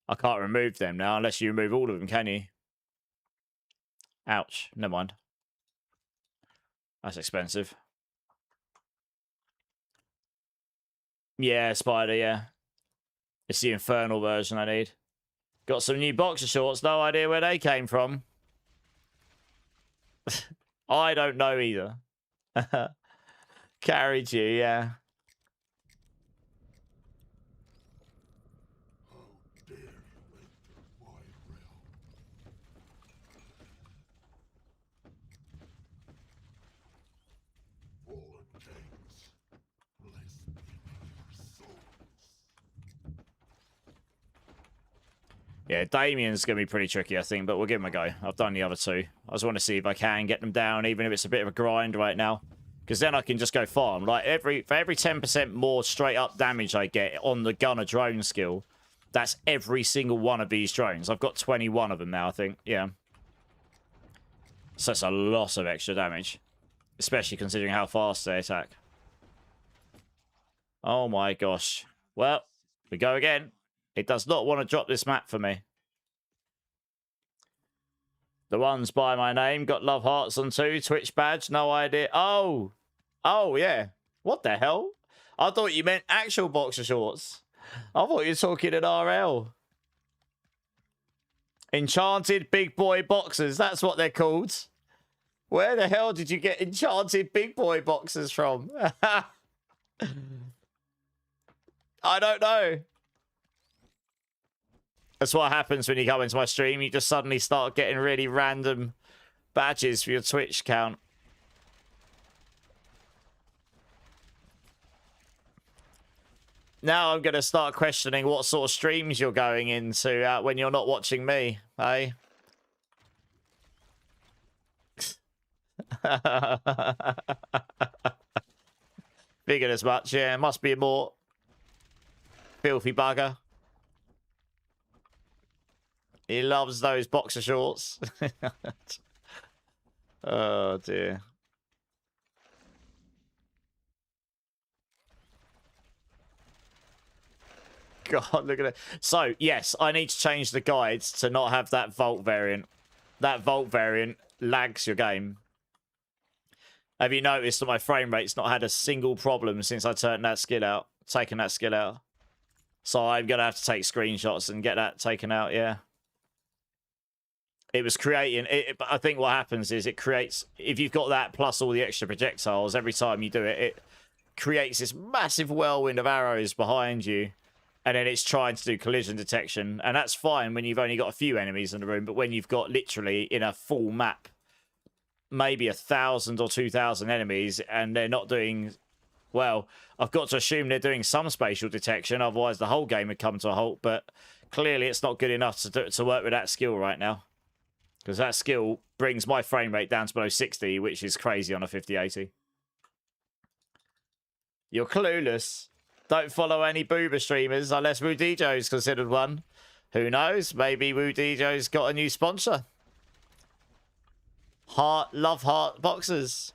I can't remove them now unless you remove all of them, can you? Ouch. Never mind. That's expensive. Yeah, Spider, yeah. It's the Infernal version I need. Got some new boxer shorts. No idea where they came from. I don't know either. Carried you, yeah. Yeah, Damien's going to be pretty tricky, I think, but we'll give him a go. I've done the other 2. I just want to see if I can get them down, even if it's a bit of a grind right now. Because then I can just go farm. Like, for every 10% more straight-up damage I get on the gunner drone skill, that's every single one of these drones. I've got 21 of them now, I think. Yeah. So it's a lot of extra damage. Especially considering how fast they attack. Oh my gosh. Well, we go again. It does not want to drop this map for me. The ones by my name got love hearts on 2. Twitch badge, no idea. Oh! Oh, yeah. What the hell? I thought you meant actual boxer shorts. I thought you were talking in RL. Enchanted Big Boy Boxers. That's what they're called. Where the hell did you get Enchanted Big Boy Boxers from? I don't know. That's what happens when you come into my stream. You just suddenly start getting really random badges for your Twitch account. Now I'm going to start questioning what sort of streams you're going into when you're not watching me, eh? Figured as much, yeah. Must be a more filthy bugger. He loves those boxer shorts. Oh, dear. God, look at it. So, yes, I need to change the guides to not have that Vault variant. That Vault variant lags your game. Have you noticed that my frame rate's not had a single problem since I turned that skill out? Taken that skill out. So I'm going to have to take screenshots and get that taken out, yeah. It was creating... I think what happens is it creates... If you've got that plus all the extra projectiles, every time you do it, it creates this massive whirlwind of arrows behind you. And then it's trying to do collision detection. And that's fine when you've only got a few enemies in the room. But when you've got literally in a full map, maybe 1,000 or 2,000 enemies, and they're not doing... Well, I've got to assume they're doing some spatial detection. Otherwise, the whole game would come to a halt. But clearly, it's not good enough to work with that skill right now. Because that skill brings my frame rate down to below 60, which is crazy on a 5080. You're clueless. Don't follow any boober streamers unless Rudijo is considered one. Who knows? Maybe Woo DJ's got a new sponsor. Love heart boxes.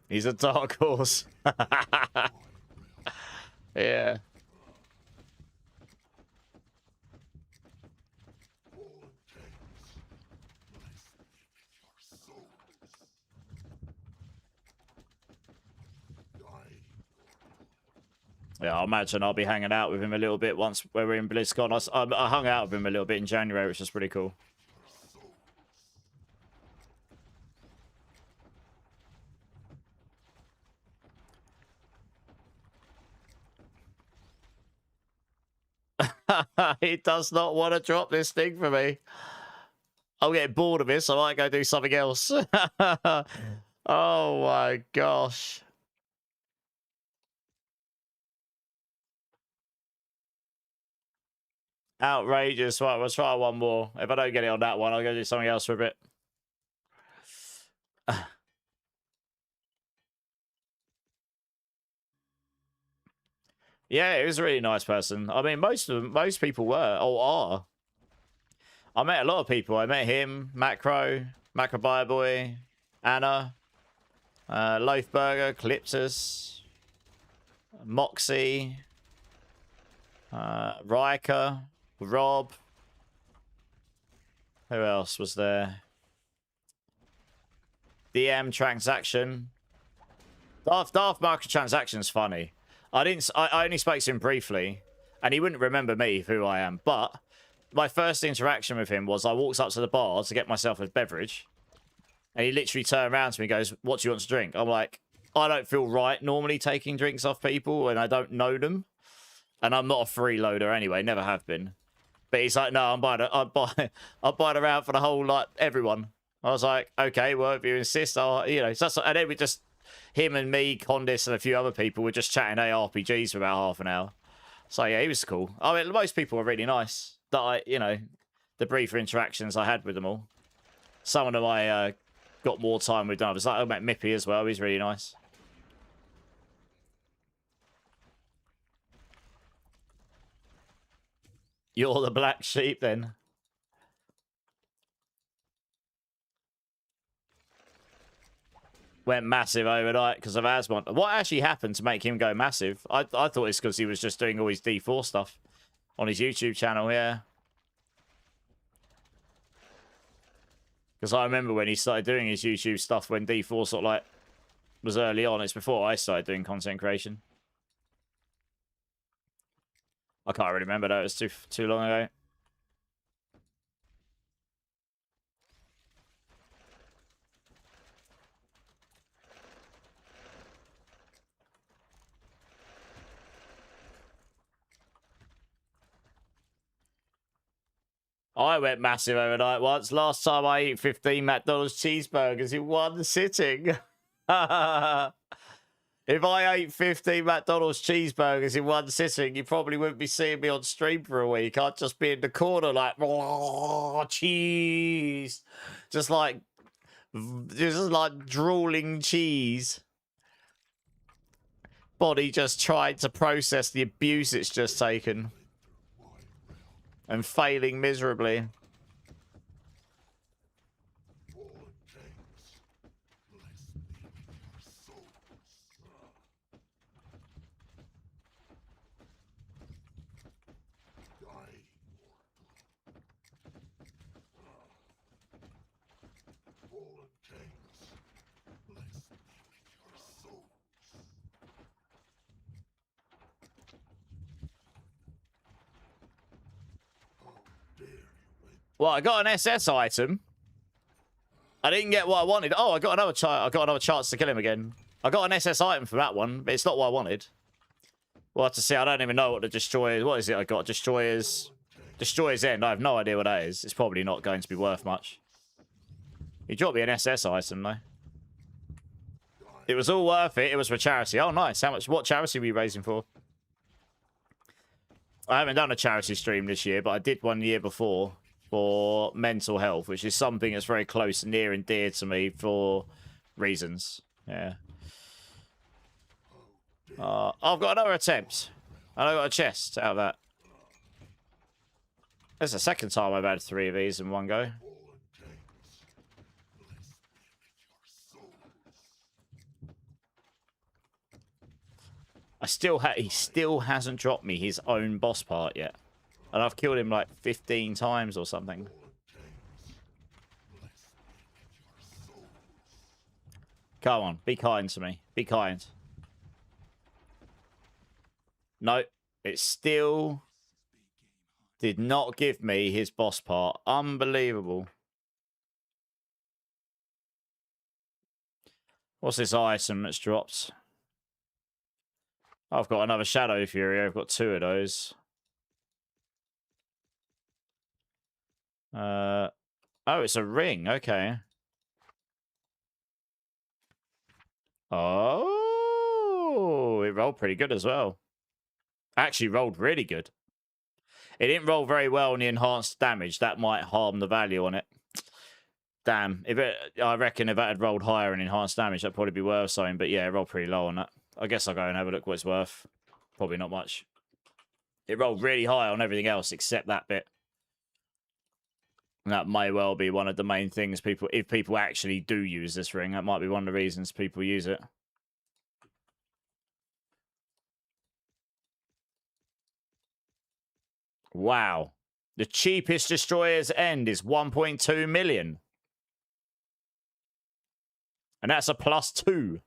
He's a dark horse. Yeah. Yeah, I imagine I'll be hanging out with him a little bit once we're in BlizzCon. I hung out with him a little bit in January, which was pretty cool. He does not want to drop this thing for me. I'll get bored of this. I might go do something else. Oh my gosh. Outrageous. Right, we'll try one more. If I don't get it on that one, I'll go do something else for a bit. Yeah, he was a really nice person. I mean, most people were or are. I met a lot of people. I met him, Macro Boy, Anna, Loafburger, Cliptus, Moxie, Riker, Rob. Who else was there? DM Transaction. Daft Microtransaction's funny. I only spoke to him briefly, and he wouldn't remember me, who I am. But my first interaction with him was I walked up to the bar to get myself a beverage, and he literally turned around to me and goes, "What do you want to drink?" I'm like, I don't feel right normally taking drinks off people, and I don't know them. And I'm not a freeloader anyway, never have been. But he's like, no, I'm buying around for the whole, like, everyone. I was like, okay, well, if you insist, I'll, you know. So that's, and then we just, him and me, Condis, and a few other people were just chatting ARPGs for about half an hour. So, yeah, he was cool. I mean, most people were really nice. That I, you know, the briefer interactions I had with them all. Some of them I got more time with others. Like, I met Mippy as well. He's really nice. You're the black sheep, then. Went massive overnight because of Asmont. What actually happened to make him go massive? I thought it's because he was just doing all his D4 stuff on his YouTube channel, yeah. Because I remember when he started doing his YouTube stuff when D4 sort of like was early on. It's before I started doing content creation. I can't really remember though. It was too long ago. I went massive overnight once. Last time I ate 15 McDonald's cheeseburgers in one sitting. If I ate 15 McDonald's cheeseburgers in one sitting, you probably wouldn't be seeing me on stream for a week. I'd just be in the corner like, oh, cheese. Just like drooling cheese. Body just tried to process the abuse it's just taken. And failing miserably. Well, I got an SS item. I didn't get what I wanted. Oh, I got another chance to kill him again. I got an SS item for that one, but it's not what I wanted. We'll have to see. I don't even know what the destroyer. What is it? I got destroyer's end. I have no idea what that is. It's probably not going to be worth much. He dropped me an SS item though. It was all worth it. It was for charity. Oh, nice. How much? What charity were you raising for? I haven't done a charity stream this year, but I did one the year before. for mental health, which is something that's very close and near and dear to me for reasons. Yeah. I've got another attempt. And I got a chest out of that. That's the second time I've had 3 of these in one go. He still hasn't dropped me his own boss part yet. And I've killed him like 15 times or something. Come on, be kind to me. Be kind. No, it still did not give me his boss part. Unbelievable. What's this item that's dropped? I've got another Shadow Fury. I've got 2 of those. Oh, it's a ring. Okay. Oh, it rolled pretty good as well. Actually rolled really good. It didn't roll very well on the enhanced damage. That might harm the value on it. Damn. I reckon if that had rolled higher in enhanced damage, that'd probably be worth something. But yeah, it rolled pretty low on that. I guess I'll go and have a look what it's worth. Probably not much. It rolled really high on everything else except that bit. And that may well be one of the main things if people actually do use this ring, that might be one of the reasons people use it. Wow. The cheapest Destroyer's End is 1.2 million. And that's a +2.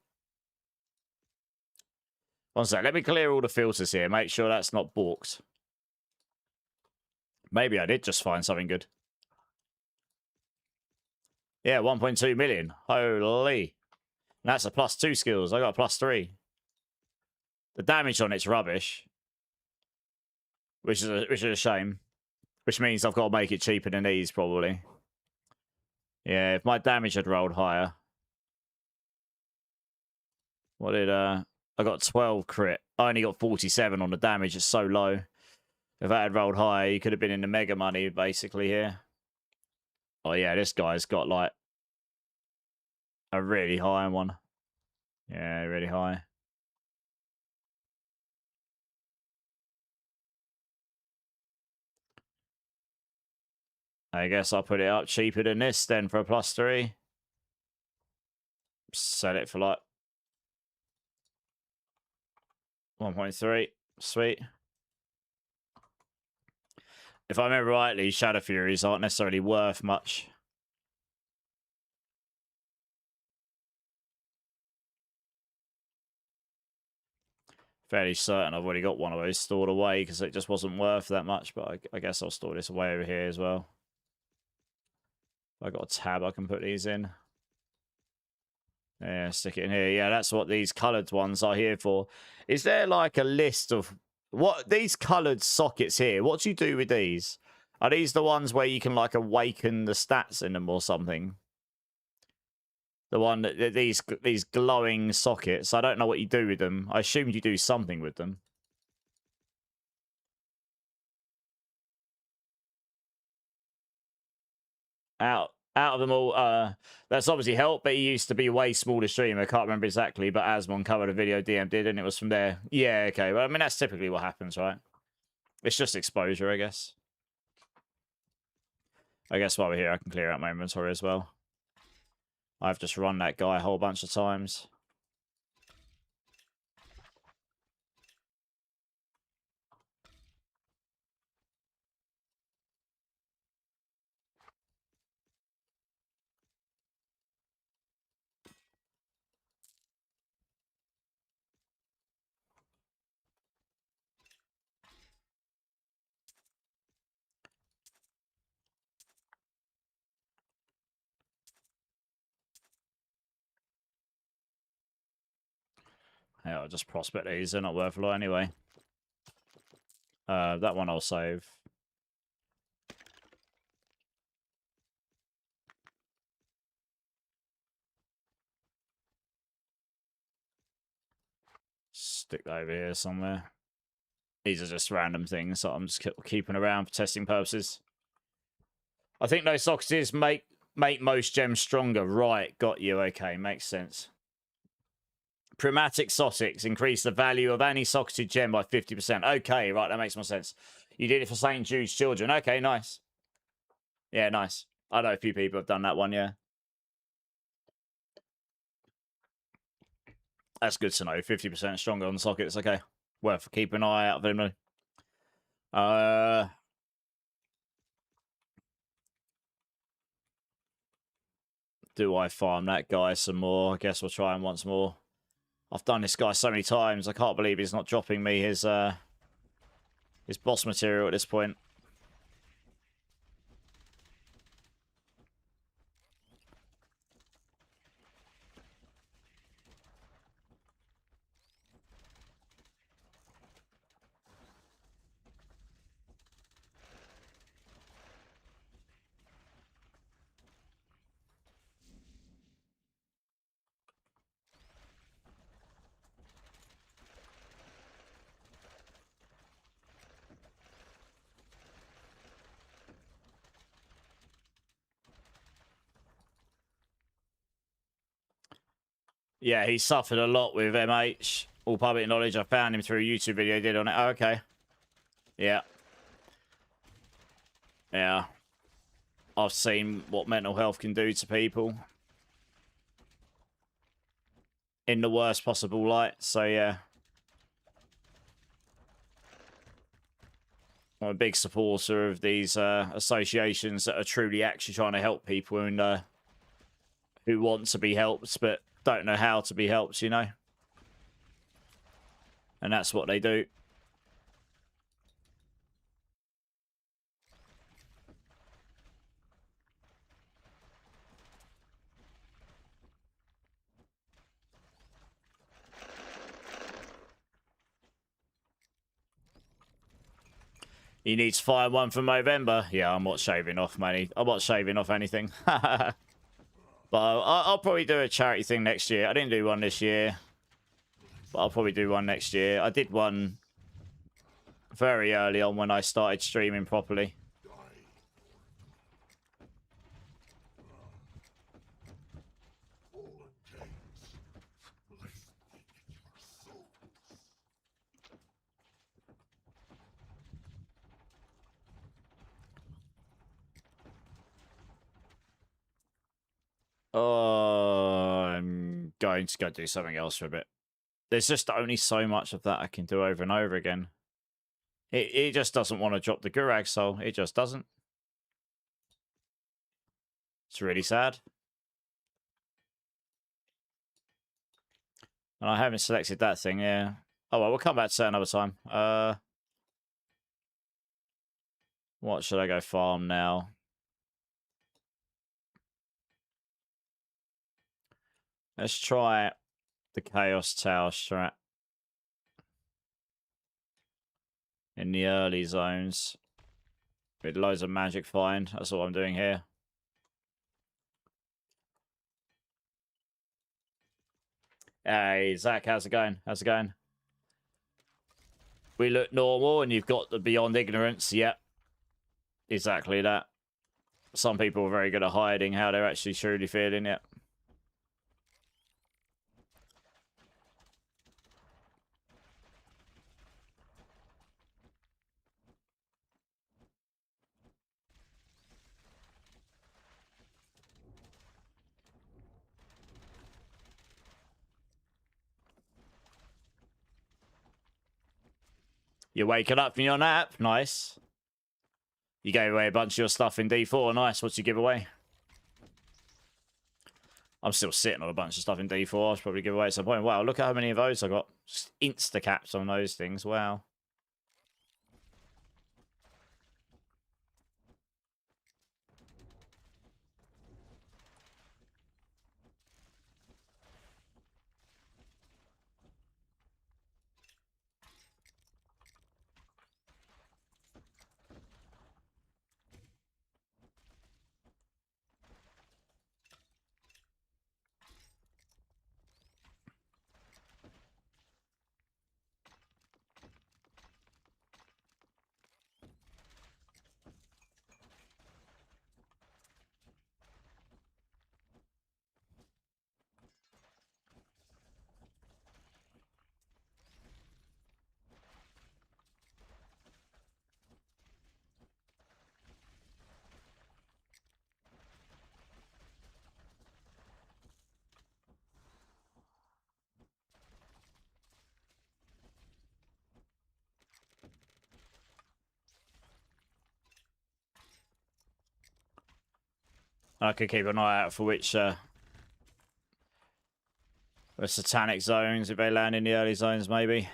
One sec, let me clear all the filters here. Make sure that's not balked. Maybe I did just find something good. Yeah, 1.2 million. Holy. And that's a +2 skills. I got a +3. The damage on it's rubbish. Which is a shame. Which means I've got to make it cheaper than these, probably. Yeah, if my damage had rolled higher. What did, I got 12 crit. I only got 47 on the damage. It's so low. If that had rolled higher, you could have been in the mega money, basically, here. Oh, yeah, this guy's got, like, a really high one. Yeah, really high. I guess I'll put it up cheaper than this, then, for a +3. Sell it for, like, 1.3. Sweet. If I remember rightly, Shadow Furies aren't necessarily worth much. Fairly certain I've already got one of those stored away because it just wasn't worth that much, but I guess I'll store this away over here as well. I've got a tab I can put these in. Yeah, stick it in here. Yeah, that's what these coloured ones are here for. Is there like a list of what these coloured sockets here? What do you do with these? Are these the ones where you can like awaken the stats in them or something? The one that these glowing sockets. I don't know what you do with them. I assume you do something with them. Out of them all, that's obviously helped, but he used to be way smaller streamer. I can't remember exactly, but Asmon covered a video DM did, and it was from there. Yeah, okay. Well, I mean, that's typically what happens, right? It's just exposure, I guess. I guess while we're here, I can clear out my inventory as well. I've just run that guy a whole bunch of times. Yeah, I'll just prospect these. They're not worth a lot anyway. That one I'll save. Stick that over here somewhere. These are just random things that I'm just keeping around for testing purposes. I think those sockets make most gems stronger. Right, got you. Okay, makes sense. Prismatic sockets increase the value of any socketed gem by 50%. Okay, right, that makes more sense. You did it for St. Jude's children. Okay, nice. Yeah, nice. I know a few people have done that one, yeah. That's good to know. 50% stronger on the sockets. Okay. Worth keeping an eye out for them. Do I farm that guy some more? I guess we'll try him once more. I've done this guy so many times. I can't believe he's not dropping me his boss material at this point. Yeah, he suffered a lot with MH. All public knowledge. I found him through a YouTube video he did on it. Oh, okay. Yeah. Yeah. I've seen what mental health can do to people. In the worst possible light. So, yeah. I'm a big supporter of these associations that are truly actually trying to help people and who want to be helped but don't know how to be helped, you know? And that's what they do. He needs fire one for November. Yeah, I'm not shaving off, man. I'm not shaving off anything. But I'll probably do a charity thing next year. I didn't do one this year. But I'll probably do one next year. I did one very early on when I started streaming properly. Oh, I'm going to go do something else for a bit. There's just only so much of that I can do over and over again. It just doesn't want to drop the Gurag soul. It just doesn't. It's really sad. And I haven't selected that thing, yeah. Oh, well, we'll come back to that another time. What should I go farm now? Let's try the Chaos Tower strat. In the early zones. With loads of magic find. That's what I'm doing here. Hey, Zach, how's it going? How's it going? We look normal and you've got the beyond ignorance. Yep. Exactly that. Some people are very good at hiding how they're actually truly feeling it. You're waking up from your nap. Nice. You gave away a bunch of your stuff in D4. Nice. What'd you give away? I'm still sitting on a bunch of stuff in D4. I should probably give away at some point. Wow, look at how many of those I got. Just insta-caps on those things. Wow. I could keep an eye out for which the satanic zones, if they land in the early zones, maybe.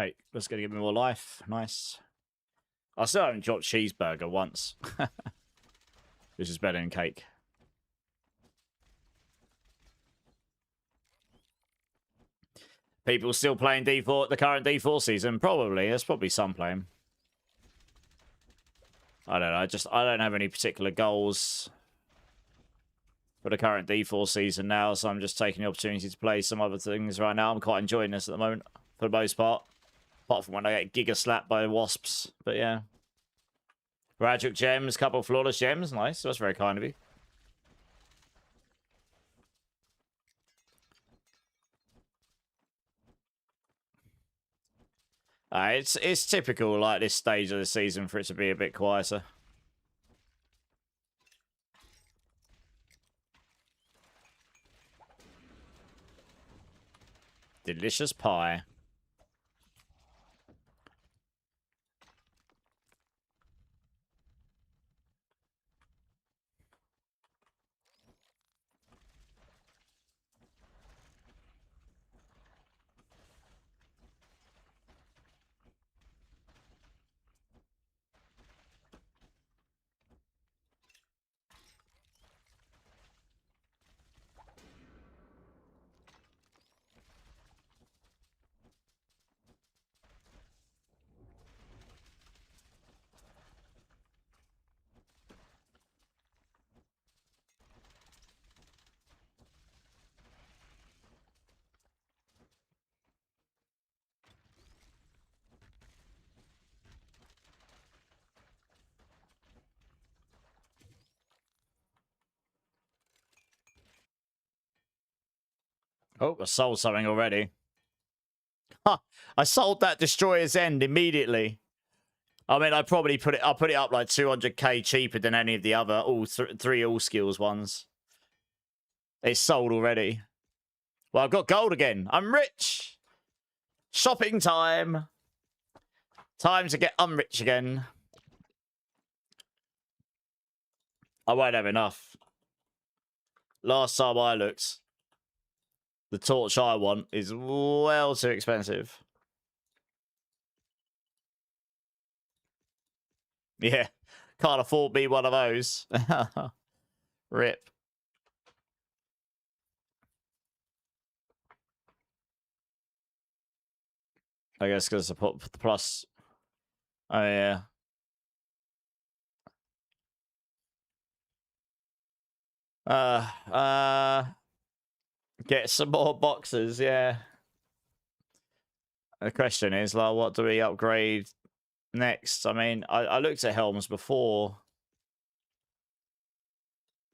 Okay, that's going to give me more life. Nice. I still haven't dropped cheeseburger once. Which is better than cake. People still playing D4, the current D4 season? Probably. There's probably some playing. I don't know. I don't have any particular goals for the current D4 season now, so I'm just taking the opportunity to play some other things right now. I'm quite enjoying this at the moment, for the most part. Apart from when I get giga slapped by wasps. But yeah. Tragic gems, couple of flawless gems. Nice. That's very kind of you. It's typical, like, this stage of the season for it to be a bit quieter. Delicious pie. Oh, I sold something already. Ha! I sold that Destroyer's End immediately. I mean, I probably put it up like 200k cheaper than any of the other three all skills ones. It's sold already. Well, I've got gold again. I'm rich. Shopping time. Time to get unrich again. I won't have enough. Last time I looked, the torch I want is well too expensive. Yeah, can't afford me one of those. Rip. I guess because I put the plus. Oh, yeah. Get some more boxes, yeah. The question is, like, what do we upgrade next? I mean, I looked at helms before.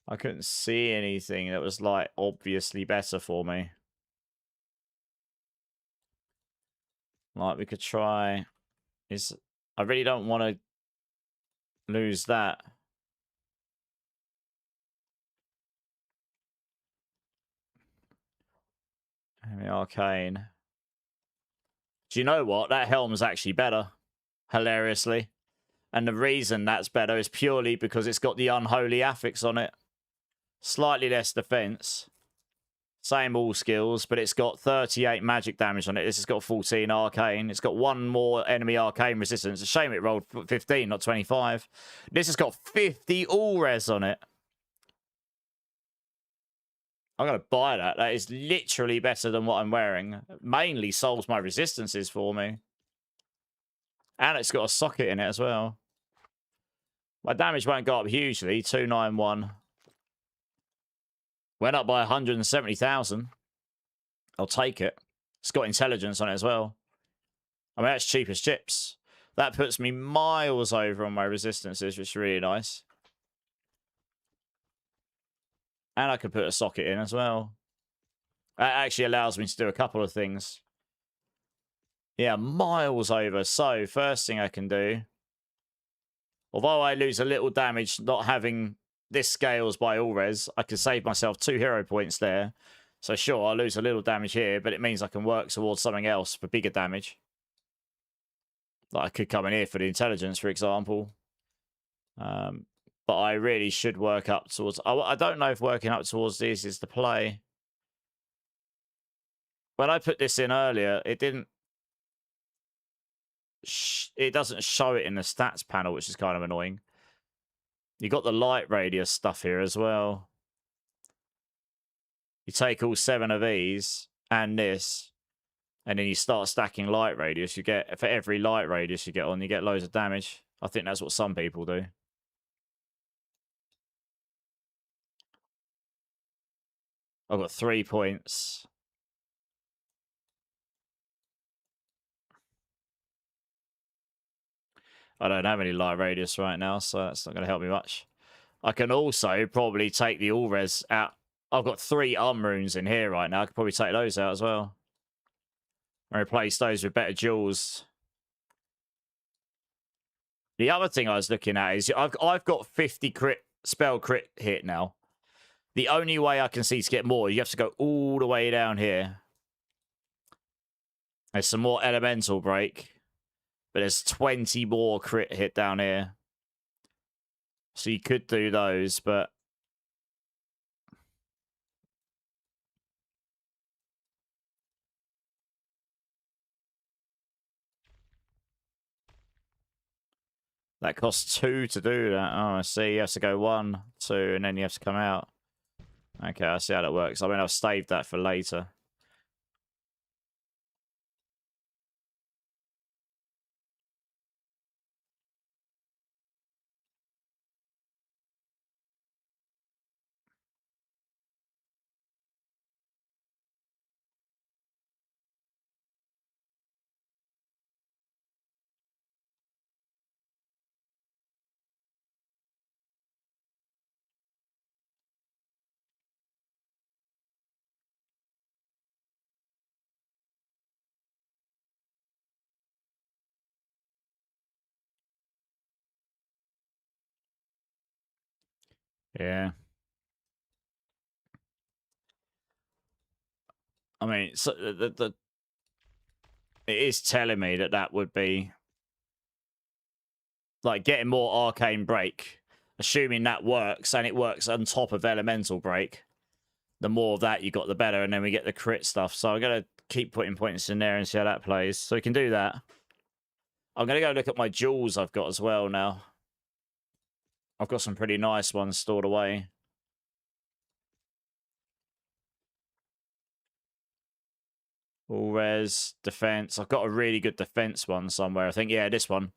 I couldn't see anything that was, like, obviously better for me. Like, we could try... I really don't want to lose that. Maybe Arcane. Do you know what? That helm's actually better. Hilariously. And the reason that's better is purely because it's got the Unholy Affix on it. Slightly less defense. Same all skills, but it's got 38 magic damage on it. This has got 14 arcane. It's got one more enemy arcane resistance. It's a shame it rolled 15, not 25. This has got 50 all res on it. I'm going to buy that. That is literally better than what I'm wearing. Mainly solves my resistances for me. And it's got a socket in it as well. My damage won't go up hugely. 291. Went up by 170,000. I'll take it. It's got intelligence on it as well. I mean, that's cheap as chips. That puts me miles over on my resistances, which is really nice. And I could put a socket in as well. That actually allows me to do a couple of things. Yeah, miles over. So, first thing I can do, although I lose a little damage not having this scales by all res, I can save myself 2 hero points there. So sure, I lose a little damage here, but it means I can work towards something else for bigger damage. Like I could come in here for the intelligence, for example. But I really should work up towards... I don't know if working up towards this is the play. When I put this in earlier, it didn't... It doesn't show it in the stats panel, which is kind of annoying. You got the light radius stuff here as well. You take all 7 of these and this, and then you start stacking light radius. You get, for every light radius you get on, you get loads of damage. I think that's what some people do. I've got 3 points. I don't have any light radius right now, so that's not going to help me much. I can also probably take the all-res out. I've got 3 runes in here right now. I could probably take those out as well. And replace those with better jewels. The other thing I was looking at is I've got 50 spell crit hit now. The only way I can see to get more, you have to go all the way down here. There's some more elemental break. But there's 20 more crit hit down here. So you could do those, but... That costs 2 to do that. Oh, I see. You have to go 1, 2, and then you have to come out. Okay, I see how that works. I mean, I've saved that for later. Yeah. I mean, so it is telling me that that would be... Like, getting more arcane break. Assuming that works, and it works on top of elemental break. The more of that you got, the better, and then we get the crit stuff. So I'm going to keep putting points in there and see how that plays. So we can do that. I'm going to go look at my jewels I've got as well now. I've got some pretty nice ones stored away. All res, defense. I've got a really good defense one somewhere. I think, yeah, this one.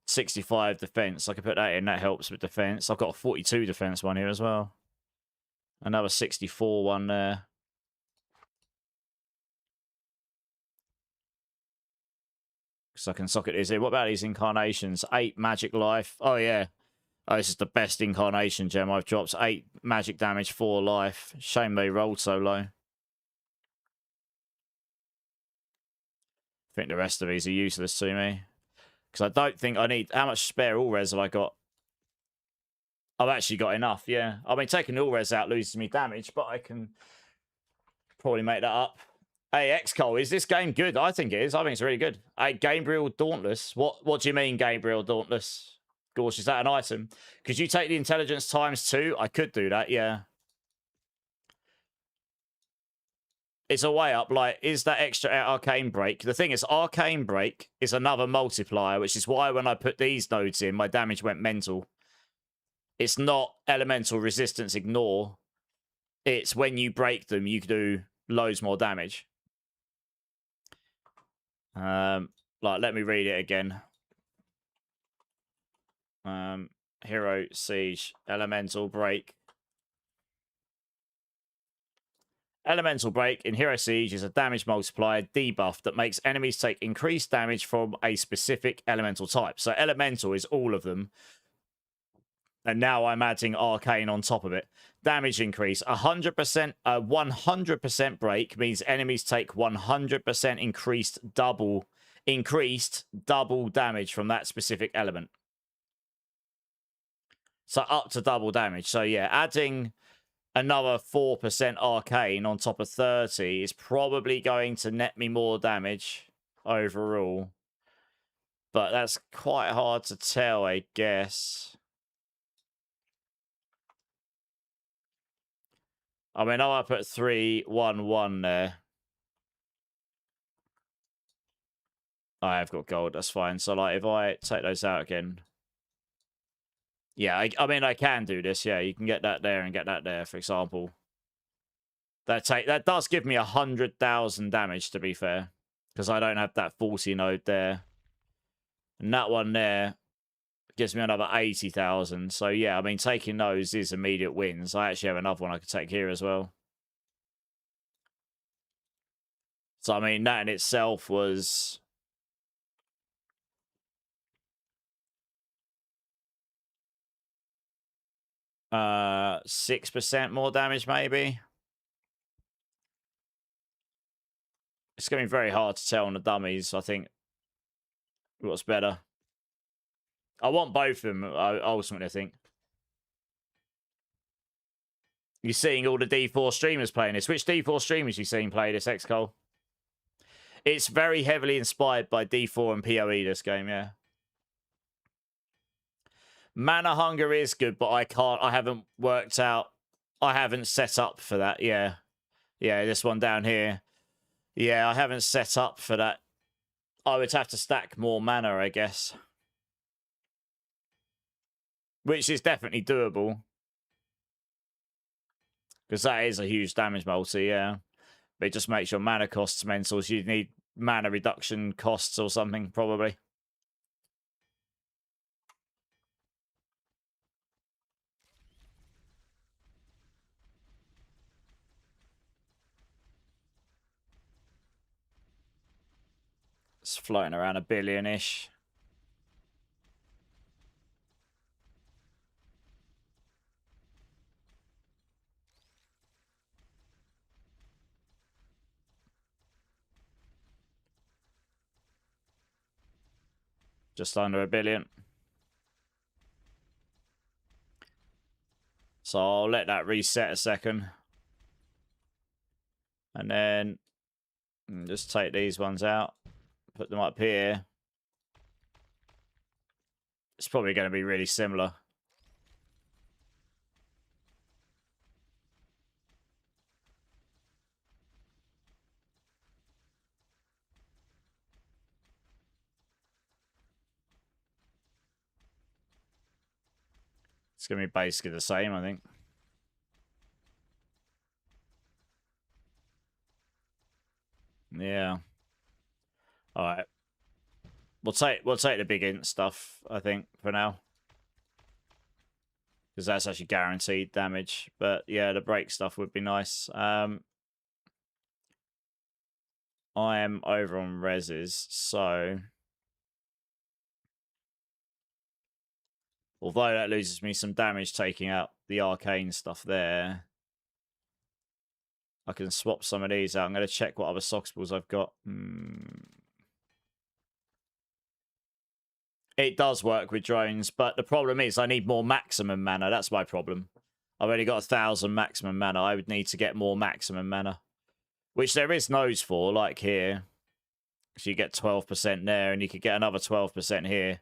65 defense. I can put that in. That helps with defense. I've got a 42 defense one here as well. Another 64 one there. So I can socket these in. What about these incarnations? 8 magic life. Oh, yeah. Oh, this is the best incarnation gem I've dropped. 8 magic damage, 4 life. Shame they rolled so low. I think the rest of these are useless to me. Because I don't think I need... How much spare all-res have I got? I've actually got enough, yeah. I mean, taking the all-res out loses me damage, but I can probably make that up. Hey, X-Cole, is this game good? I think it is. I think it's really good. Hey, Gabriel Dauntless. What do you mean, Gabriel Dauntless? Gosh, is that an item? Could you take the intelligence ×2? I could do that, yeah. It's a way up. Like, is that extra arcane break? The thing is, arcane break is another multiplier, which is why when I put these nodes in, my damage went mental. It's not elemental resistance ignore. It's when you break them, you can do loads more damage. Like, let me read it again. Hero Siege, Elemental Break. Elemental Break in Hero Siege is a damage multiplier debuff that makes enemies take increased damage from a specific elemental type. So Elemental is all of them. And now I'm adding Arcane on top of it. Damage increase. 100% break means enemies take 100% increased double damage from that specific element. So up to double damage. So yeah, adding another 4% Arcane on top of 30 is probably going to net me more damage overall. But that's quite hard to tell, I guess. I mean, I put 3-1-1 there. I have got gold, that's fine. So, like, if I take those out again... Yeah, I mean, I can do this. Yeah, you can get that there and get that there, for example. That does give me 100,000 damage, to be fair. Because I don't have that 40 node there. And that one there gives me another 80,000. So, yeah, I mean, taking those is immediate wins. I actually have another one I could take here as well. So, I mean, that in itself was... 6% more damage, maybe. It's going to be very hard to tell on the dummies, I think. What's better? I want both of them, ultimately, I think. You're seeing all the D4 streamers playing this. Which D4 streamers you seen play this, X-Cole? It's very heavily inspired by D4 and PoE, this game, yeah. Mana Hunger is good, but I haven't worked out. I haven't set up for that, yeah. Yeah, this one down here. Yeah, I haven't set up for that. I would have to stack more mana, I guess. Which is definitely doable. Because that is a huge damage multi, yeah. But it just makes your mana costs mental, so you need mana reduction costs or something, probably. It's floating around 1 billion-ish. Just under 1 billion. So I'll let that reset a second. And then just take these ones out. Put them up here. It's probably going to be really similar. It's going to be basically the same, I think. Yeah. All right. We'll take the big int stuff, I think, for now. Because that's actually guaranteed damage. But yeah, the break stuff would be nice. I am over on reses, so... Although that loses me some damage taking out the arcane stuff there, I can swap some of these out. I'm going to check what other Soxballs I've got. It does work with drones, but the problem is I need more maximum mana. That's my problem. I've only got 1,000 maximum mana. I would need to get more maximum mana. Which there is nodes for, like here. So you get 12% there, and you could get another 12% here.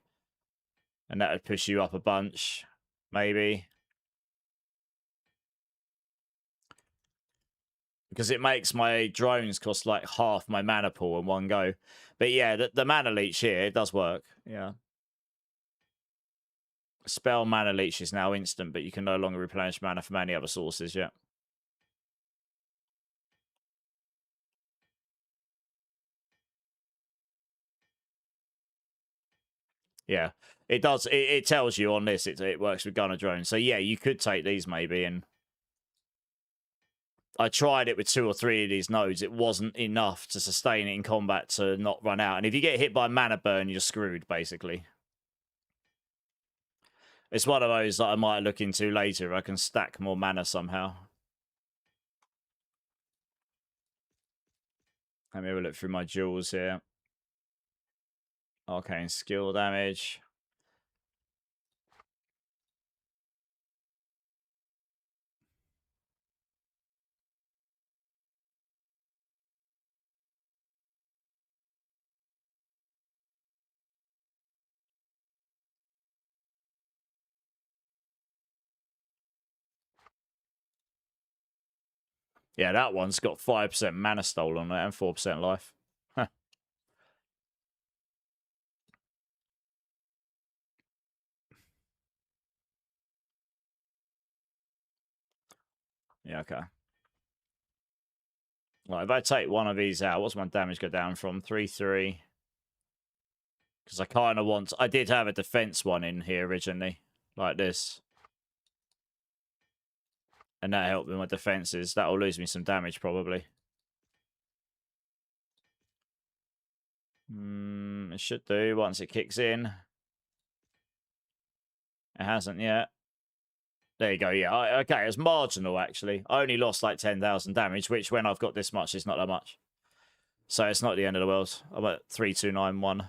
And that would push you up a bunch, maybe. Because it makes my drones cost like half my mana pool in one go. But yeah, the mana leech here, it does work. Yeah. Spell mana leech is now instant, but you can no longer replenish mana from any other sources, yeah. Yeah, it does. It tells you on this. It works with gunner drones. So yeah, you could take these maybe. And I tried it with 2 or 3 of these nodes. It wasn't enough to sustain it in combat to not run out. And if you get hit by mana burn, you're screwed basically. It's one of those that I might look into later if I can stack more mana somehow. Let me have a look through my jewels here. Arcane skill damage. Yeah, that one's got 5% mana stole on it and 4% life. Huh. Yeah, okay. Right, if I take one of these out, what's my damage go down from? 3-3. Because I kind of want... I did have a defense one in here originally. Like this. And that helped with my defenses. That'll lose me some damage, probably. It should do once it kicks in. It hasn't yet. There you go, yeah. Okay, it's marginal, actually. I only lost like 10,000 damage, which when I've got this much is not that much. So it's not the end of the world. I'm at 3291.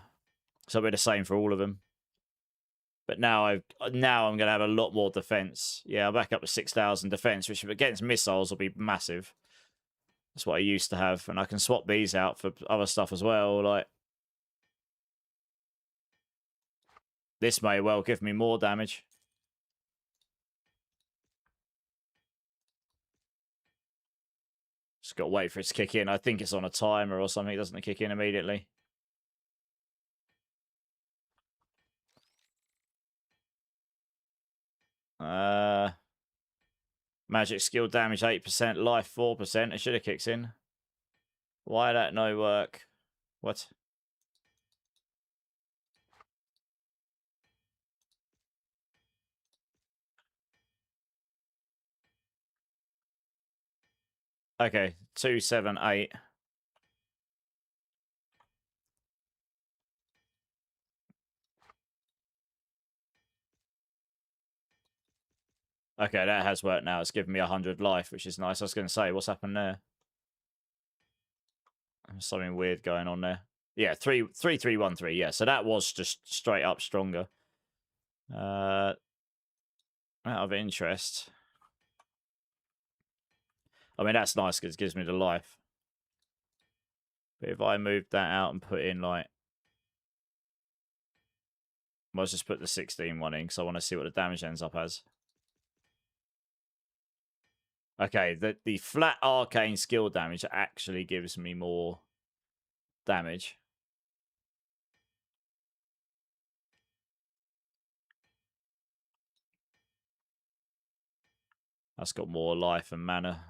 So it'll be the same for all of them. But now I'm going to have a lot more defense. Yeah, I'm back up to 6,000 defense, which against missiles will be massive. That's what I used to have. And I can swap these out for other stuff as well. Like, this may well give me more damage. Just got to wait for it to kick in. I think it's on a timer or something. Doesn't it kick in immediately? Magic skill damage 8%, life 4%. It should have kicked in. Why that no work? What? Okay, 278. Okay, that has worked now. It's given me 100 life, which is nice. I was going to say, what's happened there? Something weird going on there. Yeah, 3-3-1-3. Yeah, so that was just straight up stronger. Out of interest. I mean, that's nice because it gives me the life. But if I move that out and put in, like... Let's just put the 16 one in because I want to see what the damage ends up as. Okay, the flat arcane skill damage actually gives me more damage. That's got more life and mana.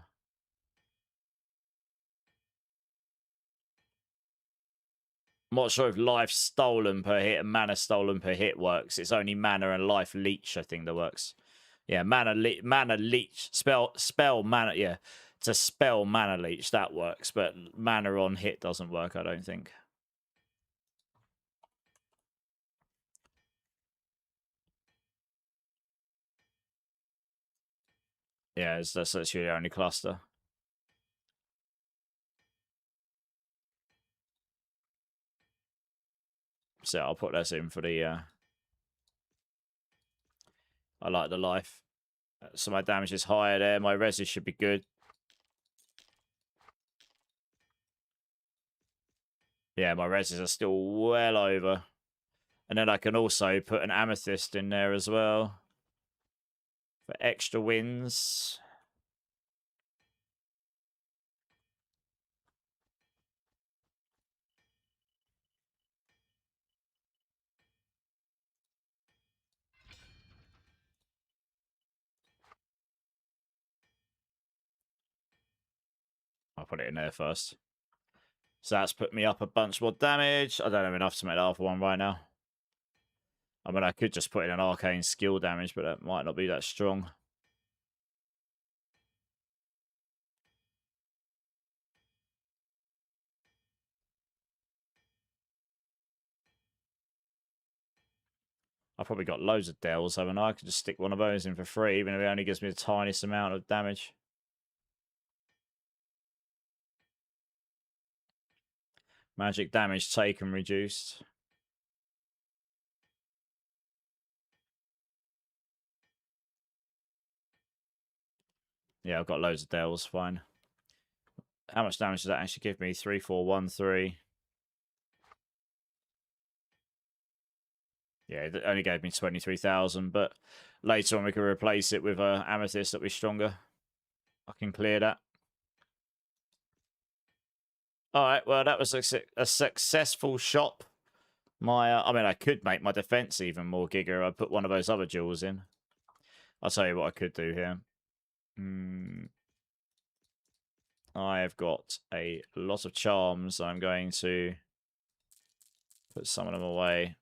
I'm not sure if life stolen per hit and mana stolen per hit works. It's only mana and life leech, I think, that works. Yeah, mana leech, spell mana, yeah. To spell mana leech, that works, but mana on hit doesn't work, I don't think. Yeah, that's actually the only cluster. So I'll put this in for the... I like the life. So my damage is higher there. My reses should be good. Yeah, my reses are still well over. And then I can also put an amethyst in there as well. For extra wins. I'll put it in there first. So that's put me up a bunch more damage. I don't have enough to make the other one right now. I mean, I could just put in an arcane skill damage, but that might not be that strong. I've probably got loads of Dells, haven't I? I could just stick one of those in for free, even if it only gives me the tiniest amount of damage. Magic damage taken reduced. Yeah, I've got loads of Dells, fine. How much damage does that actually give me? 3, 4, 1, 3. Yeah, it only gave me 23,000, but later on we can replace it with Amethyst that'll be stronger. I can clear that. Alright, well, that was a successful shop. I mean, I could make my defense even more giga. I'd put one of those other jewels in. I'll tell you what I could do here. I have got a lot of charms. I'm going to put some of them away.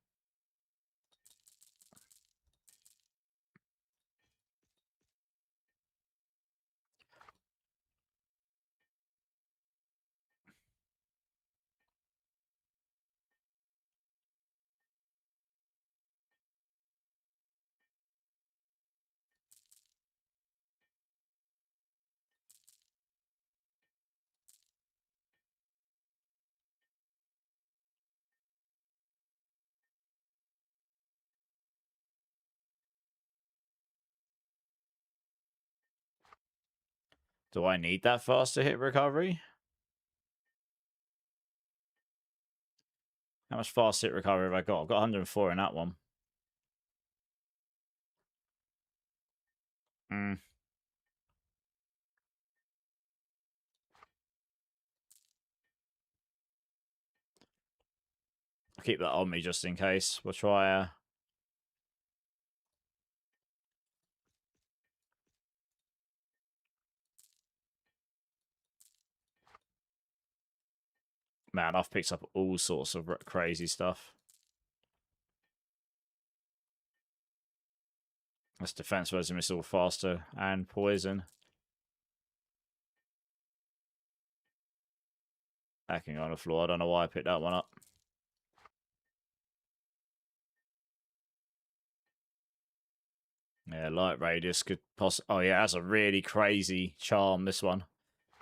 Do I need that faster hit recovery? How much fast hit recovery have I got? I've got 104 in that one. I'll keep that on me just in case. We'll try... Man, I've picked up all sorts of crazy stuff. That's defense versus missile faster and poison. Hacking on the floor. I don't know why I picked that one up. Yeah, light radius could oh yeah, that's a really crazy charm, this one.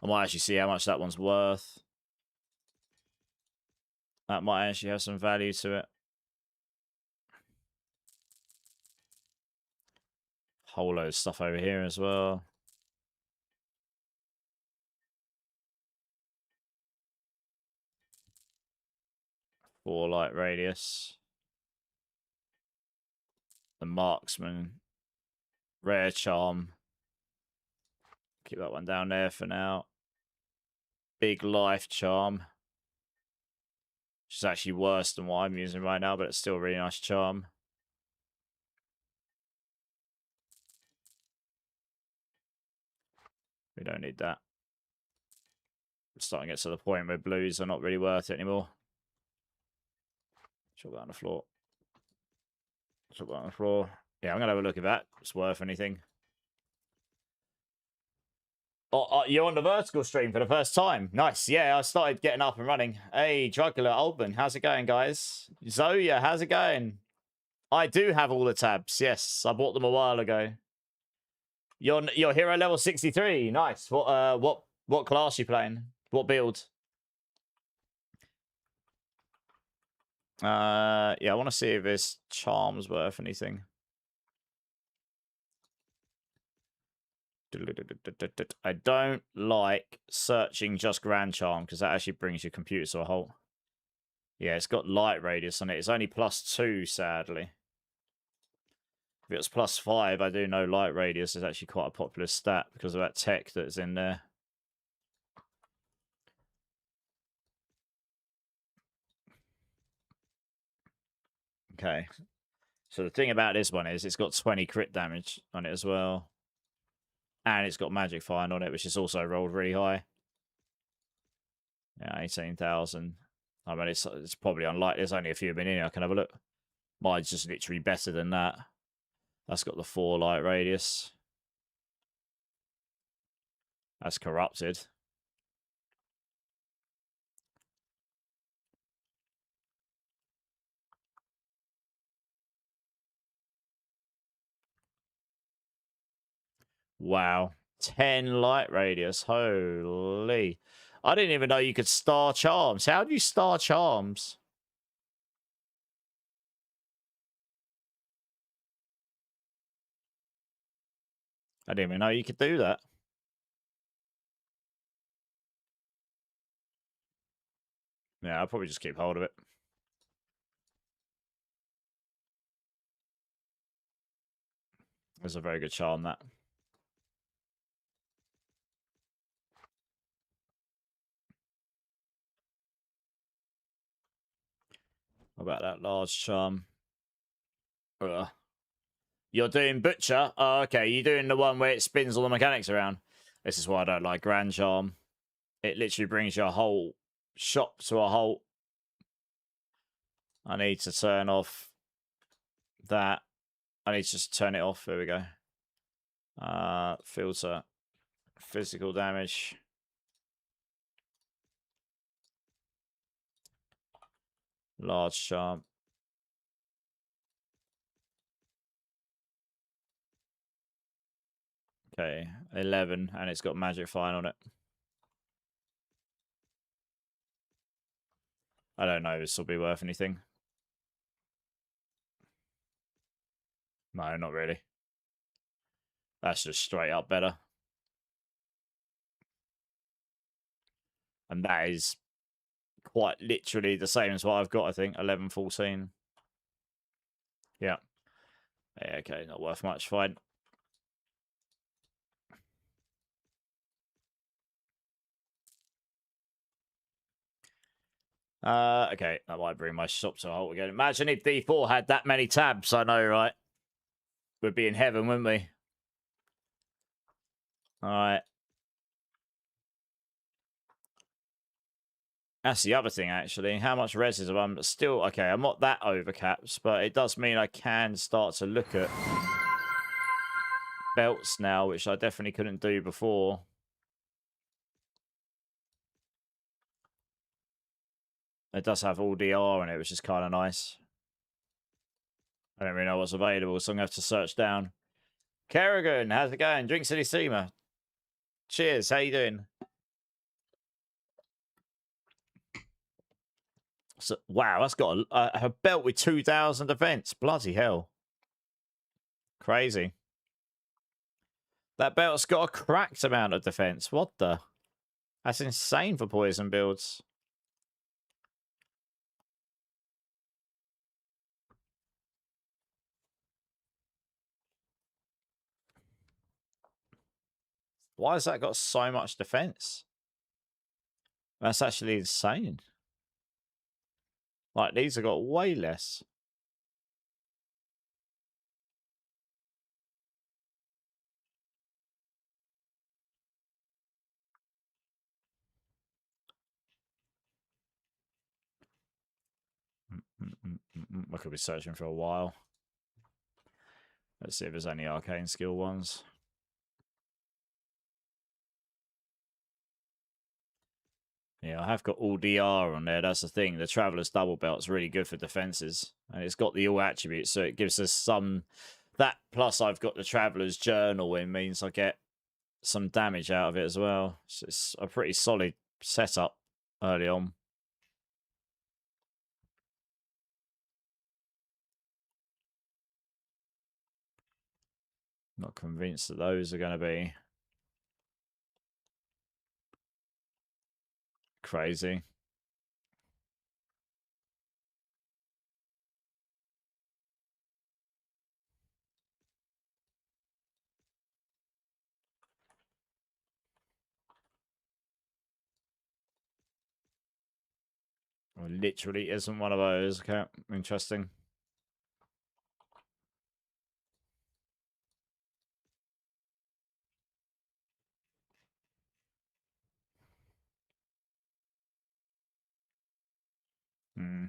I might actually see how much that one's worth. That might actually have some value to it. Whole load of stuff over here as well. Four light radius. The Marksman. Rare charm. Keep that one down there for now. Big life charm. Which is actually worse than what I'm using right now, but it's still a really nice charm. We don't need that. I'm starting to get to the point where blues are not really worth it anymore. Chuck that on the floor. Chuck that on the floor. Yeah, I'm going to have a look at that. If it's worth anything. Oh, you're on the vertical stream for the first time. Nice. Yeah, I started getting up and running. Hey, Jugular, Alban, how's it going, guys? Zoya, how's it going? I do have all the tabs. Yes, I bought them a while ago. You're hero level 63. Nice. What class you playing? What build? Yeah, I want to see if this charm's worth anything. I don't like searching just Grand Charm because that actually brings your computer to a halt. Yeah, it's got light radius on it. It's only +2, sadly. If it was +5, I do know light radius is actually quite a popular stat because of that tech that's in there. Okay. So the thing about this one is it's got 20 crit damage on it as well. And it's got magic find on it, which is also rolled really high. Yeah, 18,000. I mean, it's probably unlikely. There's only a few been in here. I can have a look. Mine's just literally better than that. That's got the 4 light radius. That's corrupted. Wow. 10 light radius. Holy. I didn't even know you could star charms. How do you star charms? I didn't even know you could do that. Yeah, I'll probably just keep hold of it. There's a very good charm, that. What about that large charm? Ugh. You're doing Butcher? Oh, okay. You're doing the one where it spins all the mechanics around. This is why I don't like Grand Charm. It literally brings your whole shop to a halt. I need to turn off that. I need to just turn it off. There we go. Filter. Physical damage. Large charm. Okay, 11, and it's got magic fine on it. I don't know if this will be worth anything. No, not really. That's just straight up better. And that is quite literally the same as what I've got, I think. 11, 14. Yeah. Yeah, okay, not worth much. Fine. Okay, that might bring my shop to a halt again. Imagine if D4 had that many tabs, I know, right? We'd be in heaven, wouldn't we? Alright. That's the other thing, actually. How much res is I'm still... Okay, I'm not that overcapped, but it does mean I can start to look at belts now, which I definitely couldn't do before. It does have all DR on it, which is kind of nice. I don't really know what's available, so I'm going to have to search down. Kerrigan, how's it going? Drink City Steamer. Cheers, how you doing? So, wow, that's got a belt with 2,000 defense. Bloody hell. Crazy. That belt's got a cracked amount of defense. What the? That's insane for poison builds. Why has that got so much defense? That's actually insane. Like, these have got way less. I could be searching for a while. Let's see if there's any arcane skill ones. Yeah, I have got all DR on there. That's the thing. The Traveler's Double Belt's really good for defenses. And it's got the all attributes, so it gives us some... That, plus I've got the Traveler's Journal, it means I get some damage out of it as well. So it's a pretty solid setup early on. Not convinced that those are going to be crazy. Well, literally isn't one of those. Okay, interesting. Hmm.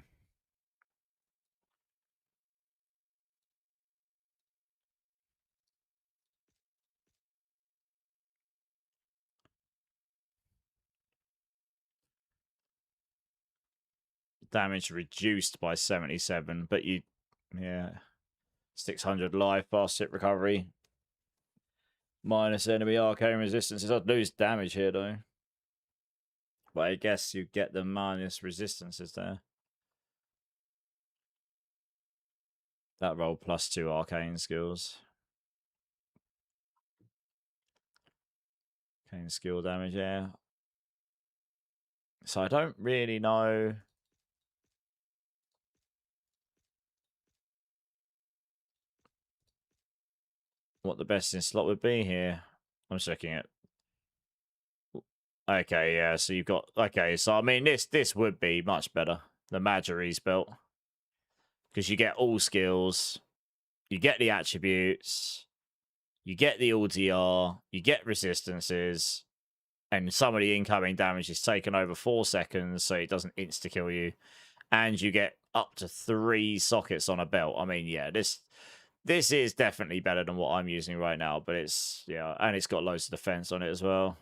damage reduced by 77, but you, yeah, 600 life, fast hit recovery, minus enemy arcane resistances. I'd lose damage here though, but I guess you get the minus resistances there. That roll +2 arcane skills. Arcane skill damage, yeah. So I don't really know what the best in slot would be here. I'm just looking at. Okay, yeah. So you've got. Okay, so I mean, this would be much better. The Majory's belt, because you get all skills, you get the attributes, you get the LDR, you get resistances, and some of the incoming damage is taken over 4 seconds, so it doesn't insta kill you, and you get up to 3 sockets on a belt. I mean, yeah, this is definitely better than what I'm using right now, but it's, yeah, and it's got loads of defense on it as well.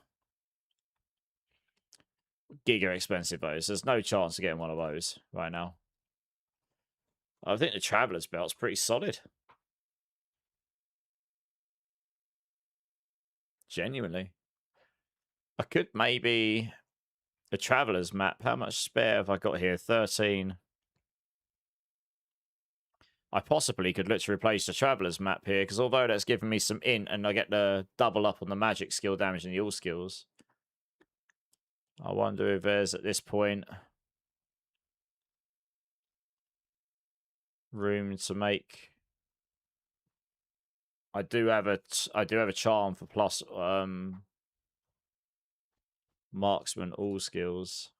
Giga expensive those. There's no chance of getting one of those right now. I think the Traveler's belt's pretty solid. Genuinely. I could maybe a Traveler's map. How much spare have I got here? 13. I possibly could look to replace the Traveler's map here, because although that's giving me some int and I get the double up on the magic skill damage and the all skills, I wonder if there's at this point room to make. I do have a charm for plus Marksman all skills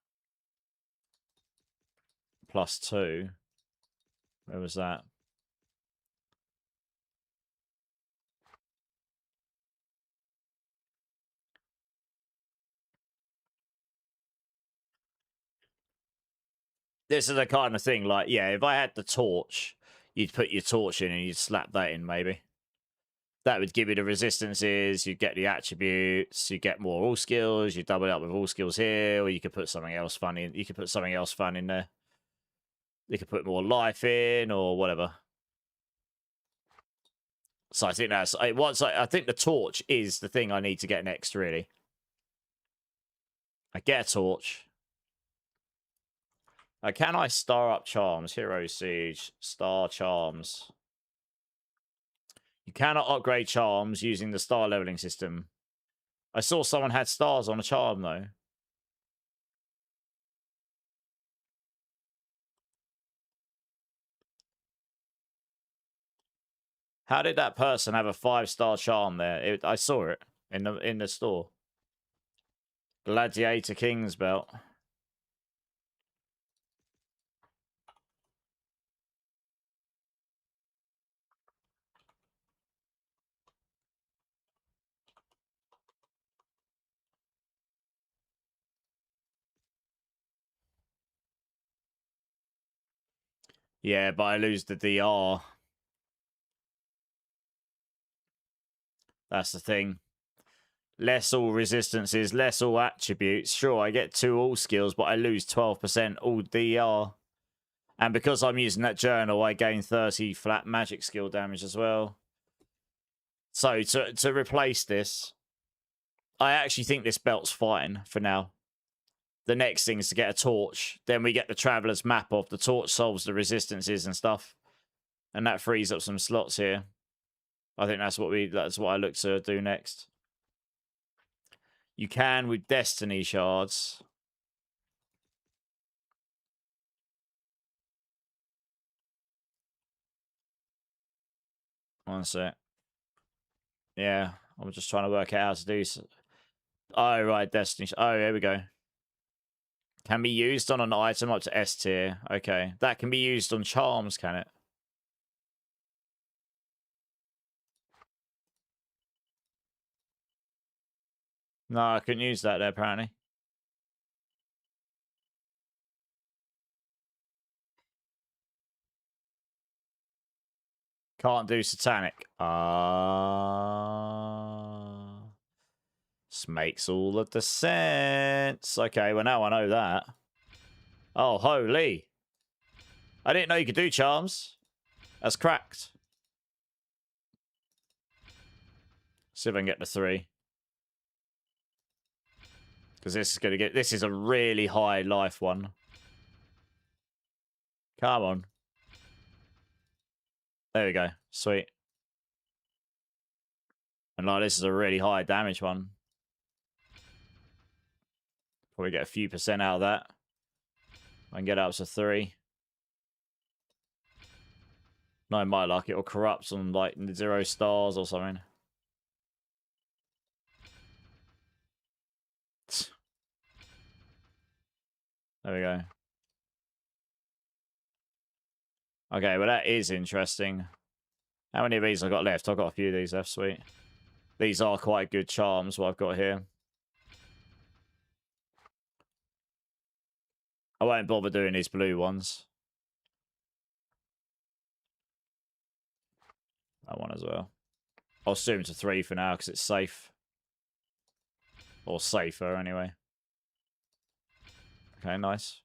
+2. Where was that? This is the kind of thing, like, yeah, if I had the torch, you'd put your torch in and you'd slap that in, maybe. That would give you the resistances, you'd get the attributes, you get more all skills, you double it up with all skills here, or you could put something else fun in. You could put something else fun in there. You could put more life in, or whatever. So I think that's... I think the torch is the thing I need to get next, really. I get a torch. Can I star up charms? Hero Siege. Star charms. You cannot upgrade charms using the star leveling system. I saw someone had stars on a charm, though. How did that person have a 5-star charm there? I saw it in the store. Gladiator King's belt. Yeah, but I lose the DR. That's the thing. Less all resistances, less all attributes. Sure, I get 2 all skills, but I lose 12% all DR. And because I'm using that journal, I gain 30 flat magic skill damage as well. So to replace this, I actually think this belt's fine for now. The next thing is to get a torch. Then we get the Traveler's map off. The torch solves the resistances and stuff. And that frees up some slots here. I think that's what I look to do next. You can with Destiny shards. One sec. Yeah, I'm just trying to work out how to do so. Oh, right, Destiny. Oh, here we go. Can be used on an item up to S tier. Okay. That can be used on charms, can it? No, I couldn't use that there, apparently. Can't do satanic. This makes all of the sense. Okay, well, now I know that. Oh, holy. I didn't know you could do charms. That's cracked. See if I can get the 3. Because this is going to get... This is a really high life one. Come on. There we go. Sweet. And like, this is a really high damage one. Probably get a few % out of that. I can get up to 3. No, my luck, it'll corrupt on like 0 stars or something. There we go. Okay, well that is interesting. How many of these I've got left? I've got a few of these left, sweet. These are quite good charms, what I've got here. I won't bother doing these blue ones. That one as well. I'll assume it's a 3 for now because it's safe. Or safer, anyway. Okay, nice.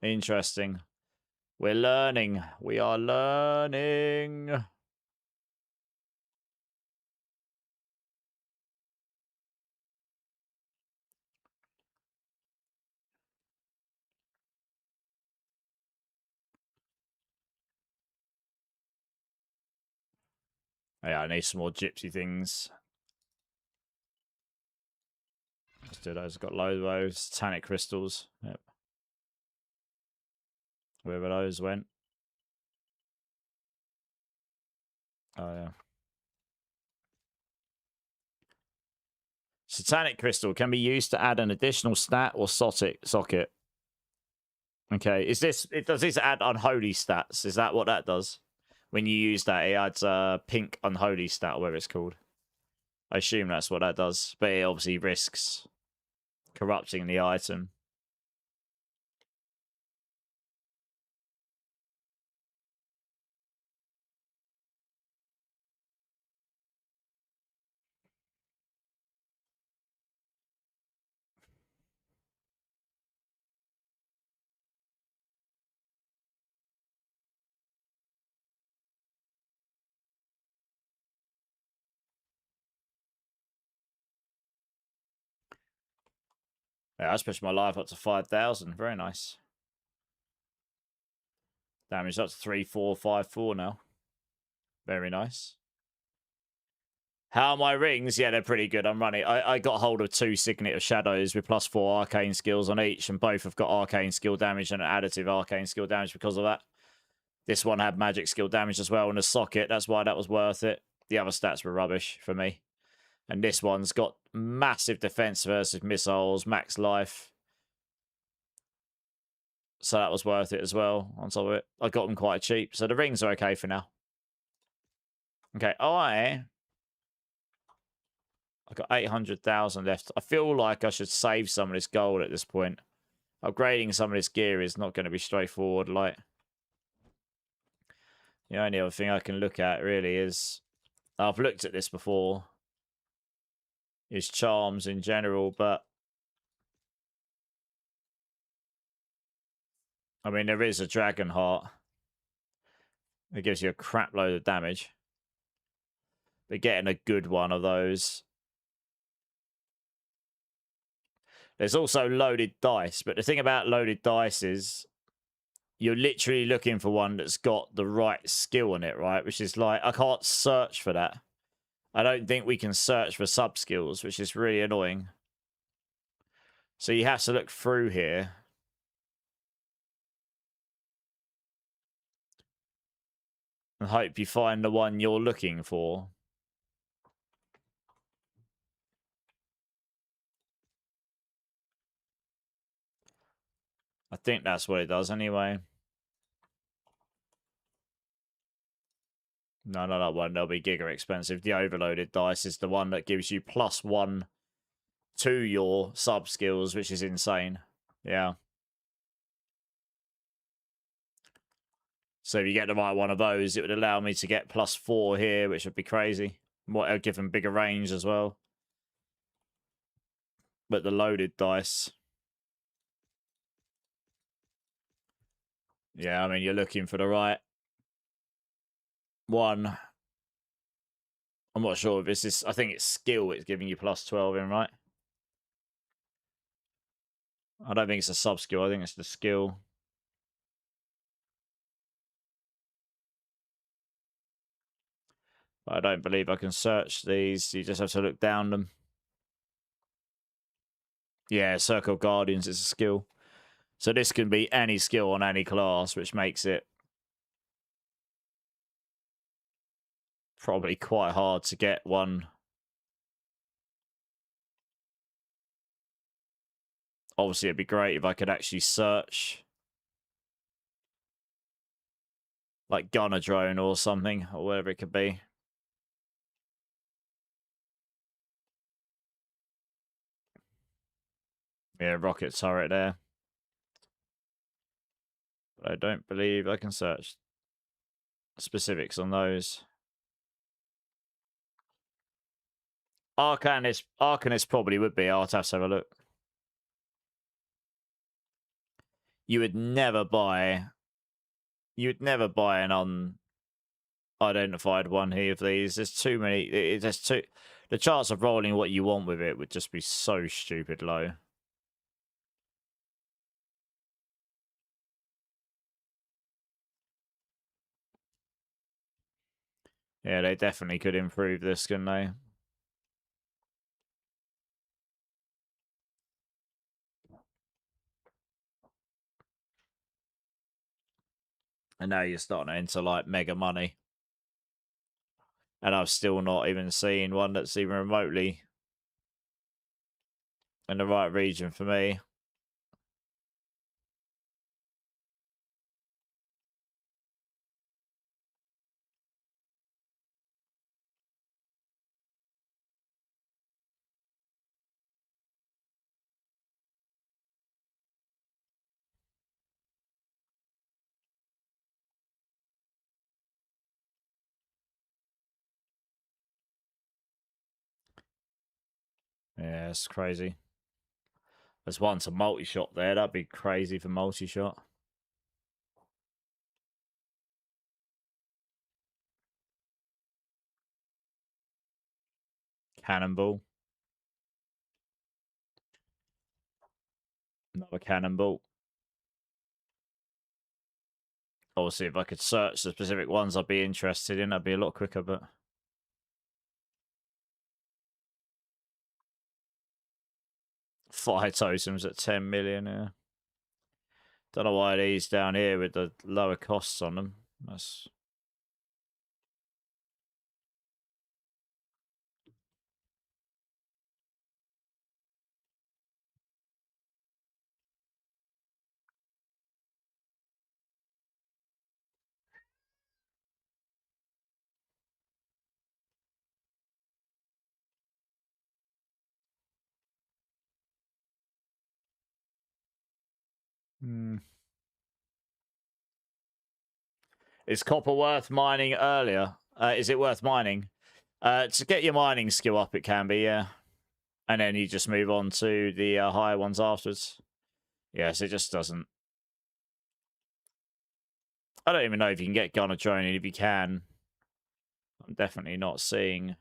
Interesting. We're learning. We are learning. Yeah, I need some more gypsy things. Let's do those. Got loads of those. Satanic crystals. Yep. Wherever those went. Oh, yeah. Satanic crystal can be used to add an additional stat or socket. Okay, is this... Does this add unholy stats? Is that what that does? When you use that, it adds a pink unholy stat, or whatever it's called. I assume that's what that does. But it obviously risks corrupting the item. Yeah, that's pushed my life up to 5,000. Very nice. Damage up to 3,454 now. Very nice. How are my rings? Yeah, they're pretty good. I'm running. I got hold of 2 Signet of Shadows with +4 arcane skills on each, and both have got arcane skill damage and an additive arcane skill damage because of that. This one had magic skill damage as well in a socket. That's why that was worth it. The other stats were rubbish for me. And this one's got massive defense versus missiles, max life. So that was worth it as well on top of it. I got them quite cheap. So the rings are okay for now. Okay, I got 800,000 left. I feel like I should save some of this gold at this point. Upgrading some of this gear is not going to be straightforward. Like, the only other thing I can look at really is... I've looked at this before. Is charms in general, but... I mean, there is a dragon heart. It gives you a crap load of damage. But getting a good one of those... There's also loaded dice, but the thing about loaded dice is you're literally looking for one that's got the right skill on it, right? Which is like, I can't search for that. I don't think we can search for sub-skills, which is really annoying. So you have to look through here. And hope you find the one you're looking for. I think that's what it does anyway. No, that one. They'll be giga expensive. The overloaded dice is the one that gives you +1 to your sub skills, which is insane. Yeah. So if you get the right one of those, it would allow me to get +4 here, which would be crazy. What, it'll give them bigger range as well. but the loaded dice. Yeah, I mean, you're looking for the right one. I'm not sure if this is... I think it's skill it's giving you plus 12 in, right? I don't think it's a sub-skill. I think it's the skill. But I don't believe I can search these. You just have to look down them. Yeah, Circle Guardians is a skill. So this can be any skill on any class, which makes it probably quite hard to get one. Obviously, it'd be great if I could actually search like gunner drone or something, or whatever it could be. Yeah, rocket turret there. But I don't believe I can search specifics on those. Arcanist probably would be. I'll have to have a look. You would never buy an unidentified one here of these. There's too many. There's too... The chance of rolling what you want with it would just be so stupid low. Yeah, they definitely could improve this, couldn't they? And now you're starting to enter like mega money. And I've still not even seen one that's even remotely in the right region for me. Yeah, it's crazy. There's one to multi-shot there. That'd be crazy for multi-shot. Cannonball. Another cannonball. Obviously, if I could search the specific ones I'd be interested in, that'd be a lot quicker, but... Fire totems at 10 million, yeah. Don't know why these down here with the lower costs on them. That's... Is copper worth mining earlier? Is it worth mining? To get your mining skill up, it can be, yeah. And then you just move on to the higher ones afterwards. Yes, it just doesn't. I don't even know if you can get gunner drone, and if you can, I'm definitely not seeing...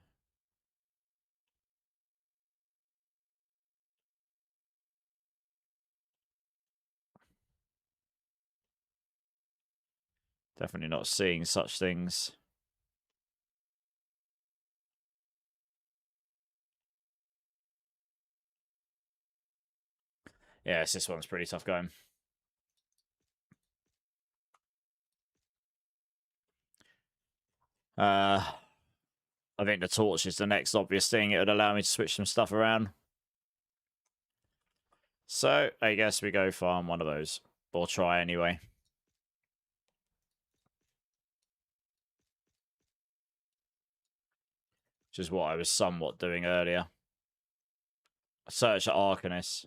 Definitely not seeing such things. Yes, this one's pretty tough going. I think the torch is the next obvious thing. It would allow me to switch some stuff around. So, I guess we go farm one of those. Or try anyway. Which is what I was somewhat doing earlier. Search at Arcanist.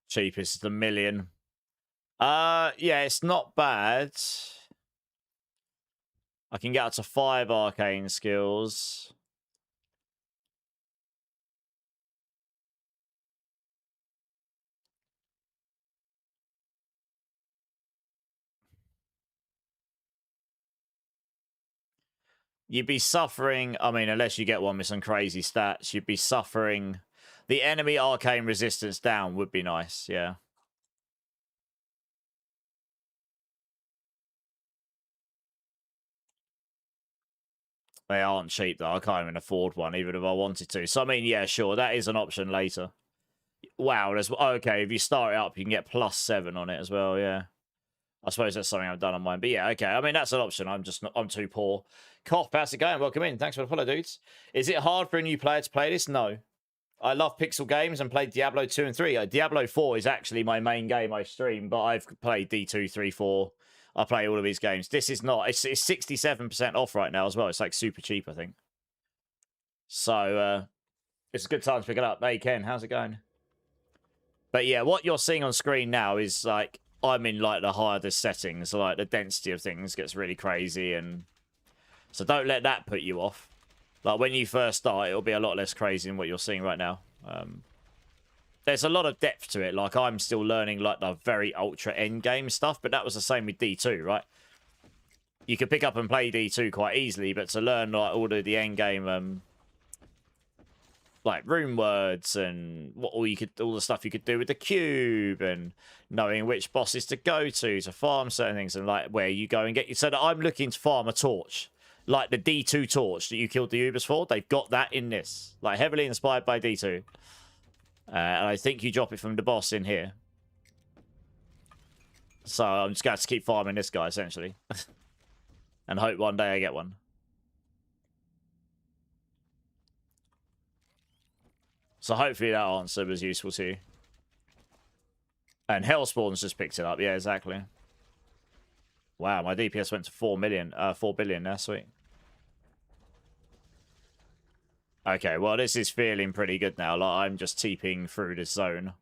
Cheapest is the million. Yeah, it's not bad. I can get up to 5 arcane skills. You'd be suffering, I mean, unless you get one with some crazy stats, you'd be suffering. The enemy arcane resistance down would be nice, yeah. They aren't cheap, though. I can't even afford one, even if I wanted to. So, I mean, yeah, sure, that is an option later. Wow, there's... Okay, if you start it up, you can get +7 on it as well, yeah. I suppose that's something I've done on mine. But yeah, okay. I mean, that's an option. I'm just not, I'm too poor. Cop, how's it going? Welcome in. Thanks for the follow, dudes. Is it hard for a new player to play this? No. I love pixel games and played Diablo 2 and 3. Diablo 4 is actually my main game I stream, but I've played D2, 3, 4. I play all of these games. This is not. It's 67% off right now as well. It's like super cheap, I think. So it's a good time to pick it up. Hey, Ken, how's it going? But yeah, what you're seeing on screen now is like, I'm in like the hardest settings, like the density of things gets really crazy, and so don't let that put you off. Like when you first start, it'll be a lot less crazy than what you're seeing right now. There's a lot of depth to it. Like I'm still learning like the very ultra end game stuff, but that was the same with D2, right? You could pick up and play D2 quite easily, but to learn like all of the end game, like rune words and what all the stuff you could do with the cube and knowing which bosses to go to farm certain things and like where you go and get you. So that I'm looking to farm a torch, like the D2 torch that you killed the Ubers for. They've got that in this, like heavily inspired by D2. And I think you drop it from the boss in here. So I'm just going to keep farming this guy essentially, and hope one day I get one. So hopefully that answer was useful to you. And Hellspawn's just picked it up. Yeah, exactly. Wow, my DPS went to 4 billion now. Sweet. Okay, well, this is feeling pretty good now. Like, I'm just TPing through this zone.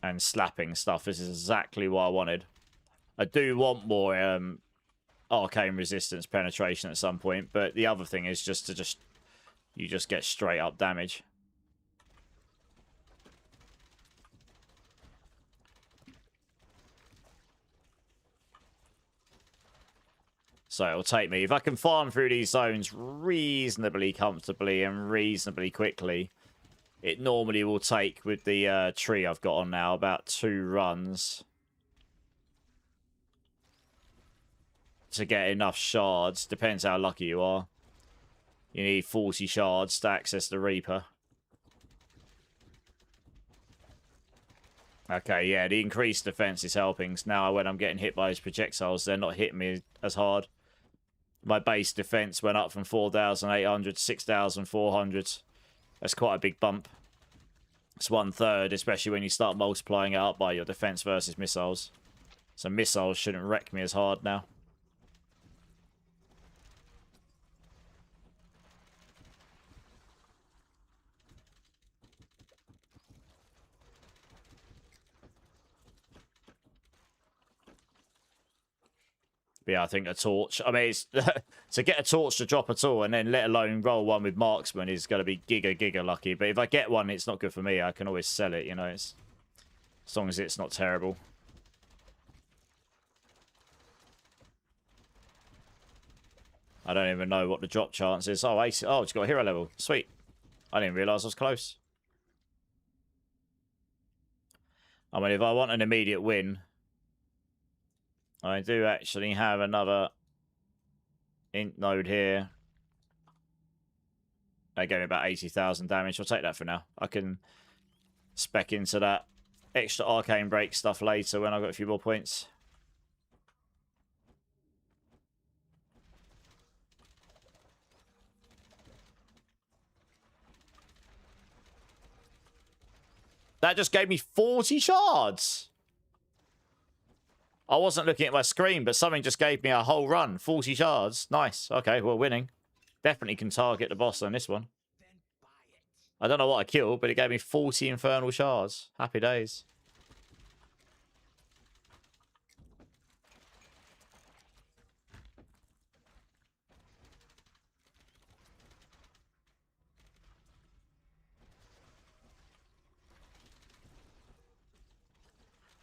And slapping stuff. This is exactly what I wanted. I do want more arcane resistance penetration at some point. But the other thing is just to you just get straight up damage. So it'll take me, if I can farm through these zones reasonably comfortably and reasonably quickly, it normally will take, with the tree I've got on now, about 2 runs to get enough shards. Depends how lucky you are. You need 40 shards to access the Reaper. Okay, yeah, the increased defense is helping. So now when I'm getting hit by those projectiles, they're not hitting me as hard. My base defense went up from 4,800 to 6,400. That's quite a big bump. It's 1/3, especially when you start multiplying it up by your defense versus missiles. So missiles shouldn't wreck me as hard now. But yeah, I think a torch. I mean, it's, to get a torch to drop at all, and then let alone roll one with Marksman, is going to be giga lucky. But if I get one, it's not good for me. I can always sell it, you know. It's, as long as it's not terrible. I don't even know what the drop chance is. Oh, it's got a hero level. Sweet. I didn't realise I was close. I mean, if I want an immediate win, I do actually have another int node here. They gave me about 80,000 damage. I'll take that for now. I can spec into that extra arcane break stuff later when I've got a few more points. That just gave me 40 shards. I wasn't looking at my screen, but something just gave me a whole run. 40 shards. Nice. Okay, we're winning. Definitely can target the boss on this one. I don't know what I killed, but it gave me 40 infernal shards. Happy days.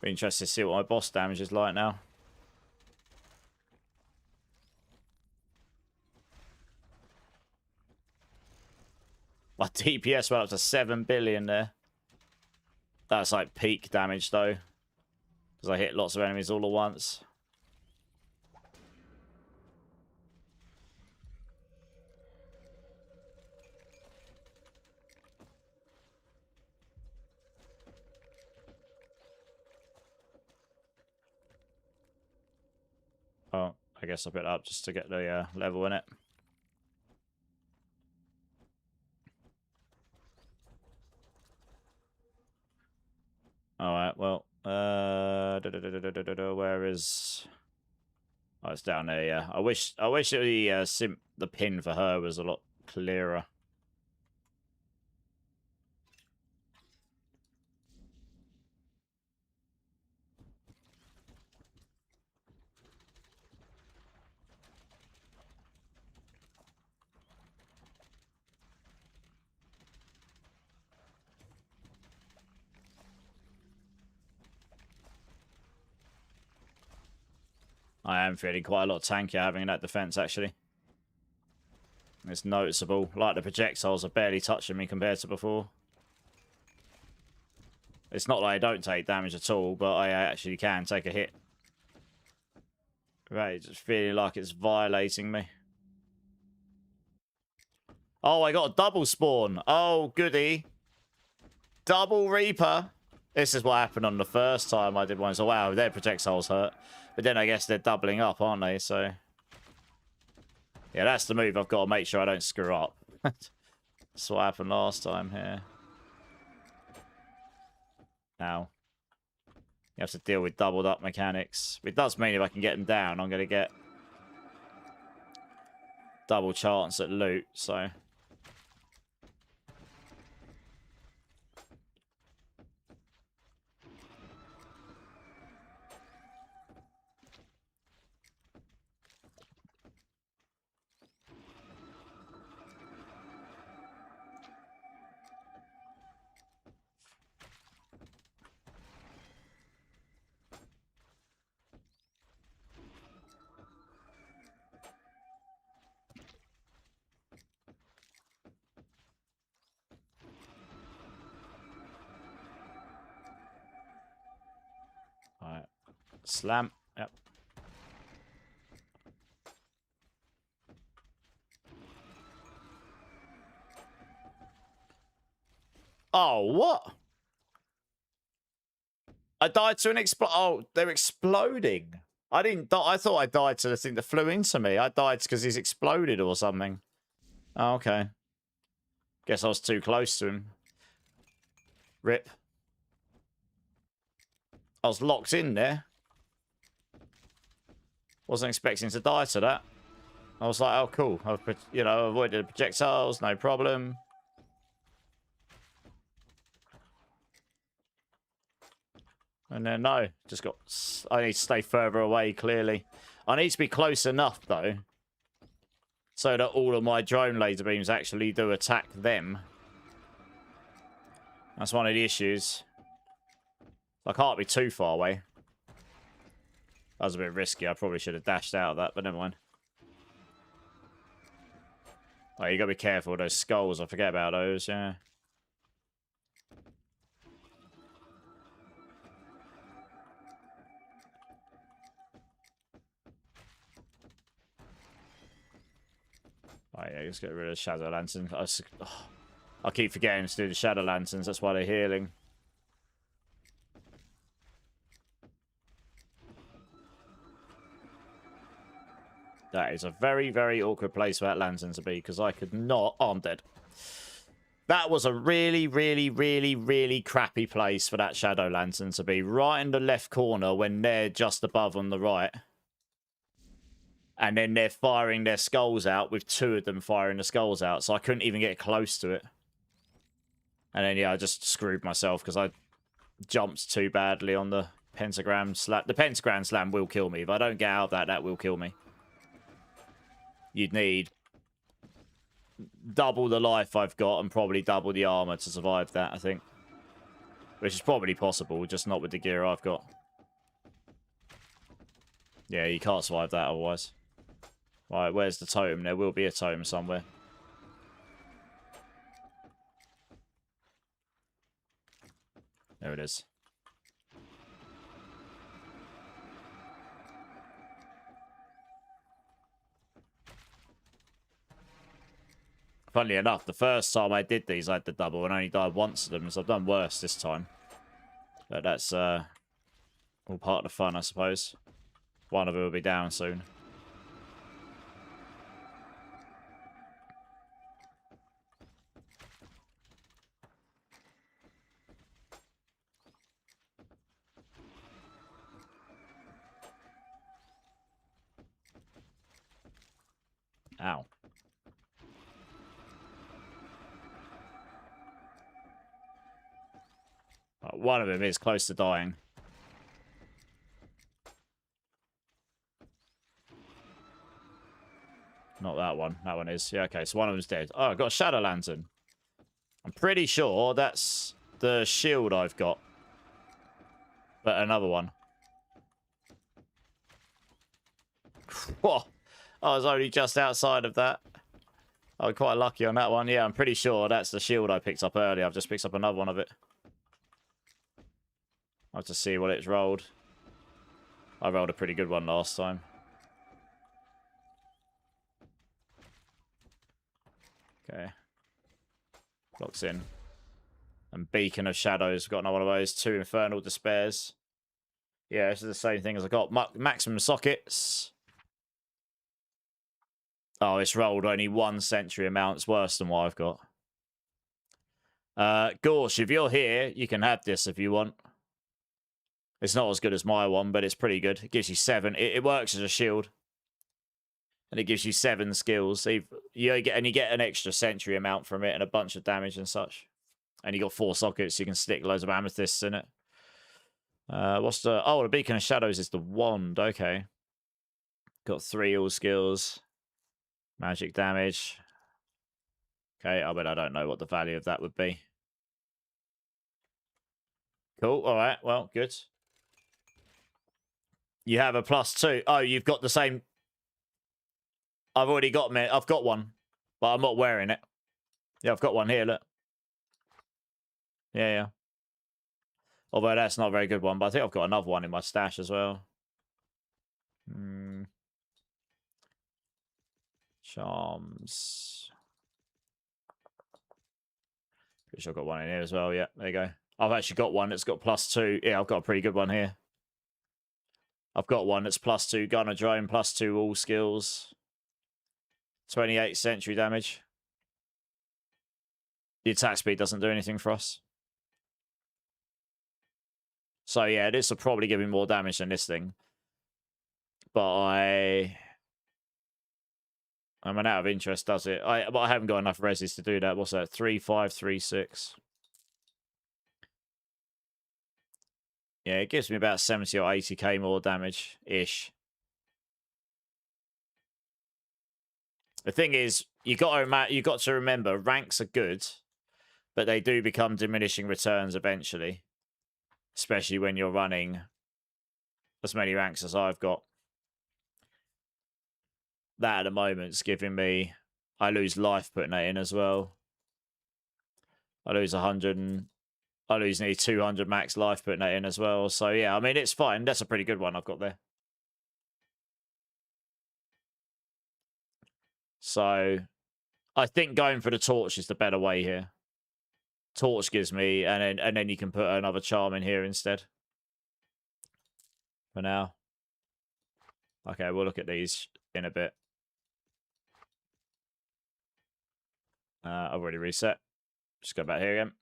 Be interested to see what my boss damage is like now. My DPS went up to 7 billion there. That's like peak damage though. Because I hit lots of enemies all at once. Oh, I guess I'll put it up just to get the level in it. Alright, well, where is... Oh, it's down there, yeah. I wish the pin for her was a lot clearer. I am feeling quite a lot tankier having that defense, actually. It's noticeable. Like, the projectiles are barely touching me compared to before. It's not like I don't take damage at all, but I actually can take a hit. Right, just feeling like it's violating me. Oh, I got a double spawn. Oh, goody. Double Reaper. This is what happened on the first time I did one. So, wow, their projectiles hurt. But then I guess they're doubling up, aren't they? So, yeah, that's the move. I've got to make sure I don't screw up. That's what happened last time here. Now, you have to deal with doubled up mechanics. It does mean if I can get them down, I'm going to get double chance at loot, so... Alright. Slam. Yep. Oh, what? I died to an Oh, they're exploding. I didn't die. I thought I died to the thing that flew into me. I died because he's exploded or something. Oh, okay. Guess I was too close to him. Rip. I was locked in there. Wasn't expecting to die to that. I was like, oh, cool. I've, you know, avoided projectiles, no problem. And then, no, just got... I need to stay further away, clearly. I need to be close enough, though, so that all of my drone laser beams actually do attack them. That's one of the issues. I can't be too far away. That was a bit risky. I probably should have dashed out of that, but never mind. Oh, you gotta be careful with those skulls. I forget about those, yeah. Oh, yeah, let's get rid of the Shadow Lanterns. I keep forgetting to do the Shadow Lanterns. That's why they're healing. That is a very, very awkward place for that lantern to be, because I could not... Oh, I'm dead. That was a really, really, really, really crappy place for that Shadow Lantern to be. Right in the left corner when they're just above on the right. And then they're firing their skulls out with two of them firing the skulls out. So I couldn't even get close to it. And then, yeah, I just screwed myself because I jumped too badly on the pentagram slam. The pentagram slam will kill me. If I don't get out of that, that will kill me. You'd need double the life I've got and probably double the armor to survive that, I think. Which is probably possible, just not with the gear I've got. Yeah, you can't survive that otherwise. Right, where's the totem? There will be a totem somewhere. There it is. Funnily enough, the first time I did these, I had the double and only died once of them, so I've done worse this time. But that's all part of the fun, I suppose. One of them will be down soon. Ow. One of them is close to dying. Not that one. That one is. Yeah, okay, so one of them's dead. Oh, I've got a Shadow Lantern. I'm pretty sure that's the shield I've got. But another one. Whoa. I was only just outside of that. I was quite lucky on that one. Yeah, I'm pretty sure that's the shield I picked up earlier. I've just picked up another one of it. I'll have to see what it's rolled. I rolled a pretty good one last time. Okay. Locks in. And Beacon of Shadows. Got another one of those. 2 Infernal Despairs. Yeah, this is the same thing as I got. Maximum Sockets. Oh, it's rolled only 1 century amount. It's worse than what I've got. Gorsh, if you're here, you can have this if you want. It's not as good as my one, but it's pretty good. It gives you 7. It works as a shield. And it gives you 7 skills. So you get an extra century amount from it and a bunch of damage and such. And you got 4 sockets, so you can stick loads of amethysts in it. What's the... Oh, the Beacon of Shadows is the wand. Okay. Got 3 all skills. Magic damage. Okay, I bet I don't know what the value of that would be. Cool, alright, well, good. You have a +2. Oh, you've got the same... I've already got me. I've got one, but I'm not wearing it. Yeah, I've got one here, look. Yeah. Although that's not a very good one, but I think I've got another one in my stash as well. Charms. Pretty sure I've got one in here as well. Yeah, there you go. I've actually got one that's got +2. Yeah, I've got a pretty good one here. I've got one that's +2 gunner drone, +2 all skills. 28 century damage. The attack speed doesn't do anything for us. So yeah, this will probably give me more damage than this thing. But I'm an out of interest, does it? But I haven't got enough reses to do that. What's that? 3, 5, 3, 6. Yeah, it gives me about 70 or 80k more damage-ish. The thing is, you got to remember, ranks are good, but they do become diminishing returns eventually. Especially when you're running as many ranks as I've got. That at the moment's giving me... I lose life putting that in as well. I lose 100... I lose nearly 200 max life putting that in as well. So, yeah, I mean, it's fine. That's a pretty good one I've got there. So, I think going for the torch is the better way here. Torch gives me, and then you can put another charm in here instead. For now. Okay, we'll look at these in a bit. I've already reset. Just go back here again.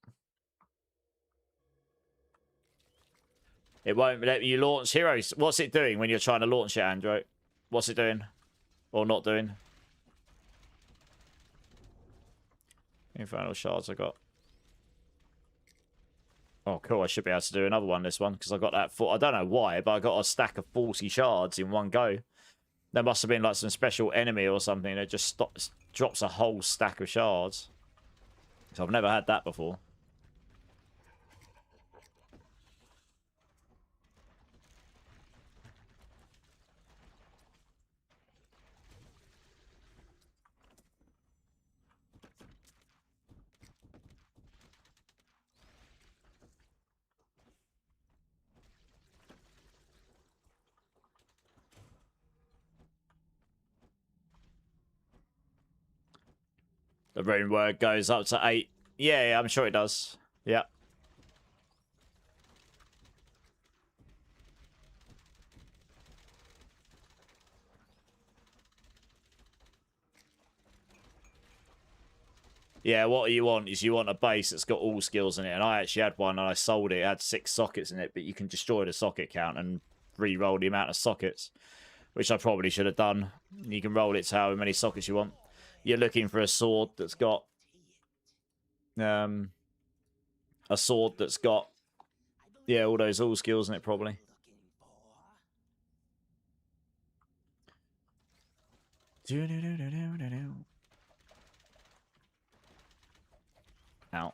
It won't let you launch heroes. What's it doing when you're trying to launch it, Andrew? What's it doing? Or not doing? Infernal shards I got. Oh, cool. I should be able to do another one this one, because I got that... I don't know why, but I got a stack of 40 shards in one go. There must have been like some special enemy or something that just drops a whole stack of shards. So I've never had that before. The rune word goes up to 8. Yeah, I'm sure it does. Yeah. Yeah, what you want is you want a base that's got all skills in it. And I actually had one and I sold it. It had 6 sockets in it, but you can destroy the socket count and re-roll the amount of sockets, which I probably should have done. You can roll it to however many sockets you want. You're looking for a sword that's got... yeah, all those all skills in it, probably. Ow.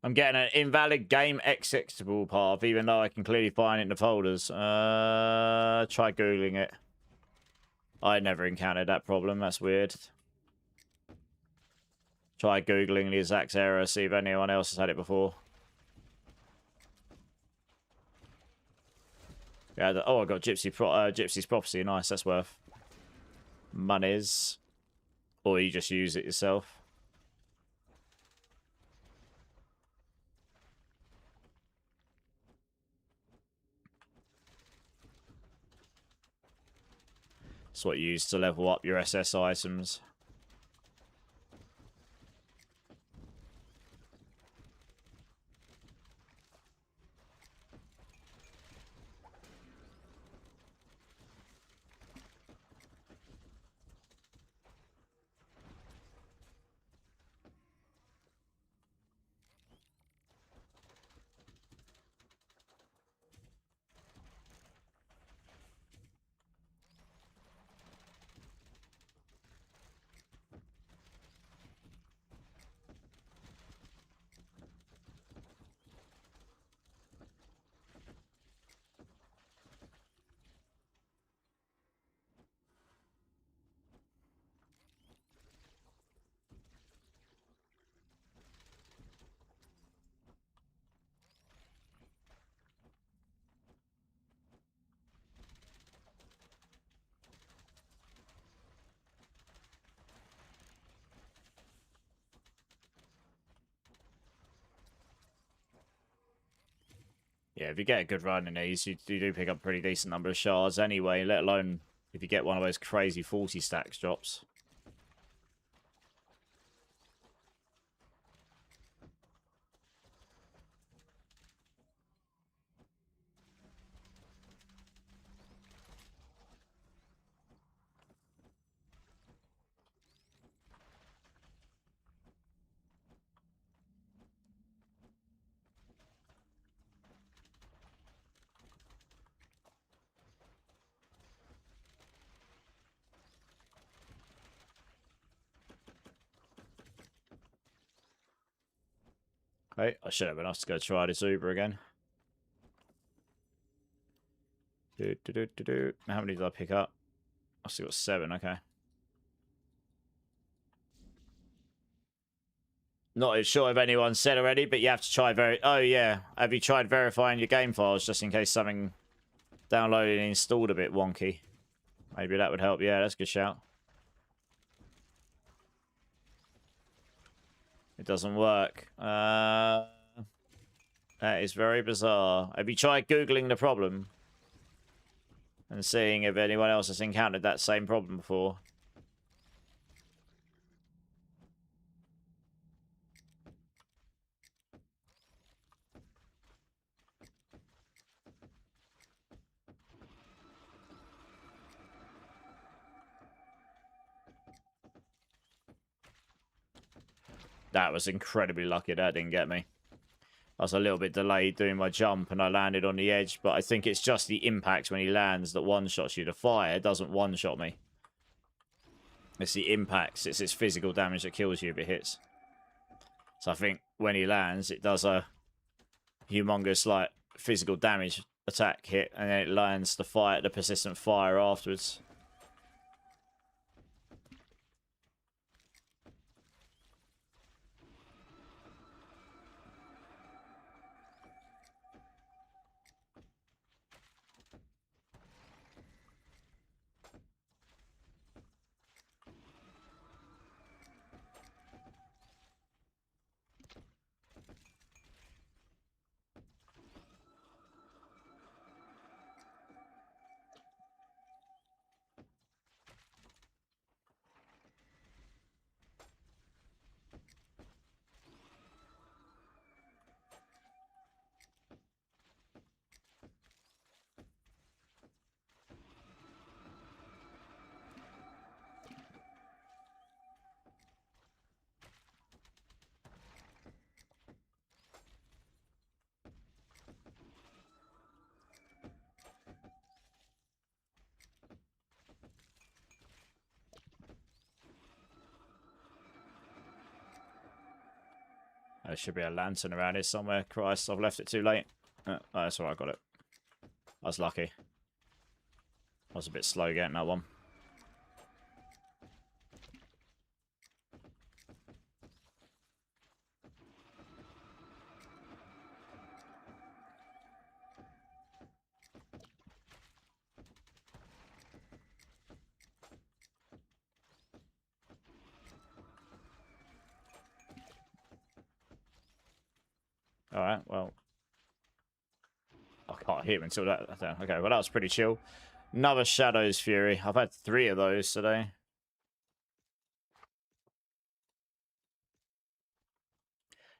I'm getting an invalid game executable path, even though I can clearly find it in the folders. Try Googling it. I never encountered that problem. That's weird. Try Googling the exact error, see if anyone else has had it before. Yeah, oh, I got Gypsy's Prophecy. Nice, that's worth monies. Or you just use it yourself. It's what you use to level up your SS items. Yeah, if you get a good run in these, you do pick up a pretty decent number of shards anyway, let alone if you get one of those crazy 40 stacks drops. Okay, I should have been asked to go try this Uber again. How many did I pick up? I still got 7, okay. Not sure if anyone said already, but you have to try oh yeah, have you tried verifying your game files just in case something downloaded and installed a bit wonky? Maybe that would help. Yeah, that's a good shout. It doesn't work. That is very bizarre. Have you tried Googling the problem? And seeing if anyone else has encountered that same problem before? That was incredibly lucky that didn't get me. I was a little bit delayed doing my jump and I landed on the edge, but I think it's just the impact when he lands that one-shots you. The fire doesn't one-shot me. It's the impacts, it's its physical damage that kills you if it hits. So I think when he lands, it does a humongous, like, physical damage attack hit, and then it lands the persistent fire afterwards. There should be a lantern around here somewhere. Christ, I've left it too late. Oh, that's alright, I got it. I was lucky. I was a bit slow getting that one. Alright, well. I can't hit him until that. Okay, well, that was pretty chill. Another Shadow's Fury. I've had 3 of those today.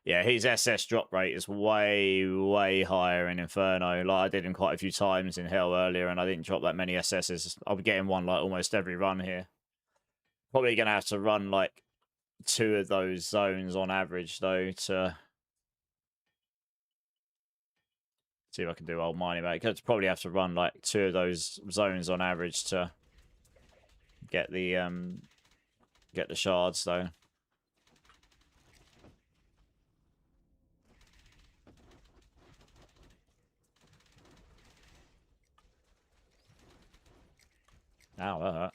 Yeah, his SS drop rate is way, way higher in Inferno. Like, I did him quite a few times in Hell earlier, and I didn't drop that many SSs. I'll be getting one, like, almost every run here. Probably going to have to run, like, 2 of those zones on average, though, to see if I can do old mining back. I'd probably have to run, like, 2 of those zones on average to get the shards, though. Ow, that hurt.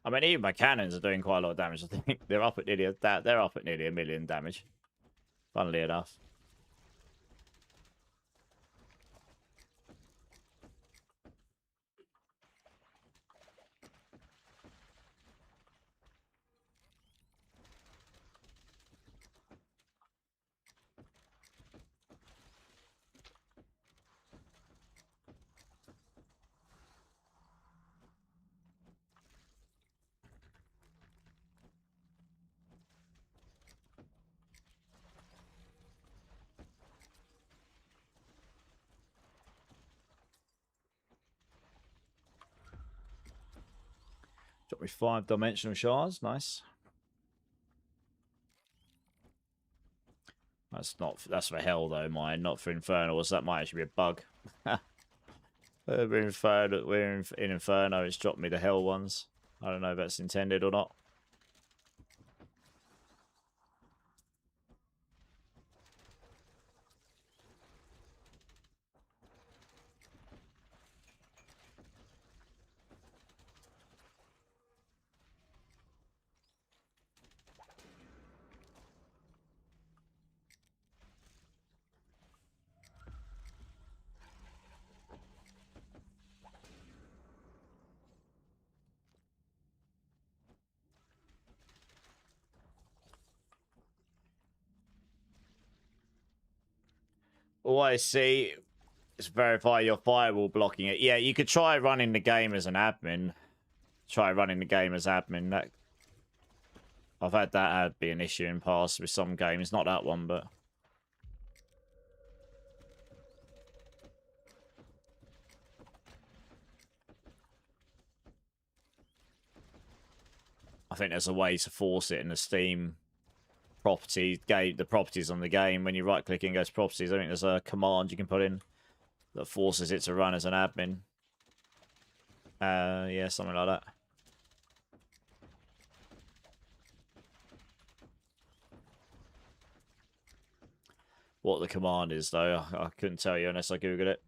I mean, even my cannons are doing quite a lot of damage. I think they're up at nearly $1 million damage. Funnily enough. with 5-dimensional shards. Nice. That's for hell though, mine, not for Inferno. So that might actually be a bug. We're in Inferno. It's dropped me the hell ones. I don't know if that's intended or not. All I see is verify your firewall blocking it. Yeah, you could try running the game as an admin. Try running the game as admin. That I've had that be an issue in past with some games. Not that one, but... I think there's a way to force it in the Steam the properties on the game. When you right click and go to properties, I think there's a command you can put in that forces it to run as an admin. Yeah, something like that. What the command is though, I couldn't tell you unless I googled it.